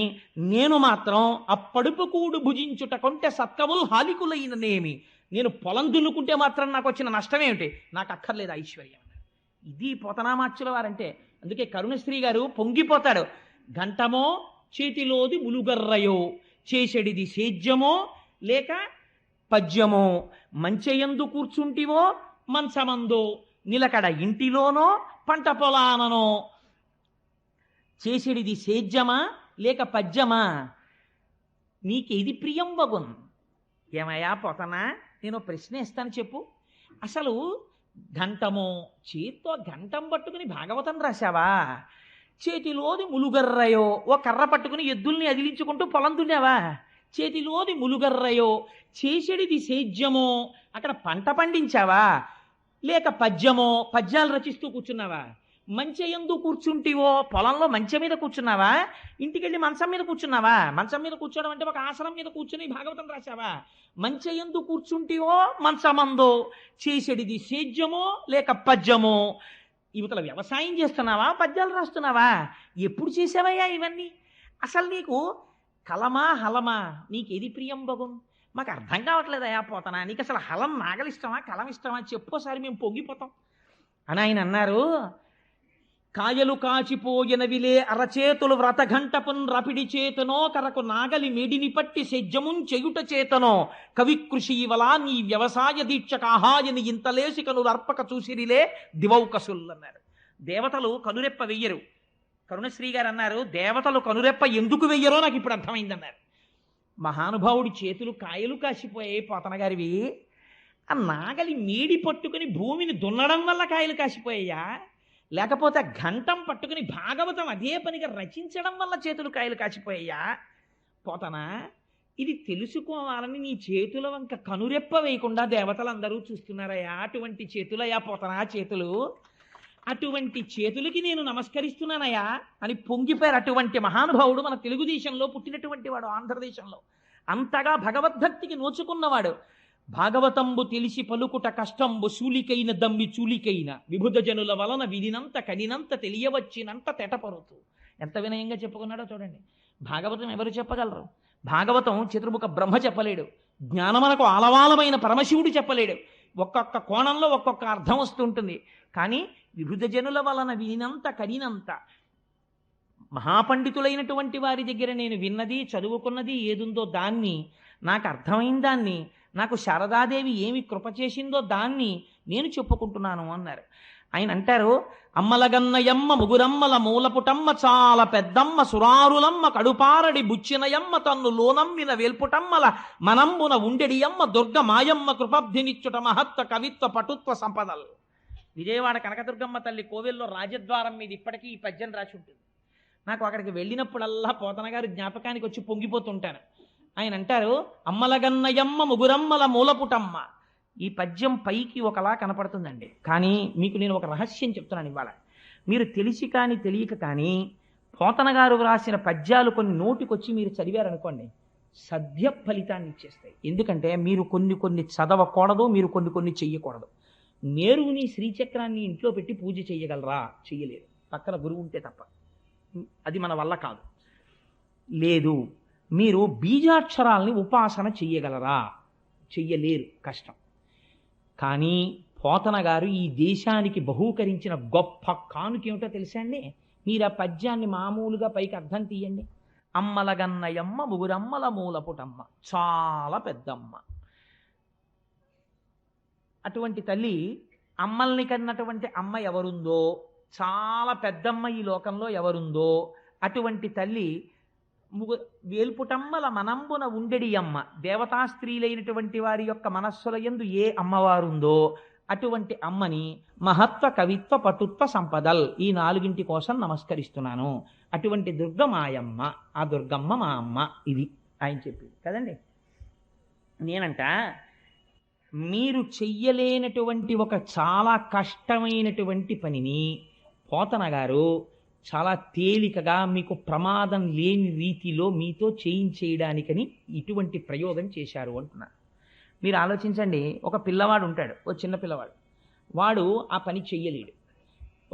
నేను మాత్రం అప్పడుపు కూడు భుజించుట కొంటే సత్కముల్ హాలికులైననేమి, నేను పొలం దున్నుకుంటే మాత్రం నాకు వచ్చిన నష్టం ఏమిటి? నాకు అక్కర్లేదు ఐశ్వర్యం. ఇది పోతనామాచ్యుల వారంటే. అందుకే కరుణశ్రీ గారు పొంగిపోతాడు. గంటమో చేతిలోది ములుగర్రయో చేసెడిది సేద్యమో లేక పద్యమో మంచెయందు కూర్చుంటివో మంచమందో నిలకడ ఇంటిలోనో పంట పొలాననో చేసెడిది సేద్యమా లేక పద్యమా నీకేది ప్రియం వగున్? ఏమయ్యా పోతనా, నేను ప్రశ్న ఇస్తాను చెప్పు. అసలు గంటమో చేత్తో గంటం పట్టుకుని భాగవతం రాశావా? చేతిలోది ములుగర్రయో ఓ కర్ర పట్టుకుని ఎద్దుల్ని అదిలించుకుంటూ పొలం దున్నావా? చేతిలోది ములుగర్రయో చేసేడిది సేద్యమో అక్కడ పంట పండించావా? లేక పద్యమో పద్యాలు రచిస్తూ కూర్చున్నావా? మంచెయందు కూర్చుంటివో పొలంలో మంచె మీద కూర్చున్నావా? ఇంటికెళ్ళి మంచం మీద కూర్చున్నావా? మంచం మీద కూర్చోవడం అంటే ఒక ఆసనం మీద కూర్చుని భాగవతం రాశావా? మంచెయందు కూర్చుంటివో మంచమందో చేసేడిది సేద్యమో లేక పద్యమో. యువతల వ్యవసాయం చేస్తున్నావా? పద్యాలు రాస్తున్నావా? ఎప్పుడు చేసావయ్యా ఇవన్నీ? అసలు నీకు కలమా హలమా నీకేది ప్రియం బగున్? మాకు అర్థం కావట్లేదయా పోతనా, నీకు అసలు హలం నాగలిష్టమా కలం ఇష్టమా చెప్పోసారి మేము పొంగిపోతాం అని ఆయన అన్నారు. కాయలు కాచిపోయినవిలే అరచేతులు వ్రతఘంటపున్ రపిడి చేతనో కరకు నాగలి మేడిని పట్టి సెజ్జమున్ చెయుట చేతనో కవికృషీవలా నీ వ్యవసాయ దీక్షకాహాయని ఇంతలేసి కనులు అర్పక చూసిరిలే దివౌకసుల్ అన్నారు. దేవతలు కనురెప్ప వెయ్యరు. కరుణశ్రీ గారు అన్నారు, దేవతలు కనురెప్ప ఎందుకు వెయ్యరో నాకు ఇప్పుడు అర్థమైందన్నారు. మహానుభావుడి చేతులు కాయలు కాసిపోయాయి పోతన గారివి. ఆ నాగలి మేడి పట్టుకుని భూమిని దున్నడం వల్ల కాయలు కాసిపోయాయా, లేకపోతే ఘంటం పట్టుకుని భాగవతం అదే పనిగా రచించడం వల్ల చేతులు కాయలు కాసిపోయాయా? పోతనా, ఇది తెలుసుకోవాలని నీ చేతుల వంక కనురెప్ప వేయకుండా దేవతలందరూ చూస్తున్నారయ్యా. అటువంటి చేతులయ్యా పోతనా చేతులు. అటువంటి చేతులకి నేను నమస్కరిస్తున్నానయ్యా అని పొంగిపోయారు. అటువంటి మహానుభావుడు మన తెలుగుదేశంలో పుట్టినటువంటి వాడు, ఆంధ్రదేశంలో అంతగా భగవద్భక్తికి నోచుకున్నవాడు. భాగవతంబు తెలిసి పలుకుట కష్టంబు శూలికైన దమ్మి చూలికైన విభుధ జనుల వలన వినినంత కనినంత తెలియవచ్చినంత తెటపరుతూ. ఎంత వినయంగా చెప్పుకున్నాడో చూడండి. భాగవతం ఎవరు చెప్పగలరు? భాగవతం చతుర్ముఖ బ్రహ్మ చెప్పలేడు. జ్ఞానమనకు ఆలవాలమైన పరమశివుడు చెప్పలేడు. ఒక్కొక్క కోణంలో ఒక్కొక్క అర్థం వస్తుంటుంది. కానీ విభుధ జనుల వలన వినినంత కనినంత, మహాపండితులైనటువంటి వారి దగ్గర నేను విన్నది చదువుకున్నది ఏదుందో దాన్ని, నాకు అర్థమైన దాన్ని, నాకు శారదాదేవి ఏమి కృప చేసిందో దాన్ని నేను చెప్పుకుంటున్నాను అన్నారు. ఆయన అంటారు, అమ్మలగన్నయమ్మ ముగురమ్మల మూలపుటమ్మ చాలా పెద్దమ్మ సురారులమ్మ కడుపారడి బుచ్చినయమ్మ తన్ను లోనమ్మిన వేల్పుటమ్మల మనంబున ఉండెడియమ్మ దుర్గ మాయమ్మ కృపబ్ధినిచ్చుట మహత్వ కవిత్వ పటుత్వ సంపదలు. విజయవాడ కనకదుర్గమ్మ తల్లి కోవెల్లో రాజద్వారం మీద ఇప్పటికీ ఈ పద్యం రాసి ఉంటుంది. నాకు అక్కడికి వెళ్ళినప్పుడల్లా పోతన గారు జ్ఞాపకానికి వచ్చి పొంగిపోతుంటాను. ఆయన అంటారు, అమ్మలగన్నయమ్మ ముగురమ్మల మూలపుటమ్మ. ఈ పద్యం పైకి ఒకలా కనపడుతుందండి, కానీ మీకు నేను ఒక రహస్యం చెప్తున్నాను ఇవాళ. మీరు తెలిసి కానీ తెలియక కానీ పోతన గారు రాసిన పద్యాలు కొన్ని నోటికొచ్చి మీరు చదివారనుకోండి, సద్య ఫలితాన్ని ఇచ్చేస్తాయి. ఎందుకంటే మీరు కొన్ని కొన్ని చదవకూడదు, మీరు కొన్ని కొన్ని చెయ్యకూడదు. నేరుని శ్రీచక్రాన్ని ఇంట్లో పెట్టి పూజ చెయ్యగలరా? చెయ్యలేరు, పక్కన గురువు ఉంటే తప్ప. అది మన వల్ల కాదు. లేదు, మీరు బీజాక్షరాల్ని ఉపాసన చెయ్యగలరా? చెయ్యలేరు, కష్టం. కానీ పోతన గారు ఈ దేశానికి బహూకరించిన గొప్ప కానుకేమిటో తెలుసా అండి? మీరు ఆ పద్యాన్ని మామూలుగా పైకి అర్థం తీయండి. అమ్మలగన్నయమ్మ ముగురమ్మల మూలపుటమ్మ చాలా పెద్దమ్మ. అటువంటి తల్లి, అమ్మల్ని కన్నటువంటి అమ్మ ఎవరుందో, చాలా పెద్దమ్మ ఈ లోకంలో ఎవరుందో అటువంటి తల్లి వేల్పుటమ్మల మనంబున ఉండెడి అమ్మ. దేవతా స్త్రీలైనటువంటి వారి యొక్క మనస్సుల యందు ఏ అమ్మవారుందో అటువంటి అమ్మని మహత్వ కవిత్వ పటుత్వ సంపదల్, ఈ నాలుగింటి కోసం నమస్కరిస్తున్నాను. అటువంటి దుర్గ మాయమ్మ, ఆ దుర్గమ్మ మా అమ్మ. ఇది ఆయన చెప్పింది కదండి. నేనంట, మీరు చెయ్యలేనటువంటి ఒక చాలా కష్టమైనటువంటి పనిని పోతన గారు చాలా తేలికగా మీకు ప్రమాదం లేని రీతిలో మీతో చేయించేయడానికని ఇటువంటి ప్రయోగం చేశారు అంటున్నారు. మీరు ఆలోచించండి, ఒక పిల్లవాడు ఉంటాడు, ఓ చిన్న పిల్లవాడు, వాడు ఆ పని చెయ్యలేడు.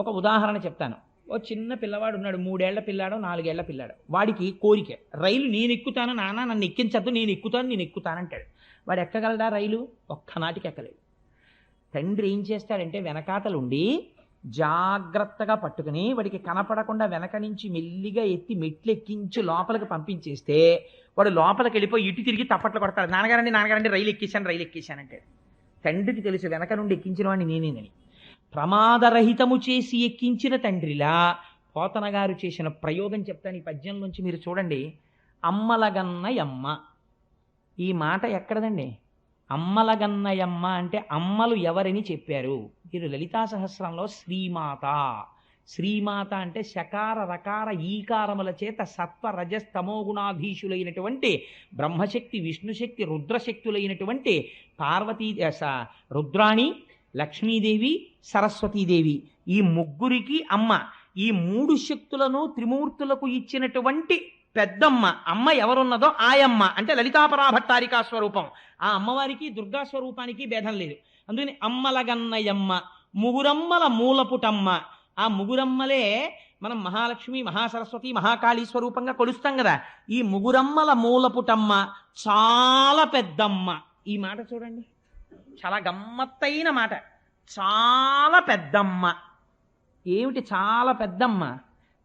ఒక ఉదాహరణ చెప్తాను. ఓ చిన్న పిల్లవాడు ఉన్నాడు, 3 ఏళ్ల పిల్లాడో 4 ఏళ్ల పిల్లాడు. వాడికి కోరిక, రైలు నేను ఎక్కుతాను నాన్న, నన్ను ఎక్కించద్దు, నేను ఎక్కుతానంటాడు. వాడు ఎక్కగలడా రైలు? ఒక్కనాటికి ఎక్కలేడు. తండ్రి ఏం చేస్తాడంటే వెనకాతలుండి జాగ్రత్తగా పట్టుకుని వాడికి కనపడకుండా వెనక నుంచి మెల్లిగా ఎత్తి మెట్లెక్కించి లోపలికి పంపించేస్తే వాడు లోపలికి వెళ్ళిపోయి ఇటు తిరిగి తప్పట్లు కొడతాడు, నాన్నగారండి రైలు ఎక్కేశానంటే. తండ్రికి తెలుసు వెనక నుండి ఎక్కించిన వాడిని నేనేనని. ప్రమాదరహితము చేసి ఎక్కించిన తండ్రిలా పోతన గారు చేసిన ప్రయోగం చెప్తాను ఈ పద్యంలోంచి. మీరు చూడండి, అమ్మలగన్నయమ్మ. ఈ మాట ఎక్కడదండి? అమ్మలగన్నయమ్మ అంటే అమ్మలు ఎవరని చెప్పారు. మీరు లలితా సహస్రంలో శ్రీమాత అంటే శకార రకార ఈకారముల చేత సత్వ రజస్తమోగుణాధీశులైనటువంటి బ్రహ్మశక్తి, విష్ణుశక్తి, రుద్రశక్తులైనటువంటి పార్వతీ, రుద్రాణి, లక్ష్మీదేవి, సరస్వతీదేవి, ఈ ముగ్గురికి అమ్మ. ఈ 3 శక్తులను త్రిమూర్తులకు ఇచ్చినటువంటి పెద్దమ్మ అమ్మ ఎవరున్నదో ఆయమ్మ అంటే లలితాపరాభట్టారికా స్వరూపం. ఆ అమ్మవారికి దుర్గా స్వరూపానికి భేదం లేదు. అందుకని అమ్మలగన్నయమ్మ, ముగురమ్మల మూలపుటమ్మ. ఆ ముగురమ్మలే మనం మహాలక్ష్మి, మహాసరస్వతి, మహాకాళీ స్వరూపంగా కొలుస్తాం కదా. ఈ ముగురమ్మల మూలపుటమ్మ చాలా పెద్దమ్మ. ఈ మాట చూడండి, చాలా గమ్మత్తైన మాట. చాలా పెద్దమ్మ. ఏమిటి చాలా పెద్దమ్మ?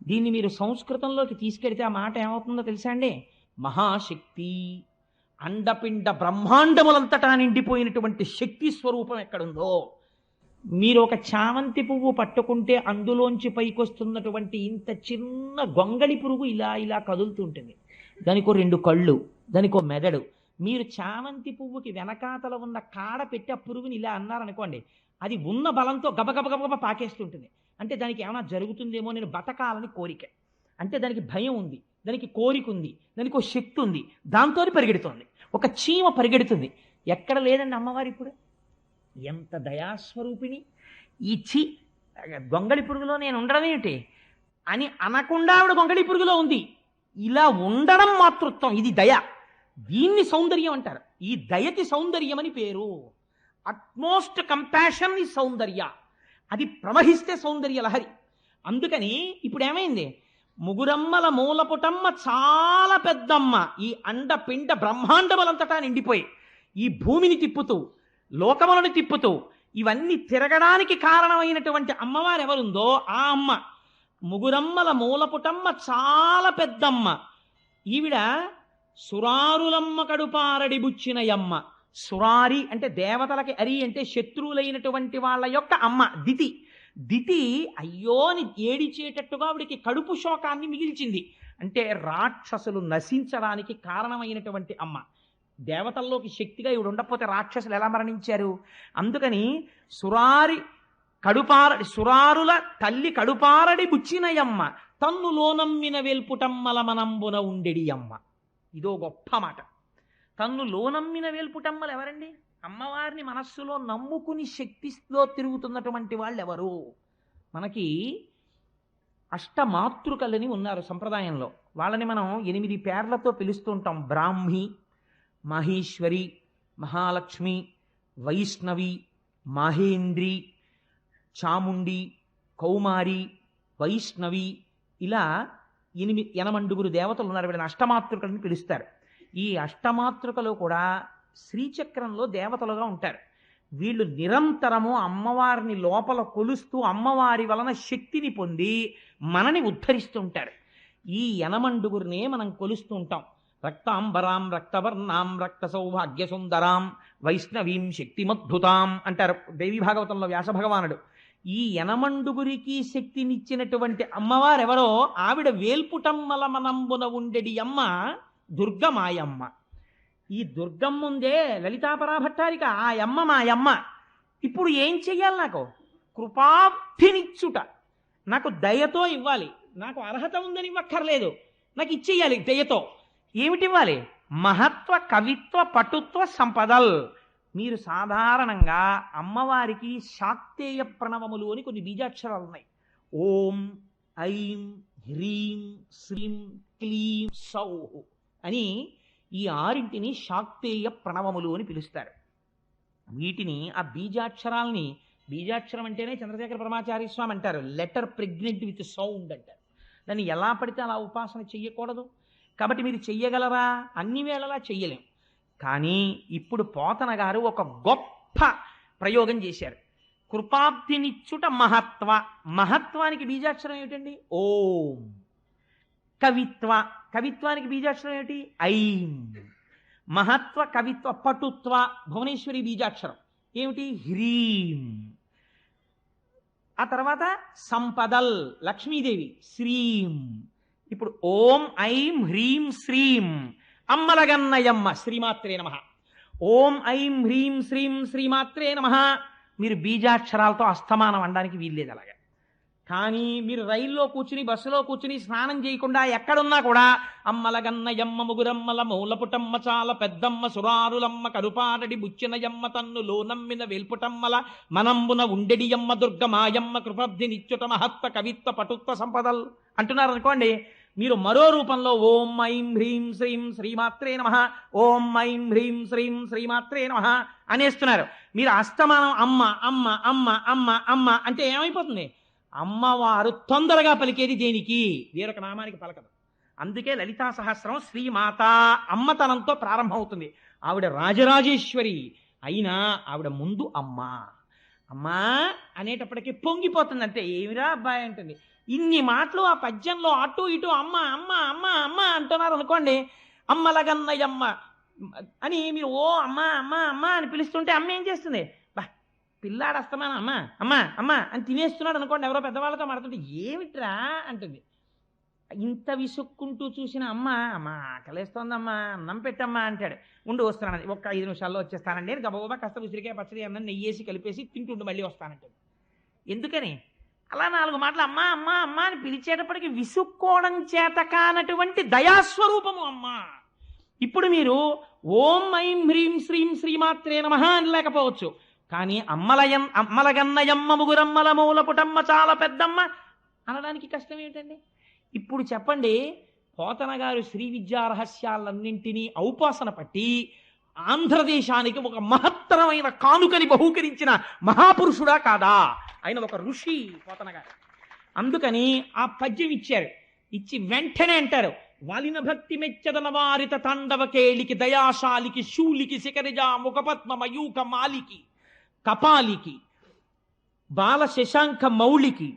దీన్ని మీరు సంస్కృతంలోకి తీసుకెడితే ఆ మాట ఏమవుతుందో తెలుసా అండి? మహాశక్తి. అండపిండ బ్రహ్మాండములంతటా నిండిపోయినటువంటి శక్తి స్వరూపం ఎక్కడుందో, మీరు ఒక చామంతి పువ్వు పట్టుకుంటే అందులోంచి పైకొస్తున్నటువంటి ఇంత చిన్న గొంగళి పురుగు ఇలా ఇలా కదులుతుంటుంది. దానికో 2 కళ్ళు, దానికో మెదడు. మీరు చామంతి పువ్వుకి వెనకాతల ఉన్న కాడ పెట్టి ఆ పురుగుని ఇలా అన్నారనుకోండి, అది ఉన్న బలంతో గబగబగబ పాకేస్తుంటుంది. అంటే దానికి ఏమైనా జరుగుతుందేమో, నేను బతకాలని కోరిక. అంటే దానికి భయం ఉంది, దానికి కోరిక ఉంది, దానికి ఒక శక్తి ఉంది, దాంతో పరిగెడుతోంది. ఒక చీమ పరిగెడుతుంది. ఎక్కడ లేదండి అమ్మవారు ఇప్పుడు? ఎంత దయాస్వరూపిణి! ఈ గొంగళి పురుగులో నేను ఉండడం ఏమిటి అని అనకుండా ఆవిడ గొంగళి పురుగులో ఉంది. ఇలా ఉండడం మాతృత్వం, ఇది దయ. దీన్ని సౌందర్యం అంటారు. ఈ దయకి సౌందర్యం అని పేరు. అట్మోస్ట్ కంపాషన్ ఈ సౌందర్య. అది ప్రవహిస్తే సౌందర్య లహరి. అందుకని ఇప్పుడు ఏమైంది? ముగురమ్మల మూలపుటమ్మ చాలా పెద్దమ్మ. ఈ అండపిండ బ్రహ్మాండములంతటా నిండిపోయి ఈ భూమిని తిప్పుతూ, లోకములను తిప్పుతూ, ఇవన్నీ తిరగడానికి కారణమైనటువంటి అమ్మవారు ఎవరుందో ఆ అమ్మ ముగురమ్మల మూలపుటమ్మ చాలా పెద్దమ్మ. ఈవిడ సురారులమ్మ కడుపారడి బుచ్చినయమ్మ. సురారి అంటే దేవతలకి, అరి అంటే శత్రువులైనటువంటి వాళ్ళ యొక్క అమ్మ. దితి. దితి అయ్యో అని ఏడిచేటట్టుగా ఆవిడికి కడుపు శోకాన్ని మిగిల్చింది. అంటే రాక్షసులు నశించడానికి కారణమైనటువంటి అమ్మ. దేవతల్లోకి శక్తిగా ఇవిడు ఉండకపోతే రాక్షసులు ఎలా మరణించారు? అందుకని సురారుల తల్లి కడుపారడి బుచ్చినయమ్మ, తన్నులోనమ్మిన వేల్పుటమ్మల మనంబున ఉండెడి అమ్మ. ఇదో గొప్ప మాట. తన్ను లోనమ్మిన వేల్పుటమ్మలు ఎవరండి? అమ్మవారిని మనస్సులో నమ్ముకుని శక్తిలో తిరుగుతున్నటువంటి వాళ్ళు ఎవరు? మనకి అష్టమాతృకలని ఉన్నారు సంప్రదాయంలో. వాళ్ళని మనం 8 పేర్లతో పిలుస్తూ ఉంటాం. బ్రాహ్మి, మహేశ్వరి, మహాలక్ష్మి, వైష్ణవి, మహేంద్రి, చాముండి, కౌమారి, వైష్ణవి, ఇలా 8 దేవతలు ఉన్నారు. వీళ్ళని అష్టమాతృకలని పిలుస్తారు. ఈ అష్టమాతృకలు కూడా శ్రీచక్రంలో దేవతలుగా ఉంటారు. వీళ్ళు నిరంతరము అమ్మవారిని లోపల కొలుస్తూ అమ్మవారి వలన శక్తిని పొంది మనని ఉద్ధరిస్తుంటారు. ఈ 8 మనం కొలుస్తూ ఉంటాం. రక్తాంబరాం, రక్తవర్ణాం, రక్త సౌభాగ్య సుందరాం, వైష్ణవీం శక్తిమద్భుతాం అంటారు దేవి భాగవతంలో వ్యాస భగవానుడు. ఈ 8 శక్తినిచ్చినటువంటి అమ్మవారెవరో ఆవిడ వేల్పుటమ్మల మనంబున ఉండెడి అమ్మ దుర్గమాయమ్మ. ఈ దుర్గమ్ముందే లలితాపరాభట్టారిక ఆ యమ్మ మా యమ్మ. ఇప్పుడు ఏం చెయ్యాలి? నాకు కృపాబ్ధినిచ్చుట, నాకు దయతో ఇవ్వాలి. నాకు అర్హత ఉందని ఇవ్వక్కర్లేదు, నాకు ఇచ్చేయాలి దయతో. ఏమిటివ్వాలి? మహత్వ, కవిత్వ, పటుత్వ సంపదల్. మీరు సాధారణంగా అమ్మవారికి శాక్తేయ ప్రణవములు అని కొన్ని బీజాక్షరాలు ఉన్నాయి. ఓం, ఐం, హ్రీం, శ్రీం, క్లీం, సౌ అని ఈ 6 శాక్తేయ ప్రణవములు అని పిలుస్తారు. వీటిని, ఆ బీజాక్షరాల్ని, బీజాక్షరం అంటేనే చంద్రశేఖర పరమాచార్య స్వామి అంటారు లెటర్ ప్రెగ్నెంట్ విత్ సౌండ్ అంటారు. దాన్ని ఎలా పడితే అలా ఉపాసన చెయ్యకూడదు. కాబట్టి మీరు చెయ్యగలరా? అన్ని వేళలా చెయ్యలేం. కానీ ఇప్పుడు పోతన గారు ఒక గొప్ప ప్రయోగం చేశారు. కృపాబ్ధినిచ్చుట మహత్వ. మహత్వానికి బీజాక్షరం ఏమిటండి? ఓం. కవిత్వ, కవిత్వానికి బీజాక్షరం ఏమిటి? ఐం. మహత్వ, కవిత్వ, పటుత్వ, భువనేశ్వరి బీజాక్షరం ఏమిటి? హ్రీం. ఆ తర్వాత సంపదల్, లక్ష్మీదేవి, శ్రీం. ఇప్పుడు ఓం, ఐం, హ్రీం, శ్రీం. అమ్మలగన్నయమ్మ, శ్రీమాత్రే నమః. ఓం, ఐం, హ్రీం, శ్రీం, శ్రీమాత్రే నమః. మీరు బీజాక్షరాలతో అస్తమానం అనడానికి వీల్లేదు అలాగా. కానీ మీరు రైల్లో కూర్చుని, బస్సులో కూర్చుని, స్నానం చేయకుండా ఎక్కడున్నా కూడా అమ్మలగన్నయమ్మ, ముగురమ్మల మూలపుటమ్మ చాలా పెద్దమ్మ, సురారులమ్మ కరుపారడి బుచ్చినయమ్మ, తన్ను లోనమ్మిన వేల్పుటమ్మల మనంబున ఉండెడియమ్మ, దుర్గమాయమ్మ, కృపబ్ధి నిత్యుట మహత్వ, కవిత్వ, పటుత్వ సంపదల్ అంటున్నారు అనుకోండి. మీరు మరో రూపంలో ఓం, ఐం, హ్రీం, శ్రీం, శ్రీమాత్రే నమః, ఓం, ఐం, హ్రీం, శ్రీం, శ్రీమాత్రే నమః అనేస్తున్నారు. మీరు అస్తమానం అమ్మ అమ్మ అమ్మ అమ్మ అమ్మ అంటే ఏమైపోతుంది? అమ్మవారు తొందరగా పలికేది దేనికి? వేరొక నామానికి పలకదు. అందుకే లలితా సహస్రం శ్రీమాత అమ్మతనంతో ప్రారంభమవుతుంది. ఆవిడ రాజరాజేశ్వరి అయినా ఆవిడ ముందు అమ్మా అమ్మా అనేటప్పటికీ పొంగిపోతుంది. అంటే ఏమిరా అబ్బాయి అంటుంది. ఇన్ని మాటలు ఆ పద్యంలో అటు ఇటు అమ్మ అమ్మ అమ్మ అమ్మ అంటున్నారు అనుకోండి, అమ్మలగన్నయమ్మ అని మీరు ఓ అమ్మ అమ్మ అమ్మ అని పిలుస్తుంటే అమ్మ ఏం చేస్తుంది? బా పిల్లాడు అస్తమాన అమ్మ అమ్మ అమ్మ అని తినేస్తున్నాడు అనుకోండి, ఎవరో పెద్దవాళ్ళతో మాడుతుంటే ఏమిట్రా అంటుంది. ఇంత విసుక్కుంటూ చూసిన అమ్మ అమ్మ ఆకలేస్తోందమ్మా అన్నం పెట్టమ్మా అంటాడు. ఉండి వస్తానండి, ఒక్క 5 నిమిషాల్లో వచ్చేస్తానండి అని గబగబా కాస్త ఉసిరికాయ పచ్చడి అన్నం నెయ్యేసి కలిపేసి తింటుండి మళ్ళీ వస్తానంటాడు. ఎందుకని? అలా 4 మాటలు అమ్మ అమ్మ అమ్మ అని పిలిచేటప్పటికి విసుక్కోవడం చేత కానటువంటి దయాస్వరూపము అమ్మ. ఇప్పుడు మీరు ఓం ఐం హ్రీం శ్రీం శ్రీమాత్రే నమః అని లేకపోవచ్చు, కానీ అమ్మలగన్నయమ్మ ముగురమ్మల మూల పుటమ్మ చాలా పెద్దమ్మ అనడానికి కష్టం ఏమిటండి? ఇప్పుడు చెప్పండి, పోతన గారు శ్రీ విద్యా రహస్యాలన్నింటినీ ఔపాసన పట్టి ఆంధ్రదేశానికి ఒక మహత్తరమైన కానుకని బహూకరించిన మహాపురుషుడా కాదా? ఆయన ఒక ఋషి పోతన గారు. అందుకని ఆ పద్యం ఇచ్చారు. ఇచ్చి వెంటనే అంటారు, వాలిన భక్తి మెచ్చదన వారిత తాండవ కేళికి దయాశాలికి శూలికి శిఖరిజా ముఖపద్మ మయూక మాలికి కపాలికి బాల శశాంక మౌళికి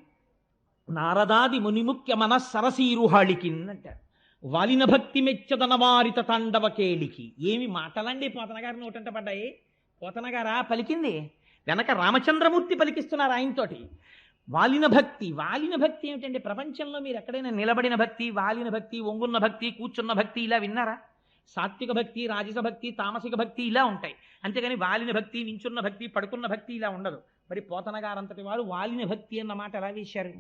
నారదాది మునిముఖ్య మన సరసీరుహాళికి అంటారు. వాలిన భక్తి మెచ్చదన వారిత తాండవ కేళికి. ఏమి మాటలండి పోతన గారి నోటంట పడ్డాయి? పోతన గారా పలికింది? వెనక రామచంద్రమూర్తి పలికిస్తున్నారు ఆయనతోటి. వాలిన భక్తి ఏమిటండి? ప్రపంచంలో మీరు ఎక్కడైనా నిలబడిన భక్తి, వాలిన భక్తి, ఒంగున్న భక్తి, కూర్చున్న భక్తి ఇలా విన్నారా? సాత్విక భక్తి, రాజస భక్తి, తామసిక భక్తి ఇలా ఉంటాయి. అంతేగాని వాలిన భక్తి, నించున్న భక్తి, పడుకున్న భక్తి ఇలా ఉండదు. మరి పోతన గారంతటి వారు వాలిన భక్తి అన్న మాట ఎలా వేశారు?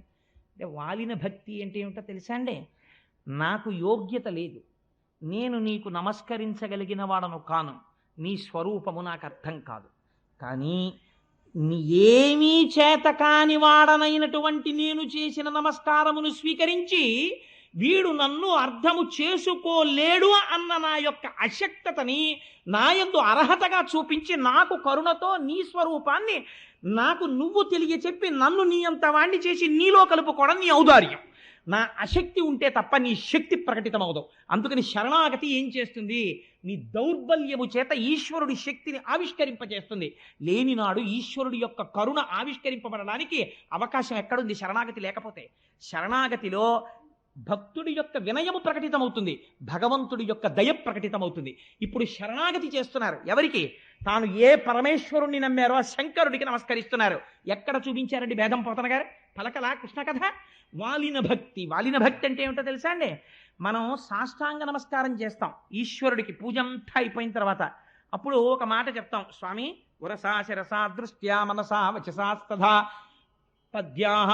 అంటే వాలిన భక్తి అంటే ఏమిటో తెలుసా అండి? నాకు యోగ్యత లేదు, నేను నీకు నమస్కరించగలిగిన వాడను కాను, నీ స్వరూపము నాకు అర్థం కాదు, కానీ ఏమీ చేత కాని వాడనైనటువంటి నేను చేసిన నమస్కారమును స్వీకరించి వీడు నన్ను అర్థము చేసుకోలేడు అన్న నా యొక్క అశక్తతని నాయందు అర్హతగా చూపించి నాకు కరుణతో నీ స్వరూపాన్ని నాకు నువ్వు తెలియచెప్పి నన్ను నీ అంత వాణ్ణి చేసి నీలో కలుపుకోవడం నీ ఔదార్యం. నా అశక్తి ఉంటే తప్ప నీ శక్తి ప్రకటితమవుదావు. అందుకని శరణాగతి ఏం చేస్తుంది? నీ దౌర్బల్యము చేత ఈశ్వరుడి శక్తిని ఆవిష్కరింపజేస్తుంది. లేనినాడు ఈశ్వరుడి యొక్క కరుణ ఆవిష్కరింపబడడానికి అవకాశం ఎక్కడుంది? శరణాగతి లేకపోతే. శరణాగతిలో భక్తుడి యొక్క వినయము ప్రకటితమవుతుంది, భగవంతుడి యొక్క దయ ప్రకటితమవుతుంది. ఇప్పుడు శరణాగతి చేస్తున్నారు ఎవరికి? తాను ఏ పరమేశ్వరుణ్ణి నమ్మారో ఆ శంకరుడికి నమస్కరిస్తున్నారు. ఎక్కడ చూపించారండి భేదం పోతన గారు? పలకలా కృష్ణ కథ. వాలిన భక్తి అంటే ఏమిటో తెలుసా అండి? మనం సాష్టాంగ నమస్కారం చేస్తాం ఈశ్వరుడికి పూజ అంతా అయిపోయిన తర్వాత. అప్పుడు ఒక మాట చెప్తాం, స్వామి ఉరసా శిరసా దృష్ట్యా మనసా వచసాస్తథా పద్యాః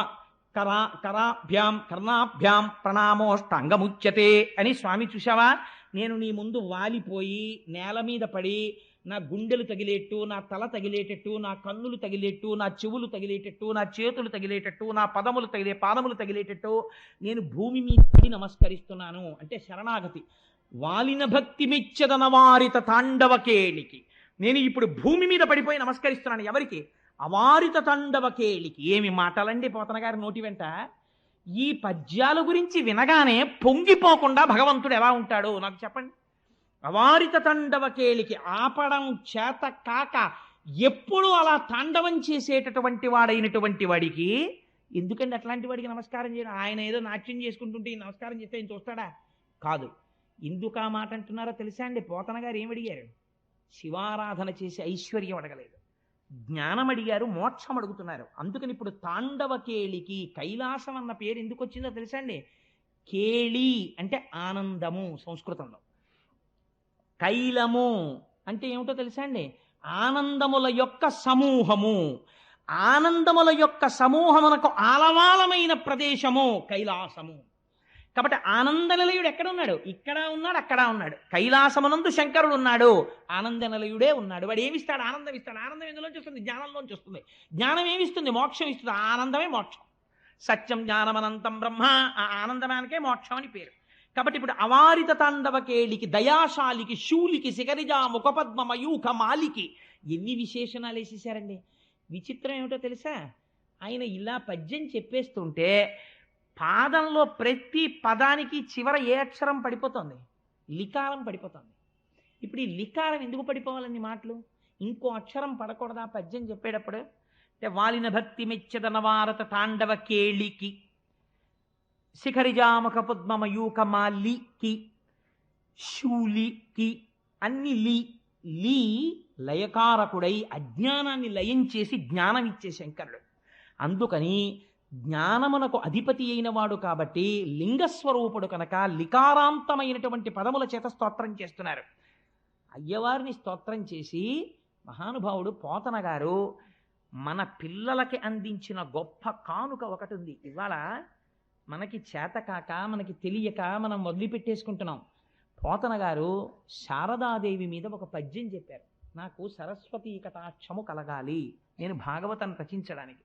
కరాభ్యాం కర్ణాభ్యాం ప్రణామోష్టాంగముచ్యతే అని. స్వామి చూశావా, నేను నీ ముందు వాలిపోయి నేల మీద పడి నా గుండెలు తగిలేట్టు, నా తల తగిలేటట్టు, నా కన్నులు తగిలేట్టు, నా చెవులు తగిలేటట్టు, నా చేతులు తగిలేటట్టు, నా పాదములు తగిలేటట్టు నేను భూమి మీద పడి నమస్కరిస్తున్నాను అంటే శరణాగతి. వాలిన భక్తి మెచ్చదన వారిత తాండవకేళికి. నేను ఇప్పుడు భూమి మీద పడిపోయి నమస్కరిస్తున్నాను ఎవరికి? అవారిత తాండవకేళికి. ఏమి మాటలండి పోతన గారి నోటి వెంట. ఈ పద్యాల గురించి వినగానే పొంగిపోకుండా భగవంతుడు ఎలా ఉంటాడో నాకు చెప్పండి. అవారిత తాండవకేళికి ఆపడం చేత కాక ఎప్పుడు అలా తాండవం చేసేటటువంటి వాడైనటువంటి వాడికి ఎందుకండి అట్లాంటి వాడికి నమస్కారం చేయడం? ఆయన ఏదో నాట్యం చేసుకుంటుంటే ఈ నమస్కారం చేస్తే ఆయన చూస్తాడా? కాదు. ఎందుకు ఆ మాట అంటున్నారో తెలుసా అండి? పోతన గారు ఏమడిగారు? శివారాధన చేసి ఐశ్వర్యం అడగలేదు, జ్ఞానం అడిగారు, మోక్షం అడుగుతున్నారు. అందుకని ఇప్పుడు తాండవకేళికి కైలాసం అన్న పేరు ఎందుకు వచ్చిందో తెలుసా అండి? కేళి అంటే ఆనందము సంస్కృతంలో, కైలము అంటే ఏమిటో తెలుసా అండి? ఆనందముల యొక్క సమూహము. ఆనందముల యొక్క సమూహమునకు ఆలవాలమైన ప్రదేశము కైలాసము. కాబట్టి ఆనంద నిలయుడు ఎక్కడ ఉన్నాడు? ఇక్కడ ఉన్నాడు, అక్కడ ఉన్నాడు. కైలాసమునందు శంకరుడు ఉన్నాడు, ఆనంద నిలయుడే ఉన్నాడు. వాడు ఏమిస్తాడు? ఆనందం ఇస్తాడు. ఆనందం ఎందులోంచి వస్తుంది? జ్ఞానంలోంచి వస్తుంది. జ్ఞానం ఏమిస్తుంది? మోక్షం ఇస్తుంది. ఆనందమే మోక్షం. సత్యం జ్ఞానమనంతం బ్రహ్మ. ఆ ఆనందమానికే మోక్షం అని పేరు. కాబట్టి ఇప్పుడు అవారిత తాండవకేళికి, దయాశాలికి, శూలికి, శిఖరిజా ముఖపద్మ మయూఖ మాలికి ఎన్ని విశేషణాలు వేసేసారండి. విచిత్రం ఏమిటో తెలుసా? ఆయన ఇలా పద్యం చెప్పేస్తుంటే పాదంలో ప్రతి పదానికి చివర ఏ అక్షరం పడిపోతుంది? లికారం పడిపోతుంది. ఇప్పుడు ఈ లికారం ఎందుకు పడిపోవాలని మాటలు? ఇంకో అక్షరం పడకూడదా పద్యం చెప్పేటప్పుడు? అంటే వాలిన భక్తి మెచ్చదన వారత తాండవ కేళికి శిఖరిజామక పద్మమయూక మాలికి శూలికి అన్ని లీ లయకారకుడై అజ్ఞానాన్ని లయం చేసి జ్ఞానం ఇచ్చే శంకరుడు. అందుకని జ్ఞానమునకు అధిపతి అయిన వాడు కాబట్టి లింగస్వరూపుడు కనుక లికారాంతమైనటువంటి పదముల చేత స్తోత్రం చేస్తున్నారు. అయ్యవారిని స్తోత్రం చేసి మహానుభావుడు పోతన గారు మన పిల్లలకి అందించిన గొప్ప కానుక ఒకటి ఉంది. ఇవాళ మనకి చేతకాక మనకి తెలియక మనం వదిలిపెట్టేసుకుంటున్నాం. పోతన గారు శారదాదేవి మీద ఒక పద్యం చెప్పారు. నాకు సరస్వతీ కటాక్షము కలగాలి, నేను భాగవతాన్ని రచించడానికి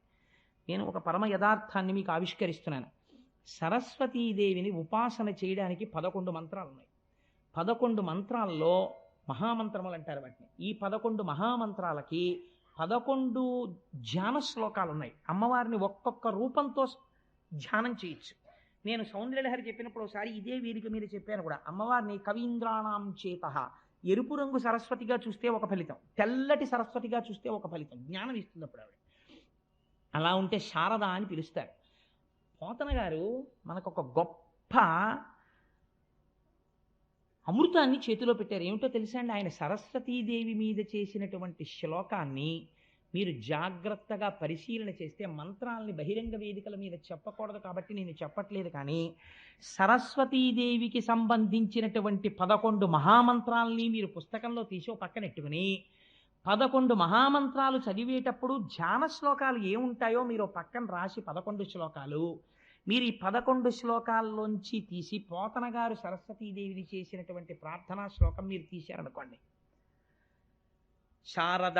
నేను ఒక పరమ యథార్థాన్ని మీకు ఆవిష్కరిస్తున్నాను. సరస్వతీదేవిని ఉపాసన చేయడానికి 11 మంత్రాలు ఉన్నాయి. 11 మంత్రాల్లో మహామంత్రములు అంటారు వాటిని. ఈ 11 మహామంత్రాలకి 11 ధ్యాన శ్లోకాలు ఉన్నాయి. అమ్మవారిని ఒక్కొక్క రూపంతో ధ్యానం చేయొచ్చు. నేను సౌందర్యలహరి చెప్పినప్పుడు ఒకసారి ఇదే వేదిక మీద చెప్పాను కూడా. అమ్మవారిని కవీంద్రాణం చేత ఎరుపు రంగు సరస్వతిగా చూస్తే ఒక ఫలితం, తెల్లటి సరస్వతిగా చూస్తే ఒక ఫలితం, జ్ఞానం ఇస్తుంది అప్పుడు ఆవిడ. అలా ఉంటే శారద అని పిలుస్తారు. పోతన గారు మనకు ఒక గొప్ప అమృతాన్ని చేతిలో పెట్టారు. ఏమిటో తెలుసా అండి? ఆయన సరస్వతీదేవి మీద చేసినటువంటి శ్లోకాన్ని మీరు జాగ్రత్తగా పరిశీలన చేస్తే, మంత్రాలని బహిరంగ వేదికల మీద చెప్పకూడదు కాబట్టి నేను చెప్పట్లేదు, కానీ సరస్వతీదేవికి సంబంధించినటువంటి 11 మహామంత్రాలని మీరు పుస్తకంలో తీసి పక్కనెట్టుకుని 11 మహామంత్రాలు చదివేటప్పుడు ధ్యాన శ్లోకాలు ఏముంటాయో మీరు పక్కన రాసి 11 శ్లోకాలు మీరు ఈ 11 శ్లోకాల్లోంచి తీసి పోతన గారు సరస్వతీదేవిని చేసినటువంటి ప్రార్థనా శ్లోకం మీరు తీశారనుకోండి. శారద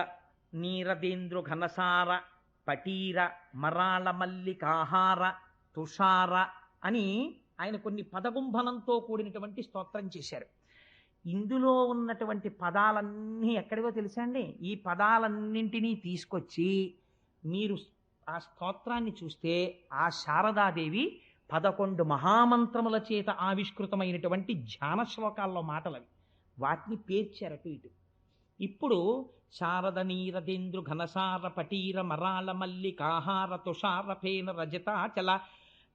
నీరదేంద్రు ఘనసార పటీర మరాళ మల్లికాహార తుషార అని ఆయన కొన్ని పదగుంభనంతో కూడినటువంటి స్తోత్రం చేశారు. ఇందులో ఉన్నటువంటి పదాలన్నీ ఎక్కడివో తెలుసా అండి? ఈ పదాలన్నింటినీ తీసుకొచ్చి మీరు ఆ స్తోత్రాన్ని చూస్తే ఆ శారదాదేవి 11 మహామంత్రముల చేత ఆవిష్కృతమైనటువంటి ధ్యాన శ్లోకాల్లో మాటలవి. వాటిని పేర్చారు అటు ఇటు. ఇప్పుడు శారద నీరదేంద్రు ఘనసార పటీర మరాళ మల్లికాహార తుషార ఫేన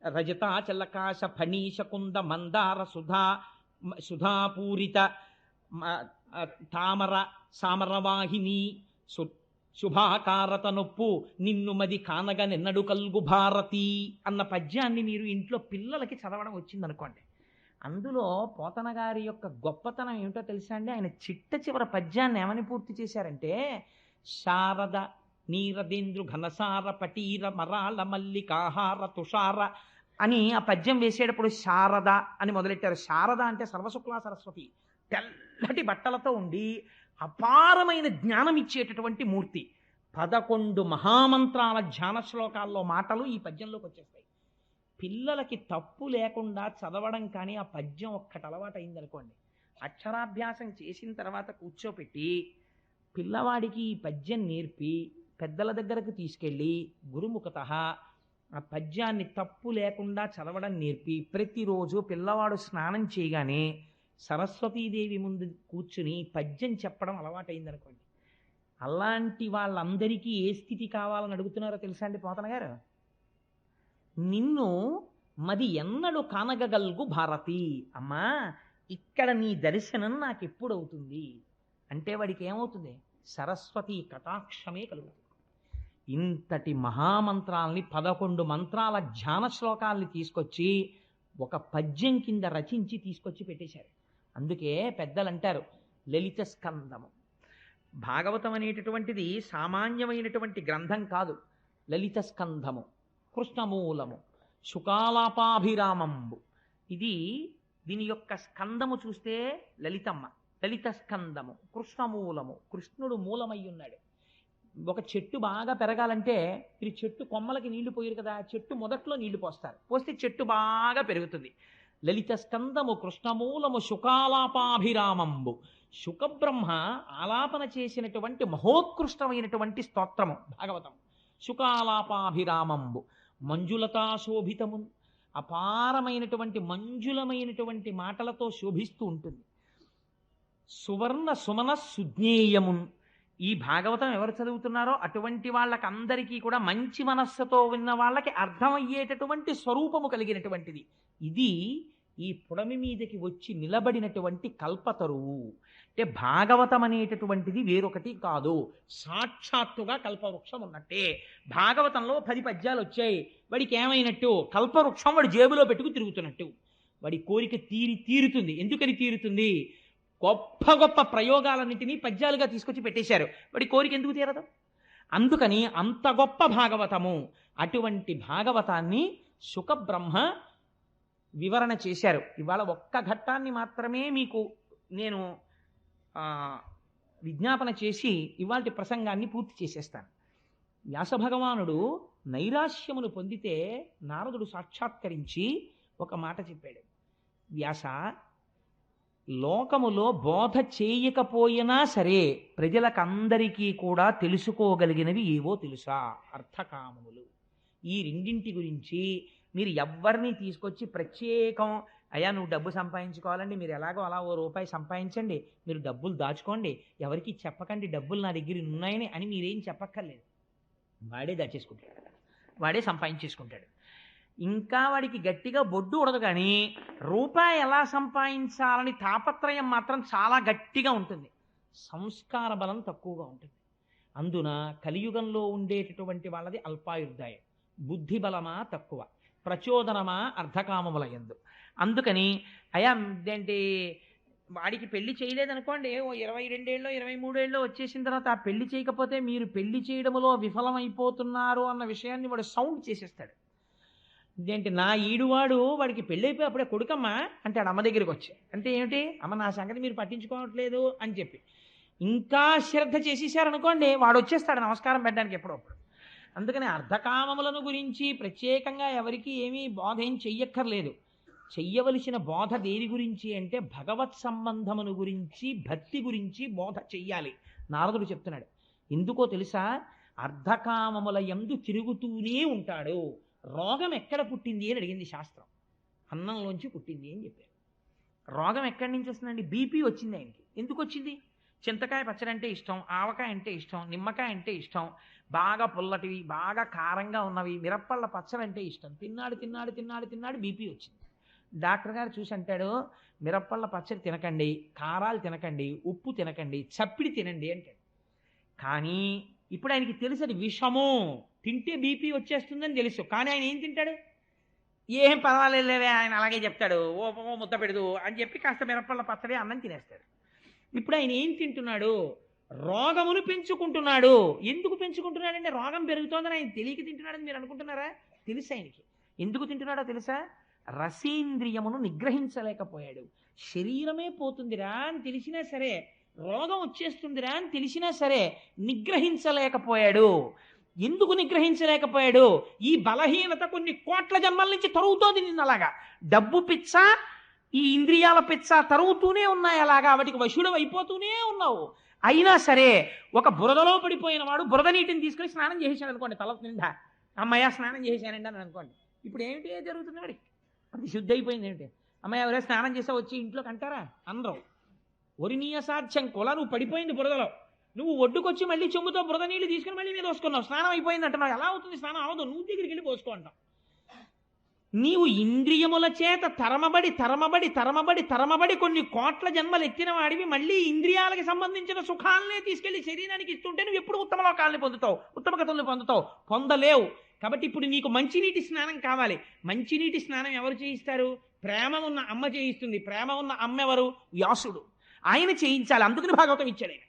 రజతాచలకాశ ఫణీశ కుంద మందార సుధాపూరిత తామర సామరవాహిని శుభాకారత నొప్పు నిన్ను మది కానగ నిన్నడు కల్గు భారతి అన్న పద్యాన్ని మీరు ఇంట్లో పిల్లలకి చదవడం వచ్చిందనుకోండి. అందులో పోతన గారి యొక్క గొప్పతనం ఏమిటో తెలుసా అండి? ఆయన చిట్ట చివర పద్యాన్ని ఏమని పూర్తి చేశారంటే, శారద నీరదేంద్రు ఘనసార పటీర మరాళ మల్లికాహార తుషార అని ఆ పద్యం వేసేటప్పుడు శారద అని మొదలెట్టారు. శారద అంటే సర్వశుక్లా సరస్వతి, తెల్లటి బట్టలతో ఉండి అపారమైన జ్ఞానం ఇచ్చేటటువంటి మూర్తి. 11 మహామంత్రాల ధ్యాన శ్లోకాల్లో మాటలు ఈ పద్యంలోకి వచ్చేస్తాయి. పిల్లలకి తప్పు లేకుండా చదవడం కానీ ఆ పద్యం ఒక్కటి అలవాటు అయిందనుకోండి, అక్షరాభ్యాసం చేసిన తర్వాత కూర్చోపెట్టి పిల్లవాడికి ఈ పద్యం నేర్పి పెద్దల దగ్గరకు తీసుకెళ్ళి గురుముఖత ఆ పద్యాన్ని తప్పు లేకుండా చదవడం నేర్పి ప్రతిరోజు పిల్లవాడు స్నానం చేయగానే సరస్వతీదేవి ముందు కూర్చుని పద్యం చెప్పడం అలవాటైందనుకోండి, అలాంటి వాళ్ళందరికీ ఏ స్థితి కావాలని అడుగుతున్నారో తెలుసా అండి పోతన గారు? నిన్ను మది ఎన్నడు కానగగల్గు భారతి, అమ్మా ఇక్కడ నీ దర్శనం నాకు ఎప్పుడు అవుతుంది అంటే వాడికి ఏమవుతుంది? సరస్వతి కటాక్షమే కలుగుతుంది. ఇంతటి మహామంత్రాల్ని 11 మంత్రాల ధ్యాన శ్లోకాల్ని తీసుకొచ్చి ఒక పద్యం కింద రచించి తీసుకొచ్చి పెట్టేశారు. అందుకే పెద్దలు అంటారు లలిత స్కందము. భాగవతం అనేటటువంటిది సామాన్యమైనటువంటి గ్రంథం కాదు. లలిత స్కంధము, కృష్ణమూలము, శుకాలాపాభిరామంబు. దీని యొక్క స్కందము చూస్తే లలితమ్మ, లలిత స్కందము, కృష్ణమూలము, కృష్ణుడు మూలమై ఉన్నాడు. ఒక చెట్టు బాగా పెరగాలంటే మీరు చెట్టు కొమ్మలకి నీళ్లు పోయారు కదా, చెట్టు మొదట్లో నీళ్లు పోస్తారు, పోస్తే చెట్టు బాగా పెరుగుతుంది. లలిత స్కందము, కృష్ణమూలము, శుకాలాపాభిరామంబు. శుకబ్రహ్మ ఆలాపన చేసినటువంటి మహోత్కృష్టమైనటువంటి స్తోత్రము భాగవతం. శుకాలాపాభిరామంబు మంజులతా శోభితమున్, అపారమైనటువంటి మంజులమైనటువంటి మాటలతో శోభిస్తూ ఉంటుంది. సువర్ణ సుమన సుజ్ఞేయమున్, ఈ భాగవతం ఎవరు చదువుతున్నారో అటువంటి వాళ్ళకందరికీ కూడా మంచి మనస్సుతో విన్న వాళ్ళకి అర్థమయ్యేటటువంటి స్వరూపము కలిగినటువంటిది. ఇది ఈ పుడమి మీదకి వచ్చి నిలబడినటువంటి కల్పతరువు. అంటే భాగవతం అనేటటువంటిది వేరొకటి కాదు, సాక్షాత్తుగా కల్పవృక్షం ఉన్నట్టే. భాగవతంలో 10 పద్యాలు వచ్చాయి, వాడికి ఏమైనట్టు? కల్పవృక్షం వాడి జేబులో పెట్టుకు తిరుగుతున్నట్టు. వాడి కోరిక తీరుతుంది. ఎందుకని తీరుతుంది? గొప్ప గొప్ప ప్రయోగాలన్నింటినీ పద్యాలుగా తీసుకొచ్చి పెట్టేశారు, వాడి కోరిక ఎందుకు తీరదు? అందుకని అంత గొప్ప భాగవతము. అటువంటి భాగవతాన్ని శుకబ్రహ్మ వివరణ చేశారు. ఇవాళ ఒక్క ఘట్టాన్ని మాత్రమే మీకు నేను విజ్ఞాపన చేసి ఇవాళ ప్రసంగాన్ని పూర్తి చేసేస్తాను. వ్యాసభగవానుడు నైరాశ్యమును పొందితే నారదుడు సాక్షాత్కరించి ఒక మాట చెప్పాడు. వ్యాస, లోకములో బోధ చేయకపోయినా సరే ప్రజలకందరికీ కూడా తెలుసుకోగలిగినవి ఏవో తెలుసా? అర్థకామములు. ఈ రెండింటి గురించి మీరు ఎవ్వరిని తీసుకొచ్చి ప్రత్యేకం, అయ్యా నువ్వు డబ్బు సంపాదించుకోవాలండి, మీరు ఎలాగో అలా ఓ రూపాయి సంపాదించండి, మీరు డబ్బులు దాచుకోండి, ఎవరికి చెప్పకండి డబ్బులు నా దగ్గర ఉన్నాయని అని మీరేం చెప్పక్కర్లేదు. వాడే దాచేసుకుంటాడు, వాడే సంపాదించేసుకుంటాడు. ఇంకా వాడికి గట్టిగా బొడ్డు ఉడదు, కానీ రూపాయి ఎలా సంపాదించాలని తాపత్రయం మాత్రం చాలా గట్టిగా ఉంటుంది. సంస్కార బలం తక్కువగా ఉంటుంది. అందున కలియుగంలో ఉండేటటువంటి వాళ్ళది అల్పాయుర్దాయం. బుద్ధి బలమా తక్కువ, ప్రచోదనమా అర్ధకామముల యందు. అందుకని అయా ఏంటి వాడికి పెళ్లి చేయలేదనుకోండి, ఓ 22 ఏళ్ళో 23 ఏళ్ళో వచ్చేసిన తర్వాత ఆ పెళ్లి చేయకపోతే మీరు పెళ్లి చేయడములో విఫలమైపోతున్నారు అన్న విషయాన్ని వాడు సౌండ్ చేసేస్తాడు. ఇదేంటి నా ఈడువాడు వాడికి పెళ్ళి అయిపోయి అప్పుడే కొడుకమ్మా అంటాడు అమ్మ దగ్గరికి వచ్చి. అంటే ఏమిటి? అమ్మ నా సంగతి మీరు పట్టించుకోవట్లేదు అని చెప్పి ఇంకా శ్రద్ధ చేసేసారనుకోండి, వాడు వచ్చేస్తాడు నమస్కారం పెట్టడానికి ఎప్పుడప్పుడు. అందుకని అర్ధకామములను గురించి ప్రత్యేకంగా ఎవరికి ఏమీ బోధ ఏం చెయ్యక్కర్లేదు. చెయ్యవలసిన బోధ దేని గురించి అంటే భగవత్ సంబంధమును గురించి, భక్తి గురించి బోధ చెయ్యాలి. నారదుడు చెప్తున్నాడు. ఎందుకో తెలుసా? అర్ధకామముల యందు తిరుగుతూనే ఉంటాడు. రోగం ఎక్కడ పుట్టింది అని అడిగింది శాస్త్రం. అన్నంలోంచి పుట్టింది అని చెప్పారు. రోగం ఎక్కడి నుంచి వస్తుందండి? బీపీ వచ్చింది ఆయనకి. ఎందుకు వచ్చింది? చింతకాయ పచ్చడి అంటే ఇష్టం, ఆవకాయ అంటే ఇష్టం, నిమ్మకాయ అంటే ఇష్టం, బాగా పుల్లటివి బాగా కారంగా ఉన్నవి, మిరప్పళ్ళ పచ్చడి అంటే ఇష్టం. తిన్నాడు బీపీ వచ్చింది. డాక్టర్ గారు చూసి అంటాడు, మిరప్పళ్ళ పచ్చడి తినకండి, కారాలు తినకండి, ఉప్పు తినకండి, చప్పిడి తినండి అంటాడు. కానీ ఇప్పుడు ఆయనకి తెలుసు అది విషము, తింటే బీపీ వచ్చేస్తుందని తెలుసు. కానీ ఆయన ఏం తింటాడు? ఏం పర్వాలేదులేవే, ఆయన అలాగే చెప్తాడు, ఓ ముద్ద పెడదు అని చెప్పి కాస్త మిరప్పళ్ళ పచ్చడి అన్నం తినేస్తాడు. ఇప్పుడు ఆయన ఏం తింటున్నాడు? రోగమును పెంచుకుంటున్నాడు. ఎందుకు పెంచుకుంటున్నాడంటే రోగం పెరుగుతోందని ఆయన తెలియక తింటున్నాడని మీరు అనుకుంటున్నారా? తెలుసు ఆయనకి. ఎందుకు తింటున్నాడో తెలుసా? రసేంద్రియమును నిగ్రహించలేకపోయాడు. శరీరమే పోతుందిరా అని తెలిసినా సరే, రోగం వచ్చేస్తుందిరా అని తెలిసినా సరే నిగ్రహించలేకపోయాడు. ఎందుకు నిగ్రహించలేకపోయాడు? ఈ బలహీనత కొన్ని కోట్ల జన్మల నుంచి తరుగుతోంది నిన్నలాగా. డబ్బు పిచ్చ, ఈ ఇంద్రియాల పిచ్చ తరుగుతూనే ఉన్నాయి. అలాగా వాటికి వశుడు అయిపోతూనే ఉన్నావు. అయినా సరే ఒక బురదలో పడిపోయిన వాడు బురద నీటిని తీసుకొని స్నానం చేసేసాడు అనుకోండి, తల నిండా అమ్మయ్య స్నానం చేసేసానండి అని అనుకోండి. ఇప్పుడు ఏమిటి జరుగుతుంది? వాడికి అది శుద్ధి అయిపోయింది. ఏమిటి? అమ్మాయి ఎవరైనా స్నానం చేసా వచ్చి ఇంట్లోకి అంటారా? అందరూ ఒరినీయ సాధ్యం కొల, నువ్వు పడిపోయింది బురదలో, నువ్వు ఒడ్డుకొచ్చి మళ్ళీ చెంబుతో బురద నీళ్ళు తీసుకుని మళ్ళీ మీద పోసుకున్నావు, స్నానం అయిపోయింది అంటున్నావు. ఎలా అవుతుంది? స్నానం అవదు, నువ్వు దగ్గరికి వెళ్ళి పోసుకో అంటావు. నీవు ఇంద్రియముల చేత తరమబడి కొన్ని కోట్ల జన్మలు ఎత్తిన వాడివి మళ్ళీ ఇంద్రియాలకి సంబంధించిన సుఖాలనే తీసుకెళ్లి శరీరానికి ఇస్తుంటే నువ్వు ఎప్పుడు ఉత్తమ లోకాలని పొందుతావు, ఉత్తమ గతుల్ని పొందుతావు? పొందలేవు. కాబట్టి ఇప్పుడు నీకు మంచినీటి స్నానం కావాలి. మంచినీటి స్నానం ఎవరు చేయిస్తారు? ప్రేమ ఉన్న అమ్మ చేయిస్తుంది. ప్రేమ ఉన్న అమ్మ ఎవరు? వ్యాసుడు. ఆయన చేయించాలి. అందుకని భాగవతం ఇచ్చాడు ఆయన.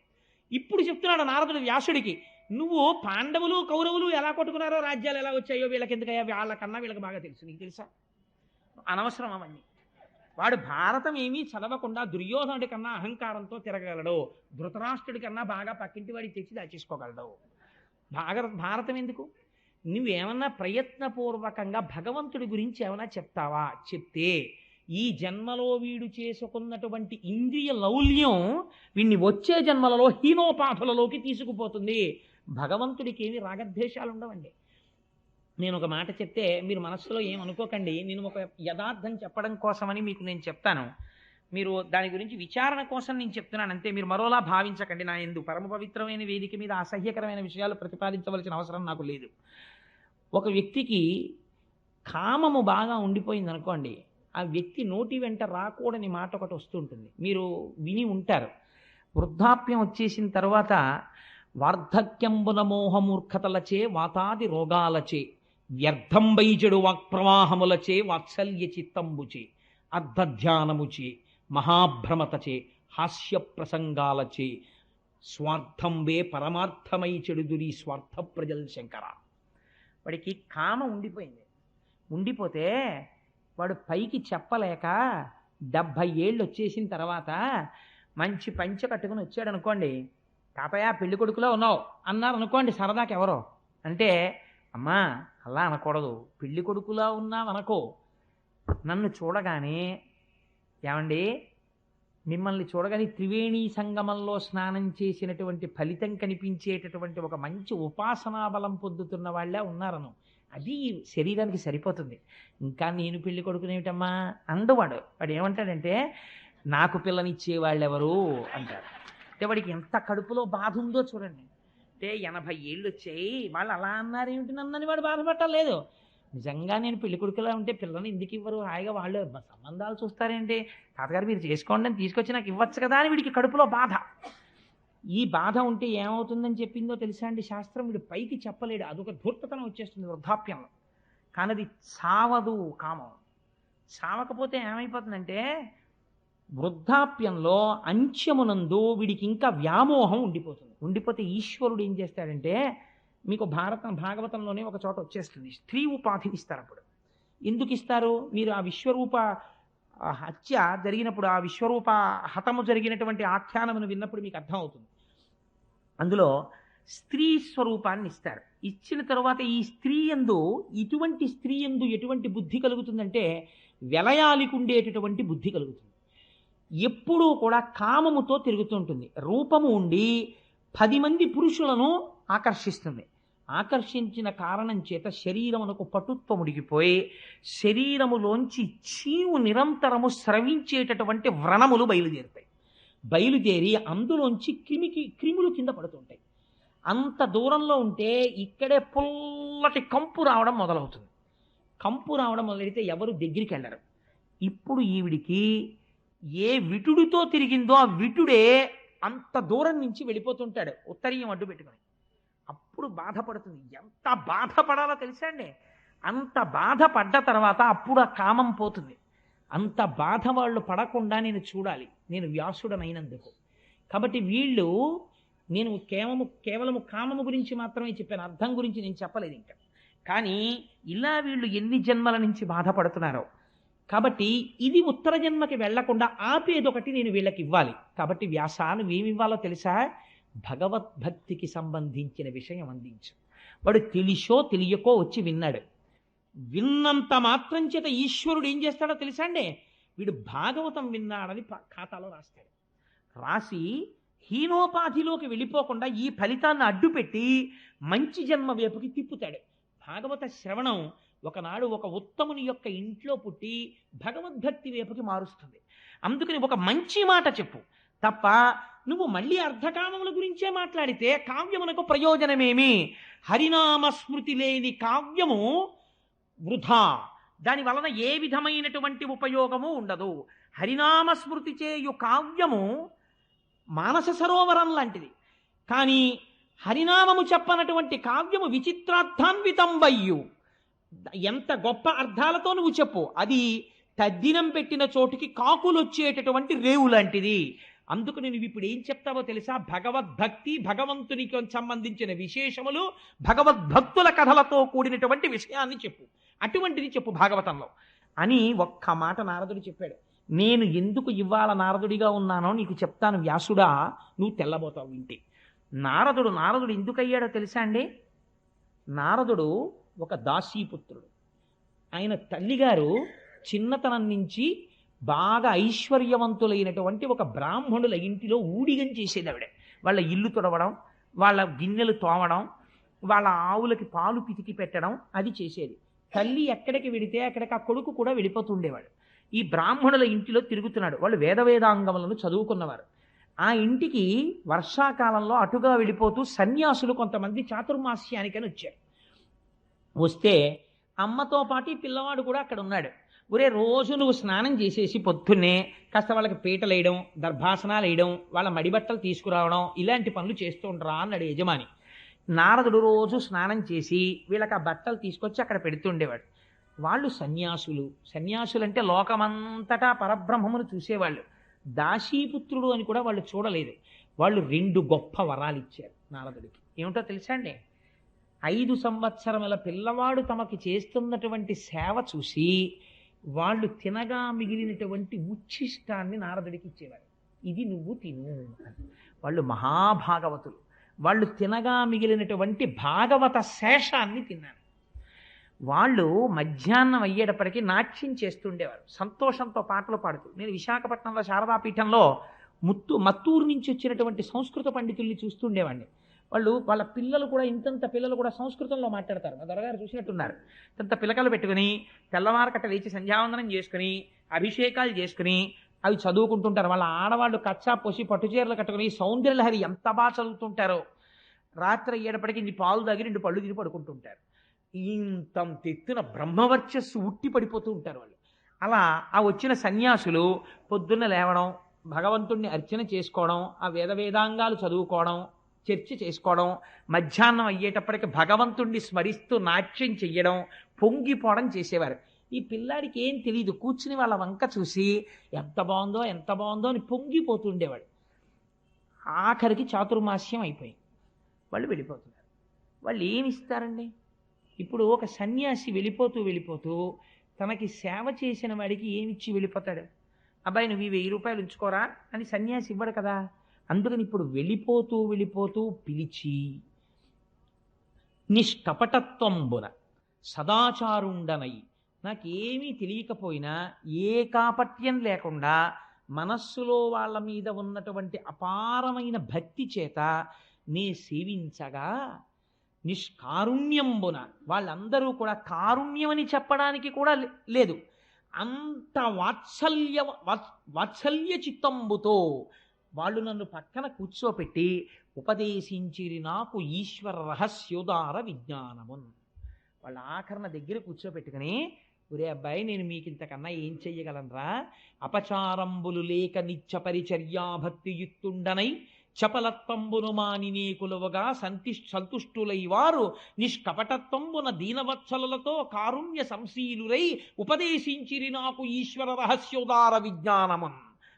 ఇప్పుడు చెప్తున్నాడు నారదుడు వ్యాసుడికి, నువ్వు పాండవులు కౌరవులు ఎలా కొట్టుకున్నారో, రాజ్యాలు ఎలా వచ్చాయో వీళ్ళకి ఎందుకయ్యా, వాళ్ళకన్నా వీళ్ళకి బాగా తెలుసు. నీకు తెలుసా? అనవసరం అవన్నీ. వాడు భారతం ఏమీ చదవకుండా దుర్యోధనుడి కన్నా అహంకారంతో తిరగలడు. ధృతరాష్ట్రుడి కన్నా బాగా పక్కింటి వాడికి తెచ్చి దాచేసుకోగలడు. భారతం ఎందుకు? నువ్వేమన్నా ప్రయత్నపూర్వకంగా భగవంతుడి గురించి ఏమైనా చెప్తావా? చెప్తే ఈ జన్మలో వీడు చేసుకున్నటువంటి ఇంద్రియ లౌల్యం వీడిని వచ్చే జన్మలలో హీనోపాధులలోకి తీసుకుపోతుంది. భగవంతుడికి ఏమి రాగద్వేషాలు ఉండవండి. నేను ఒక మాట చెప్తే మీరు మనస్సులో ఏమనుకోకండి, నేను ఒక యథార్థం చెప్పడం కోసమని మీకు నేను చెప్తాను. మీరు దాని గురించి విచారణ కోసం నేను చెప్తున్నాను అంతే. మీరు మరోలా భావించకండి. నా ఎందు పరమ పవిత్రమైన వేదిక మీద అసహ్యకరమైన విషయాలు ప్రతిపాదించవలసిన అవసరం నాకు లేదు. ఒక వ్యక్తికి కామము బాగా ఉండిపోయింది అనుకోండి, ఆ వ్యక్తి నోటి వెంట రాకూడని మాట ఒకటి వస్తుంటుంది. మీరు విని ఉంటారు. వృద్ధాప్యం వచ్చేసిన తర్వాత వార్ధక్యంబున మోహమూర్ఖతలచే వాతాది రోగాలచే వ్యర్థం వైజడు వాక్ప్రవాహములచే వాత్సల్య చిత్తంబుచే అర్ధధ్యానముచే మహాభ్రమతచే హాస్య ప్రసంగాలచే స్వార్థం వే పరమార్థమై చెడుదురి స్వార్థ ప్రజల్ శంకర. వాడికి కామ ఉండిపోయింది. ఉండిపోతే వాడు పైకి చెప్పలేక 70 ఏళ్ళు వచ్చేసిన తర్వాత మంచి పంచె కట్టుకుని వచ్చాడు అనుకోండి, తాతయ్య పెళ్లి కొడుకులో ఉన్నావు అన్నారు అనుకోండి సరదాకి ఎవరో. అంటే అమ్మా అలా అనకూడదు, పెళ్లి కొడుకులా ఉన్నావు అనుకో. నన్ను చూడగానే ఏమండి మిమ్మల్ని చూడగానే త్రివేణీ సంగమంలో స్నానం చేసినటువంటి ఫలితం కనిపించేటటువంటి ఒక మంచి ఉపాసనా బలం పొందుతున్న వాళ్ళే ఉన్నారను. అది శరీరానికి సరిపోతుంది. ఇంకా నేను పెళ్లి కొడుకునేమిటమ్మా అందవాడు. వాడు ఏమంటాడంటే నాకు పిల్లనిచ్చే వాళ్ళెవరు అంటారు. అంటే వాడికి ఎంత కడుపులో బాధ ఉందో చూడండి. అంటే 80 ఏళ్ళు వచ్చాయి వాళ్ళు అలా అన్నారేమిటి నన్నని వాడు బాధపడలేదు. నిజంగా నేను పెళ్లి కొడుకులా ఉంటే పిల్లని ఎందుకు ఇవ్వరు, హాయిగా వాళ్ళు సంబంధాలు చూస్తారేంటి, తాతగారు మీరు చేసుకోండి అని తీసుకొచ్చి నాకు ఇవ్వచ్చు కదా అని వీడికి కడుపులో బాధ. ఈ బాధ ఉంటే ఏమవుతుందని చెప్పిందో తెలుసా అండి శాస్త్రం? వీడు పైకి చెప్పలేడు, అదొక ధూర్తతనం వచ్చేస్తుంది వృద్ధాప్యంలో. కానీ అది సావదు కామం. సావకపోతే ఏమైపోతుందంటే వృద్ధాప్యంలో అంత్యమునందు వీడికి ఇంకా వ్యామోహం ఉండిపోతుంది. ఉండిపోతే ఈశ్వరుడు ఏం చేస్తాడంటే, మీకు భాగవతంలోనే ఒక చోట వచ్చేస్తుంది, స్త్రీ ఉపాధిని ఇస్తారు. అప్పుడు ఎందుకు ఇస్తారు? మీరు ఆ విశ్వరూప హత్య జరిగినప్పుడు, ఆ విశ్వరూప హతము జరిగినటువంటి ఆఖ్యానమును విన్నప్పుడు మీకు అర్థం అవుతుంది. అందులో స్త్రీ స్వరూపాన్ని ఇస్తారు. ఇచ్చిన తరువాత ఈ స్త్రీ యందు ఎటువంటి బుద్ధి కలుగుతుందంటే వెలయాలికి ఉండేటటువంటి బుద్ధి కలుగుతుంది. ఎప్పుడూ కూడా కామముతో తిరుగుతుంటుంది. రూపము ఉండి 10 మంది పురుషులను ఆకర్షిస్తుంది. ఆకర్షించిన కారణం చేత శరీరమునకు పటుత్వం ఉడిగిపోయి శరీరములోంచి చీవు నిరంతరము స్రవించేటటువంటి వ్రణములు బయలుదేరి అందులోంచి క్రిములు కింద పడుతుంటాయి. అంత దూరంలో ఉంటే ఇక్కడే పుల్లటి కంపు రావడం మొదలవుతుంది. కంపు రావడం మొదలెడితే ఎవరు దగ్గరికి వెళ్ళరు. ఇప్పుడు ఈవిడికి ఏ విటుడితో తిరిగిందో ఆ విటుడే అంత దూరం నుంచి వెళ్ళిపోతుంటాడు ఉత్తరీయం అడ్డు పెట్టుకుని. అప్పుడు బాధపడుతుంది. ఎంత బాధపడాలో తెలుసా అండి? అంత బాధపడ్డ తర్వాత అప్పుడు ఆ కామం పోతుంది. అంత బాధ వాళ్ళు పడకుండా నేను చూడాలి, నేను వ్యాసుడనైనందుకు. కాబట్టి వీళ్ళు, నేను కేవలము కామము గురించి మాత్రమే చెప్పాను, అర్థం గురించి నేను చెప్పలేదు ఇంకా. కానీ ఇలా వీళ్ళు ఎన్ని జన్మల నుంచి బాధపడుతున్నారో. కాబట్టి ఇది ఉత్తర జన్మకి వెళ్లకుండా ఆపేదొకటి నేను వీళ్ళకి ఇవ్వాలి. కాబట్టి వ్యాస నువ్వేమి ఇవ్వాలో తెలుసా? భగవద్భక్తికి సంబంధించిన విషయం అందించు. వాడు తెలిసో తెలియకో వచ్చి విన్నాడు. విన్నంత మాత్రం చేత ఈశ్వరుడు ఏం చేస్తాడో తెలుసా అండి? వీడు భాగవతం విన్నాడని ఖాతాలో రాస్తాడు. రాసి హీనోపాధిలోకి వెళ్ళిపోకుండా ఈ ఫలితాన్ని అడ్డుపెట్టి మంచి జన్మ వైపుకి తిప్పుతాడు. భాగవత శ్రవణం ఒకనాడు ఒక ఉత్తముని యొక్క ఇంట్లో పుట్టి భగవద్భక్తి వైపుకి మారుస్తుంది. అందుకని ఒక మంచి మాట చెప్పు తప్ప నువ్వు మళ్ళీ అర్ధకామముల గురించే మాట్లాడితే కావ్యమునకు ప్రయోజనమేమి? హరినామ స్మృతి లేని కావ్యము వృధా, దాని వలన ఏ విధమైనటువంటి ఉపయోగము ఉండదు. హరినామ స్మృతి చేయు కావ్యము మానస సరోవరం లాంటిది. కానీ హరినామము చెప్పనటువంటి కావ్యము విచిత్రార్థాన్వితం వయ్యు. ఎంత గొప్ప అర్థాలతో నువ్వు చెప్పు, అది తద్దినం పెట్టిన చోటుకి కాకులు వచ్చేటటువంటి రేవు లాంటిది. అందుకు నువ్వు ఇప్పుడు ఏం చెప్తావో తెలుసా? భగవద్భక్తి, భగవంతునికి సంబంధించిన విశేషములు, భగవద్భక్తుల కథలతో కూడినటువంటి విషయాన్ని చెప్పు, అటువంటిది చెప్పు భాగవతంలో అని ఒక్క మాట నారదుడు చెప్పాడు. నేను ఎందుకు ఇవాళ నారదుడిగా ఉన్నానో నీకు చెప్తాను వ్యాసుడా, నువ్వు తెల్లబోతావు వింటే. నారదుడు ఎందుకయ్యాడో తెలుసా అండి? నారదుడు ఒక దాసీపుత్రుడు. ఆయన తల్లిగారు చిన్నతనం నుంచి బాగా ఐశ్వర్యవంతులైనటువంటి ఒక బ్రాహ్మణుల ఇంటిలో ఊడిగం చేసేది ఆవిడ. వాళ్ళ ఇల్లు తుడవడం, వాళ్ళ గిన్నెలు తోమడం, వాళ్ళ ఆవులకి పాలు పితికి పెట్టడం అది చేసేది. తల్లి ఎక్కడికి వెడితే అక్కడికి ఆ కొడుకు కూడా వెళ్ళిపోతుండేవాడు. ఈ బ్రాహ్మణుల ఇంటిలో తిరుగుతున్నాడు. వాళ్ళు వేదవేదాంగములను చదువుకున్నవారు. ఆ ఇంటికి వర్షాకాలంలో అటుగా వెళ్ళిపోతూ సన్యాసులు కొంతమంది చాతుర్మాస్యానికని వచ్చారు. వస్తే అమ్మతో పాటు ఈ పిల్లవాడు కూడా అక్కడ ఉన్నాడు. ఒరే, రోజు నువ్వు స్నానం చేసేసి పొద్దున్నే కాస్త వాళ్ళకి పీటలు వేయడం, దర్భాసనాలు వేయడం, వాళ్ళ మడిబట్టలు తీసుకురావడం, ఇలాంటి పనులు చేస్తూ ఉండరా అన్నాడు యజమాని. నారదుడు రోజు స్నానం చేసి వీళ్ళకి ఆ బట్టలు తీసుకొచ్చి అక్కడ పెడుతుండేవాడు. వాళ్ళు సన్యాసులు. సన్యాసులంటే లోకమంతటా పరబ్రహ్మమును చూసేవాళ్ళు. దాసీపుత్రుడు అని కూడా వాళ్ళు చూడలేదు. వాళ్ళు 2 గొప్ప వరాలు ఇచ్చారు నారదుడికి. ఏమిటో తెలుసా అండి? 5 సంవత్సరముల పిల్లవాడు తమకి చేస్తున్నటువంటి సేవ చూసి వాళ్ళు తినగా మిగిలినటువంటి ఉచ్ఛిష్టాన్ని నారదుడికి ఇచ్చేవారు. ఇది నువ్వు తిను అని. వాళ్ళు మహాభాగవతులు. వాళ్ళు తినగా మిగిలినటువంటి భాగవత శేషాన్ని తిన్నారు. వాళ్ళు మధ్యాహ్నం అయ్యేటప్పటికీ నాట్యం చేస్తుండేవారు, సంతోషంతో పాటలు పాడుతూ. నేను విశాఖపట్నంలో శారదాపీఠంలో మత్తూరు నుంచి వచ్చినటువంటి సంస్కృత పండితుల్ని చూస్తుండేవాడిని. వాళ్ళ పిల్లలు కూడా ఇంతంత పిల్లలు కూడా సంస్కృతంలో మాట్లాడతారు. మా దొరగారు చూసినట్టున్నారు. ఇంత పిలకలు పెట్టుకుని తెల్లవారకట్ట లేచి సంధ్యావందనం చేసుకుని అభిషేకాలు చేసుకుని అవి చదువుకుంటుంటారు. వాళ్ళ ఆడవాళ్ళు కచ్చా పోసి పట్టుచీరలు కట్టుకుని సౌందర్యలహరి ఎంత బాగా చదువుతుంటారో. రాత్రి అయ్యేటప్పటికి ఇన్ని పాలు తాగి 2 పళ్ళు తిని పడుకుంటుంటారు. ఇంతంతెత్తున బ్రహ్మవర్చస్సు ఉట్టి పడిపోతూ ఉంటారు వాళ్ళు. అలా ఆ వచ్చిన సన్యాసులు పొద్దున్న లేవడం, భగవంతుణ్ణి అర్చన చేసుకోవడం, ఆ వేదాంగాలు చదువుకోవడం, చర్చ చేసుకోవడం, మధ్యాహ్నం అయ్యేటప్పటికి భగవంతుణ్ణి స్మరిస్తూ నాట్యం చెయ్యడం, పొంగిపోవడం చేసేవారు. ఈ పిల్లాడికి ఏం తెలియదు. కూర్చుని వాళ్ళ వంక చూసి ఎంత బాగుందో ఎంత బాగుందో అని పొంగిపోతుండేవాడు. ఆఖరికి చాతుర్మాస్యం అయిపోయింది. వాళ్ళు వెళ్ళిపోతున్నారు. వాళ్ళు ఏమి ఇస్తారండి? ఇప్పుడు ఒక సన్యాసి వెళ్ళిపోతూ తనకి సేవ చేసిన వాడికి ఏమిచ్చి వెళ్ళిపోతాడు? అబ్బాయి నువ్వు ఈ 1000 రూపాయలు ఉంచుకోరా అని సన్యాసి ఇవ్వడు కదా. అందుకని ఇప్పుడు వెళ్ళిపోతూ పిలిచి నిష్కపటత్వంబున సదాచారుండనై, నాకేమీ తెలియకపోయినా ఏ కాపట్యం లేకుండా మనస్సులో వాళ్ళ మీద ఉన్నటువంటి అపారమైన భక్తి చేత నే సేవించగా నిష్కారుణ్యంబున, వాళ్ళందరూ కూడా కారుణ్యమని చెప్పడానికి కూడా లేదు, అంత వాత్సల్య చిత్తంబుతో వాళ్ళు నన్ను పక్కన కూర్చోపెట్టి ఉపదేశించిరి నాకు ఈశ్వర రహస్యోదార విజ్ఞానమున్. వాళ్ళ ఆఖరణ దగ్గర కూర్చోపెట్టుకుని, ఒరే అబ్బాయి నేను మీకు ఇంతకన్నా ఏం చెయ్యగలనరా? అపచారంబులు లేక నిత్య పరిచర్యాభక్తియుక్తుండనై చపలత్వంబును మానినే కులువగా సంతుష్టులై వారు నిష్కపటత్వంబున దీనవత్సలతో కారుణ్య సంశీలురై ఉపదేశించిరి నాకు ఈశ్వర రహస్యోదార విజ్ఞానమున్.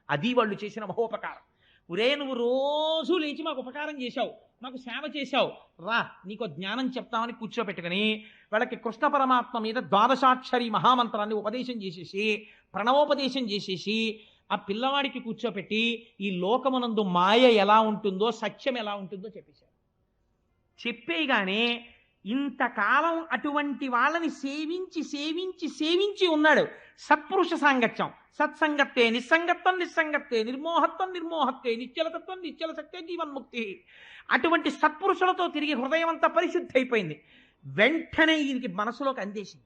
అది వాళ్ళు చేసిన మహోపకారం. ఒరే నువ్వు రోజు లేచి మాకు ఉపకారం చేశావు, మాకు సేవ చేశావు, రా నీకు జ్ఞానం చెప్తామని కూర్చోపెట్టుకుని వాళ్ళకి కృష్ణ పరమాత్మ మీద 12 మహామంత్రాన్ని ఉపదేశం చేసేసి, ప్రణవోపదేశం చేసేసి, ఆ పిల్లవాడికి కూర్చోపెట్టి ఈ లోకమునందు మాయ ఎలా ఉంటుందో సత్యం ఎలా ఉంటుందో చెప్పేశారు. చెప్పేగానే ఇంతకాలం అటువంటి వాళ్ళని సేవించి ఉన్నాడు. సత్పురుష సాంగత్యం, సత్సంగత్తే నిస్సంగత్వం నిస్సంగత్తే, నిర్మోహత్వం నిర్మోహత్తే, నిశ్చలతత్వం నిశ్చలసత్తే జీవన్ముక్తి. అటువంటి సత్పురుషులతో తిరిగి హృదయం అంతా పరిశుద్ధి అయిపోయింది. వెంటనే ఈయనకి మనసులోకి అందేసింది.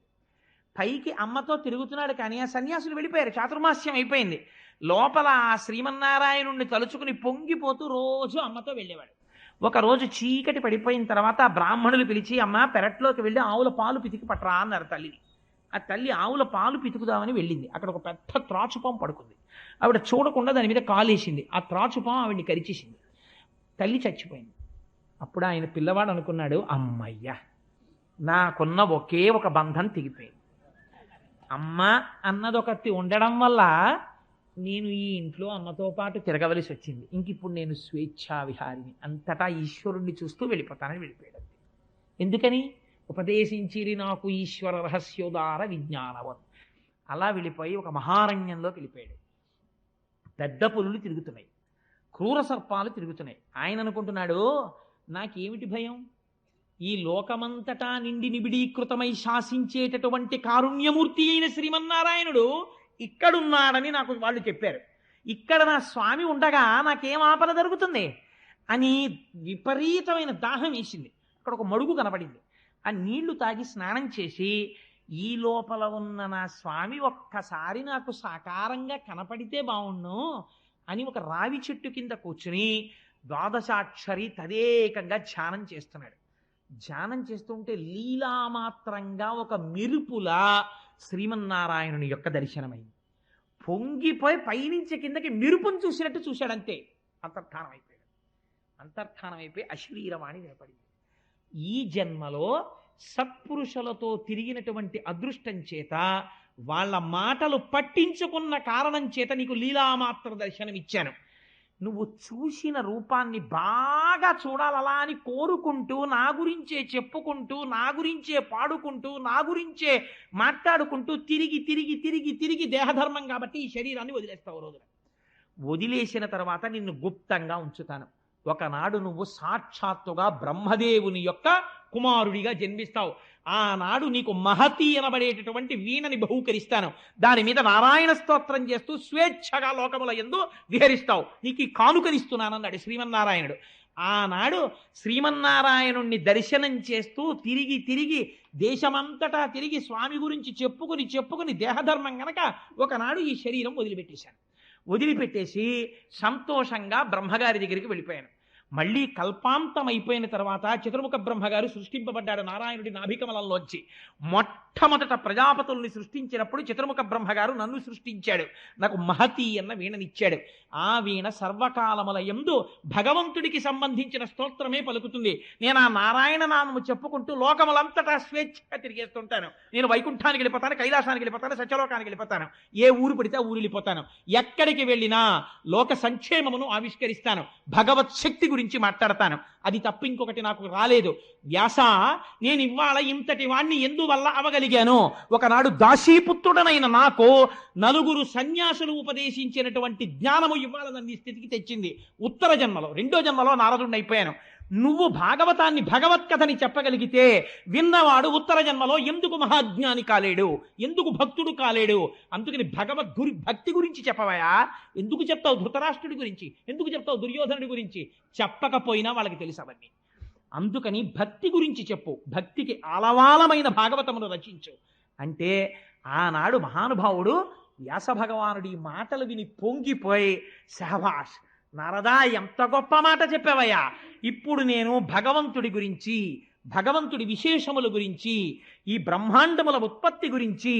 పైకి అమ్మతో తిరుగుతున్నాడు కానీ ఆ సన్యాసులు వెళ్ళిపోయారు, చాతుర్మాస్యం అయిపోయింది. లోపల ఆ శ్రీమన్నారాయణుణ్ణి తలుచుకుని పొంగిపోతూ రోజు అమ్మతో వెళ్ళేవాడు. ఒకరోజు చీకటి పడిపోయిన తర్వాత ఆ బ్రాహ్మణులు పిలిచి, అమ్మ పెరట్లోకి వెళ్ళి ఆవుల పాలు పితికి పట్టరా అన్నారు తల్లిని. ఆ తల్లి ఆవుల పాలు పితుకుదామని వెళ్ళింది. అక్కడ ఒక పెద్ద త్రాచుపాం పడుకుంది. ఆవిడ చూడకుండా దాని మీద కాలేసింది. ఆ త్రాచుపాం ఆవిడ్ని కరిచేసింది. తల్లి చచ్చిపోయింది. అప్పుడు ఆయన పిల్లవాడు అనుకున్నాడు, అమ్మయ్యా నాకున్న ఒకే ఒక బంధం తెగిపోయింది. అమ్మ అన్నదొకటి ఉండడం వల్ల నేను ఈ ఇంట్లో అమ్మతో పాటు తిరగవలసి వచ్చింది. ఇంక ఇప్పుడు నేను స్వేచ్ఛా విహారిని, అంతటా ఈశ్వరుణ్ణి చూస్తూ వెళ్ళిపోతానని వెళ్ళిపోయాడు. ఎందుకని? ఉపదేశించిరి నాకు ఈశ్వర రహస్యోదార విజ్ఞానవన్. అలా వెళ్ళిపోయి ఒక మహారణ్యంలోకి వెళ్ళిపోయాడు. పెద్ద పులులు తిరుగుతున్నాయి, క్రూర సర్పాలు తిరుగుతున్నాయి. ఆయన అనుకుంటున్నాడు, నాకేమిటి భయం? ఈ లోకమంతటా నిండి నిబిడీకృతమై శాసించేటటువంటి కారుణ్యమూర్తి అయిన శ్రీమన్నారాయణుడు ఇక్కడున్నాడని నాకు వాళ్ళు చెప్పారు. ఇక్కడ నా స్వామి ఉండగా నాకేం ఆపద జరుగుతుంది? అని విపరీతమైన దాహం వేసింది. అక్కడ ఒక మడుగు కనపడింది. ఆ నీళ్లు తాగి స్నానం చేసి, ఈ లోపల ఉన్న నా స్వామి ఒక్కసారి నాకు సాకారంగా కనపడితే బావుణ్ణు అని ఒక రావి చెట్టు కింద కూర్చుని ద్వాదశాక్షరి తదేకంగా ధ్యానం చేస్తున్నాడు. ధ్యానం చేస్తుంటే లీలామాత్రంగా ఒక మెరుపులా శ్రీమన్నారాయణుని యొక్క దర్శనమైంది. పొంగిపోయి పైనుంచి కిందకి మెరుపును చూసినట్టు చూశాడంతే. అంతర్ధానం అయిపోయాడు. అంతర్ధానం అయిపోయి అశ్లీలవాణి వినపడింది. ఈ జన్మలో సత్పురుషులతో తిరిగినటువంటి అదృష్టం చేత, వాళ్ళ మాటలు పట్టించుకున్న కారణం చేత నీకు లీలామాత్ర దర్శనం ఇచ్చాను. నువ్వు చూసిన రూపాన్ని బాగా చూడాలలా అని కోరుకుంటూ, నా గురించే చెప్పుకుంటూ, నా గురించే పాడుకుంటూ, నా గురించే మాట్లాడుకుంటూ తిరిగి తిరిగి తిరిగి తిరిగి దేహధర్మం కాబట్టి ఈ శరీరాన్ని వదిలేస్తావు. రోజున వదిలేసిన తర్వాత నిన్ను గుప్తంగా ఉంచుతాను. ఒకనాడు నువ్వు సాక్షాత్తుగా బ్రహ్మదేవుని యొక్క కుమారుడిగా జన్మిస్తావు. ఆనాడు నీకు మహతి అనబడేటటువంటి వీణని బహూకరిస్తాను. దాని మీద నారాయణ స్తోత్రం చేస్తూ స్వేచ్ఛగా లోకముల యందు విహరిస్తావు. నీకు ఈ కానుకనిస్తున్నానన్నాడు శ్రీమన్నారాయణుడు. ఆనాడు శ్రీమన్నారాయణుణ్ణి దర్శనం చేస్తూ తిరిగి తిరిగి దేశమంతటా తిరిగి స్వామి గురించి చెప్పుకుని చెప్పుకుని దేహధర్మం గనక ఒకనాడు ఈ శరీరం వదిలిపెట్టేశాను. వదిలిపెట్టేసి సంతోషంగా బ్రహ్మగారి దగ్గరికి వెళ్ళిపోయాను. మళ్ళీ కల్పాంతం అయిపోయిన తర్వాత చతుర్ముఖ బ్రహ్మగారు సృష్టింపబడ్డాడు నారాయణుడి నాభికమలంలోంచి. మొట్టమొదట ప్రజాపతుల్ని సృష్టించినప్పుడు చతుర్ముఖ బ్రహ్మగారు నన్ను సృష్టించాడు. నాకు మహతి అన్న వీణనిచ్చాడు. ఆ వీణ సర్వకాలముల యందు భగవంతుడికి సంబంధించిన స్తోత్రమే పలుకుతుంది. నేను ఆ నారాయణ నామము చెప్పుకుంటూ లోకములంతటా స్వేచ్ఛగా తిరిగేస్తుంటాను. నేను వైకుంఠానికి వెళ్ళిపోతాను, కైలాసానికి వెళ్ళిపోతాను, సత్యలోకానికి వెళ్ళిపోతాను, ఏ ఊరు పడితే ఆ ఊరు వెళ్ళిపోతాను. ఎక్కడికి వెళ్ళినా లోక సంక్షేమమును ఆవిష్కరిస్తాను, భగవత్ శక్తి గురించి మాట్లాడతాను. అది తప్ప ఇంకొకటి నాకు రాలేదు. వ్యాస, నేను ఇవాళ ఇంతటి వాణ్ణి ఎందువల్ల అవగలిగాను? ఒకనాడు దాసీపుత్రుడనైన నాకు నలుగురు సన్యాసులు ఉపదేశించినటువంటి జ్ఞానము ఇవాళ నన్ను ఈ స్థితికి తెచ్చింది. ఉత్తర జన్మలో, రెండో జన్మలో నారదుడిని అయిపోయాను. నువ్వు భాగవతాన్ని, భగవత్కథని చెప్పగలిగితే విన్నవాడు ఉత్తర జన్మలో ఎందుకు మహాజ్ఞాని కాలేడు, ఎందుకు భక్తుడు కాలేడు? అందుకని భక్తి గురించి చెప్పవయా? ఎందుకు చెప్తావు ధృతరాష్ట్రుడి గురించి? ఎందుకు చెప్తావు దుర్యోధనుడి గురించి? చెప్పకపోయినా వాళ్ళకి తెలుసు అవన్నీ. అందుకని భక్తి గురించి చెప్పు, భక్తికి ఆలవాలమైన భాగవతమును రచించు అంటే ఆనాడు మహానుభావుడు వ్యాస భగవానుడి మాటలు విని పొంగిపోయి, శహబాష్ నారదా, ఎంత గొప్ప మాట చెప్పావయ్యా! ఇప్పుడు నేను భగవంతుడి గురించి, భగవంతుడి విశేషముల గురించి, ఈ బ్రహ్మాండముల ఉత్పత్తి గురించి,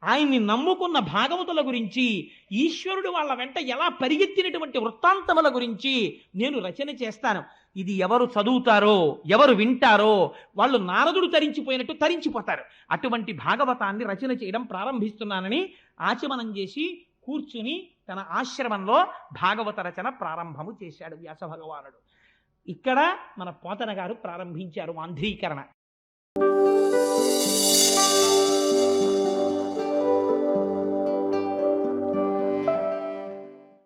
ఆయన్ని నమ్ముకున్న భాగవతుల గురించి, ఈశ్వరుడు వాళ్ళ వెంట ఎలా పరిగెత్తినటువంటి వృత్తాంతముల గురించి నేను రచన చేస్తాను. ఇది ఎవరు చదువుతారో, ఎవరు వింటారో వాళ్ళు నారదుడు తరించిపోయినట్టు తరించిపోతారు. అటువంటి భాగవతాన్ని రచన చేయడం ప్రారంభిస్తున్నానని ఆచమనం చేసి కూర్చుని తన ఆశ్రమంలో భాగవత రచన ప్రారంభము చేశాడు వ్యాస భగవానుడు. ఇక్కడ మన పోతన గారు ప్రారంభించారు ఆంధ్రీకరణ.